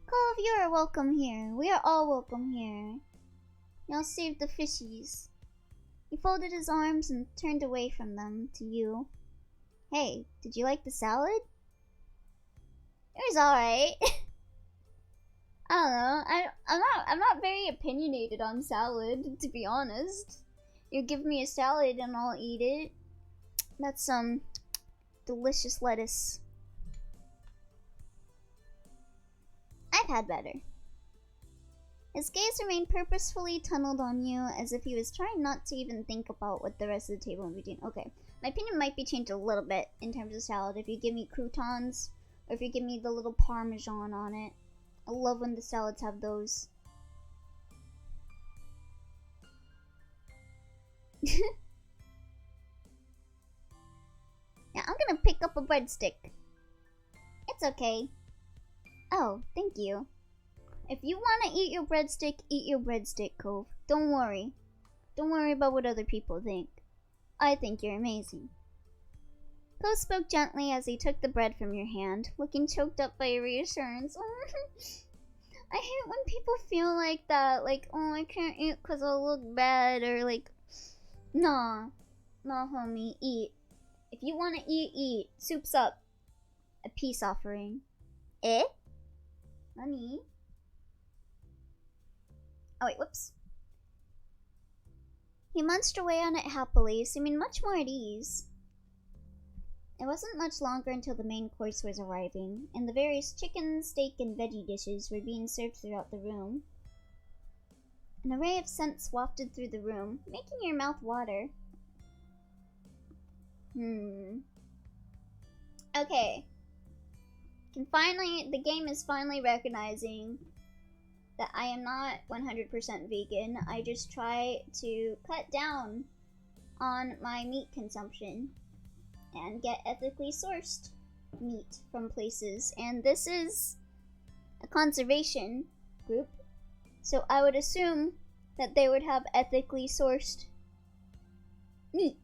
Cove, you are welcome here. We are all welcome here. Y'all save the fishies. He folded his arms and turned away from them to you. Hey, did you like the salad? It was alright. I don't know. I'm not very opinionated on salad, to be honest. You give me a salad and I'll eat it. That's some delicious lettuce. I've had better. His gaze remained purposefully tunneled on you, as if he was trying not to even think about what the rest of the table would be doing. Okay, my opinion might be changed a little bit in terms of salad. If you give me croutons, or if you give me the little parmesan on it. I love when the salads have those. Yeah, I'm gonna pick up a breadstick. It's okay. Oh, thank you. If you want to eat your breadstick, Cove. Don't worry. Don't worry about what other people think. I think you're amazing. Cove spoke gently as he took the bread from your hand, looking choked up by reassurance. I hate when people feel like that. Like, oh, I can't eat because I'll look bad. Or like, nah. Nah, homie, eat. If you want to eat, eat. Soup's up. A peace offering. Eh? Honey? Oh wait, whoops. He munched away on it happily, seeming much more at ease. It wasn't much longer until the main course was arriving, and the various chicken, steak, and veggie dishes were being served throughout the room. An array of scents wafted through the room, making your mouth water. Okay. The game is finally recognizing that I am not 100% vegan. I just try to cut down on my meat consumption and get ethically sourced meat from places. And this is a conservation group, so I would assume that they would have ethically sourced meat.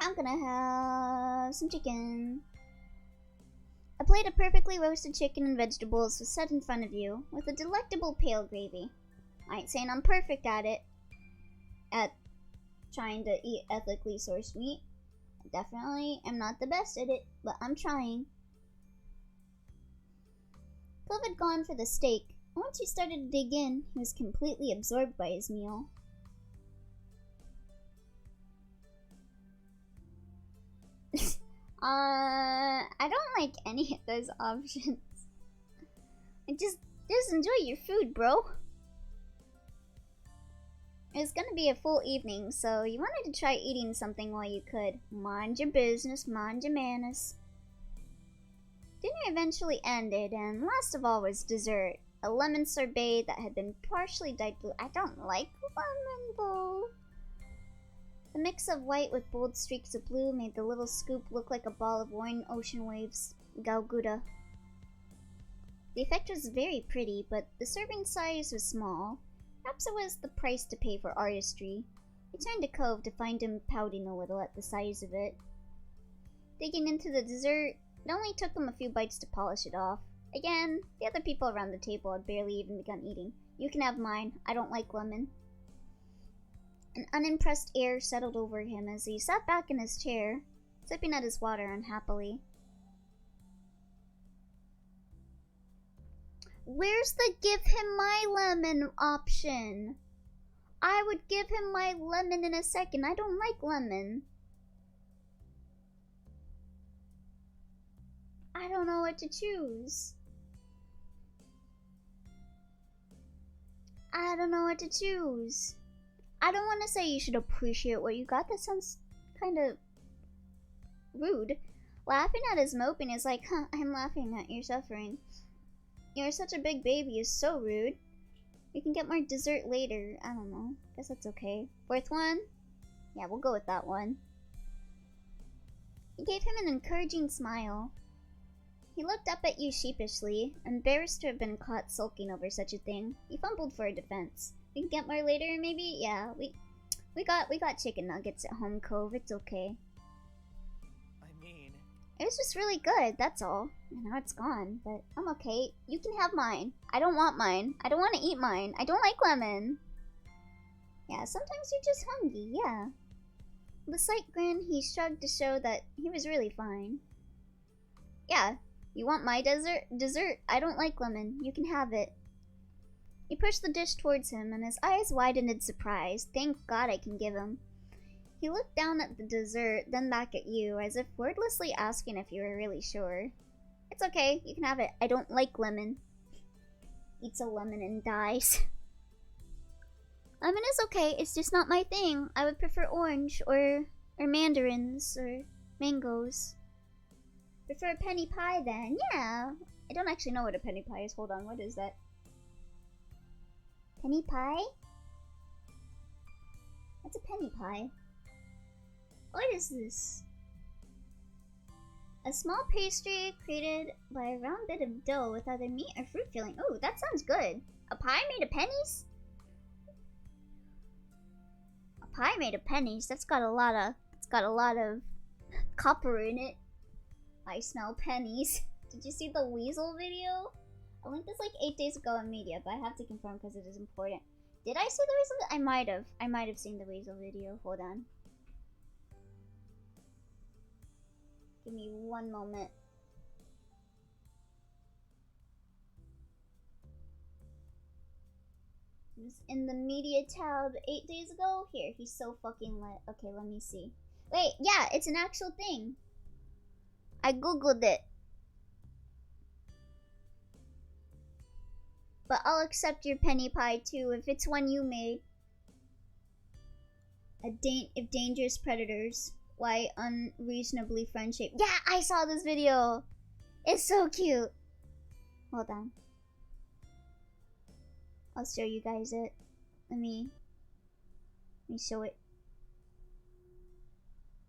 I'm gonna have some chicken. A plate of perfectly roasted chicken and vegetables was set in front of you, with a delectable pale gravy. I ain't saying I'm perfect at it, at trying to eat ethically sourced meat. I definitely am not the best at it, but I'm trying. Clove had gone for the steak, and once he started to dig in, he was completely absorbed by his meal. I don't like any of those options. Just enjoy your food, bro. It was gonna be a full evening, so you wanted to try eating something while you could. Mind your business, mind your manners. Dinner eventually ended, and last of all was dessert. A lemon sorbet that had been partially dyed blue. I don't like lemon, though. The mix of white with bold streaks of blue made the little scoop look like a ball of white ocean waves. Galguda. The effect was very pretty, but the serving size was small. Perhaps it was the price to pay for artistry. He turned to Cove to find him pouting a little at the size of it. Digging into the dessert, it only took him a few bites to polish it off. Again, the other people around the table had barely even begun eating. You can have mine. I don't like lemon. An unimpressed air settled over him as he sat back in his chair, sipping at his water unhappily. Where's the give him my lemon option? I would give him my lemon in a second. I don't like lemon. I don't know what to choose. I don't know what to choose. I don't want to say you should appreciate what you got. That sounds kind of rude. Laughing at his moping is like, huh, I'm laughing at your suffering. You're such a big baby is so rude. We can get more dessert later. I don't know. Guess that's okay. Fourth one? Yeah, we'll go with that one. He gave him an encouraging smile. He looked up at you sheepishly, embarrassed to have been caught sulking over such a thing. He fumbled for a defense. We can get more later, maybe? Yeah, we got chicken nuggets at home, Cove. It's okay. I mean, it was just really good, that's all. And now it's gone, but I'm okay. You can have mine. I don't want mine. I don't want to eat mine. I don't like lemon. Yeah, sometimes you're just hungry, yeah. With a slight grin, he shrugged to show that he was really fine. Yeah, you want my dessert? I don't like lemon. You can have it. He pushed the dish towards him, and his eyes widened in surprise. Thank God I can give him. He looked down at the dessert, then back at you, as if wordlessly asking if you were really sure. It's okay, you can have it. I don't like lemon. Eats a lemon and dies. Lemon is okay, it's just not my thing. I would prefer orange, or mandarins, or mangoes. Prefer a penny pie then? Yeah. I don't actually know what a penny pie is. Hold on, what is that? Penny pie? What's a penny pie? What is this? A small pastry created by a round bit of dough with either meat or fruit filling. Oh, that sounds good. A pie made of pennies? A pie made of pennies? That's got a lot of copper in it. I smell pennies. Did you see the weasel video? I linked this like 8 days ago in media, but I have to confirm because it is important. Did I see the weasel? I might have seen the weasel video. Hold on. Give me one moment. It was in the media tab 8 days ago. Here, he's so fucking lit. Okay, let me see. Wait, yeah, it's an actual thing. I googled it. But I'll accept your penny pie too if it's one you made. If dangerous predators, why unreasonably friend-shaped? Yeah, I saw this video. It's so cute. Hold on. I'll show you guys it. Let me show it.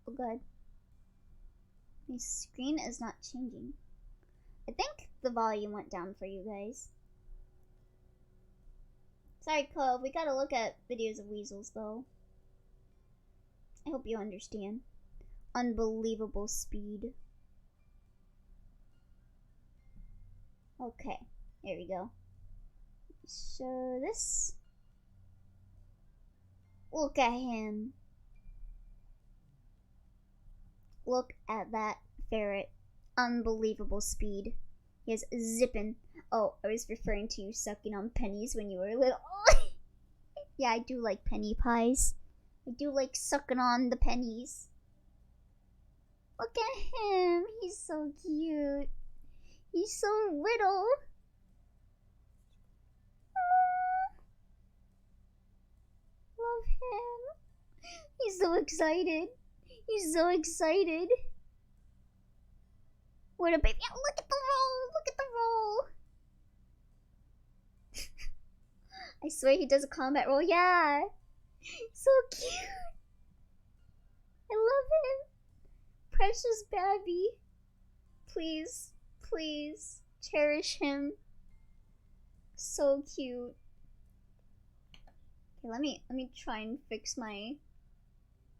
Oh god. My screen is not changing. I think the volume went down for you guys. Sorry, Cove. We gotta look at videos of weasels, though. I hope you understand. Unbelievable speed. Okay, here we go. So this. Look at him. Look at that ferret. Unbelievable speed. He is zipping. Oh, I was referring to you sucking on pennies when you were little. Yeah, I do like penny pies. I do like sucking on the pennies. Look at him. He's so cute. He's so little. Love him. He's so excited. He's so excited. What a baby. Oh, look at the roll. Look at the roll. I swear he does a combat roll. Yeah. So cute. I love him. Precious Babby. Please, please cherish him. So cute. Okay, let me try and fix my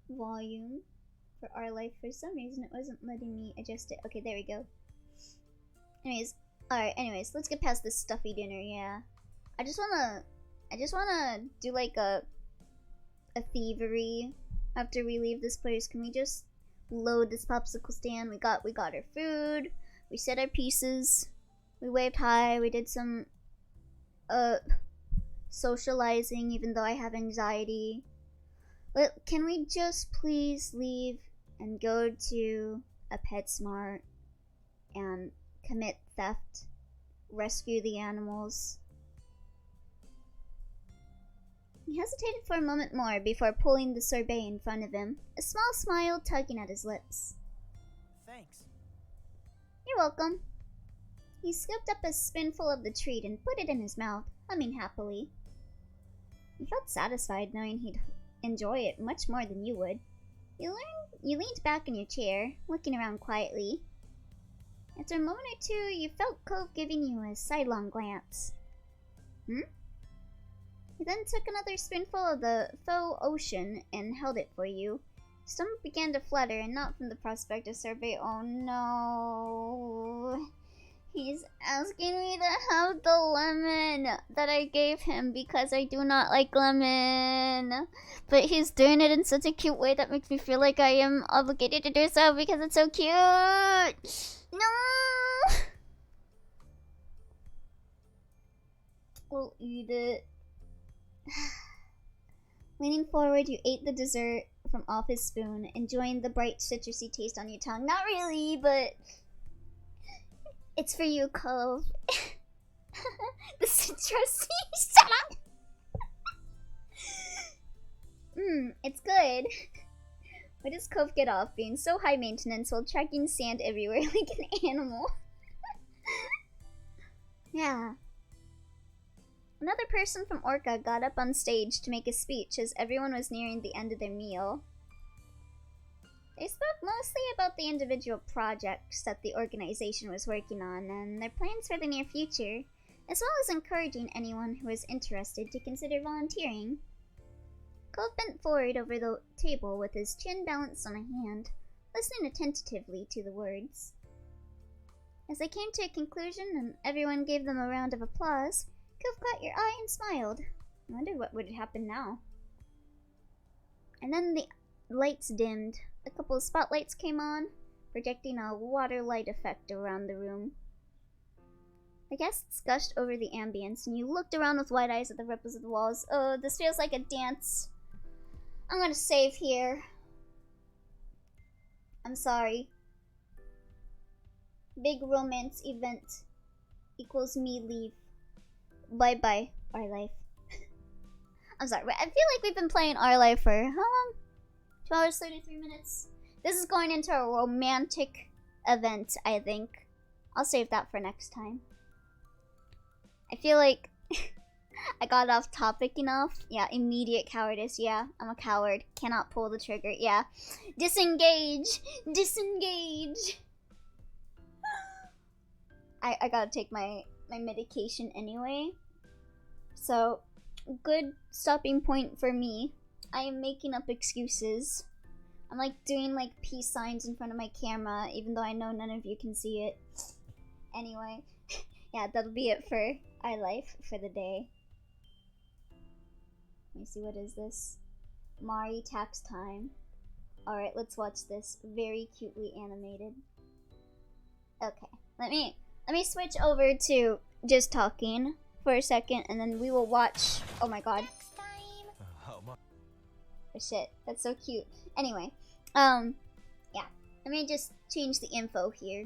volume for our life. For some reason it wasn't letting me adjust it. Okay, there we go. Anyways, let's get past this stuffy dinner. Yeah, I just wanna do like a thievery after we leave this place. Can we just load this popsicle stand? We got our food. We set our pieces. We waved hi. We did some socializing, even though I have anxiety. Can we just please leave and go to a PetSmart and commit theft, rescue the animals? He hesitated for a moment more before pulling the sorbet in front of him, a small smile tugging at his lips. Thanks. You're welcome. He scooped up a spoonful of the treat and put it in his mouth, humming happily. He felt satisfied knowing he'd enjoy it much more than you would. You leaned back in your chair, looking around quietly. After a moment or two, you felt Cove giving you a sidelong glance. He then took another spoonful of the faux ocean and held it for you. His stomach began to flutter, and not from the prospect of sorbet. Oh no. He's asking me to have the lemon that I gave him because I do not like lemon. But he's doing it in such a cute way that makes me feel like I am obligated to do so because it's so cute. No! We'll eat it. Leaning forward, you ate the dessert from off his spoon, enjoying the bright citrusy taste on your tongue. Not really, but it's for you, Cove. The citrusy. Shut up. It's good. Why does Cove get off being so high maintenance while tracking sand everywhere like an animal? Yeah. Another person from Orca got up on stage to make a speech as everyone was nearing the end of their meal. They spoke mostly about the individual projects that the organization was working on and their plans for the near future, as well as encouraging anyone who was interested to consider volunteering. Cove bent forward over the table with his chin balanced on a hand, listening attentively to the words. As they came to a conclusion and everyone gave them a round of applause, Cove caught your eye and smiled. I wondered what would happen now. And then the lights dimmed. A couple of spotlights came on, projecting a water light effect around the room. The guests gushed over the ambience, and you looked around with wide eyes at the ripples of the walls. Oh, this feels like a dance. I'm gonna save here. I'm sorry. Big romance event equals me leave. Bye bye, our life. I'm sorry, but I feel like we've been playing our life for how long? 2 hours, 33 minutes. This is going into a romantic event, I think. I'll save that for next time. I feel like I got off topic enough. Yeah, immediate cowardice. Yeah, I'm a coward. Cannot pull the trigger. Yeah. Disengage! Disengage! I gotta take my medication anyway. So, good stopping point for me. I am making up excuses. I'm like doing like peace signs in front of my camera, even though I know none of you can see it. Anyway, yeah, that'll be it for our life for the day. Let me see, what is this? Mari tax time. Alright, let's watch this. Very cutely animated. Okay, let me switch over to just talking for a second, and then we will watch. Oh my god. Oh shit, that's so cute. Anyway, yeah. Let me just change the info here.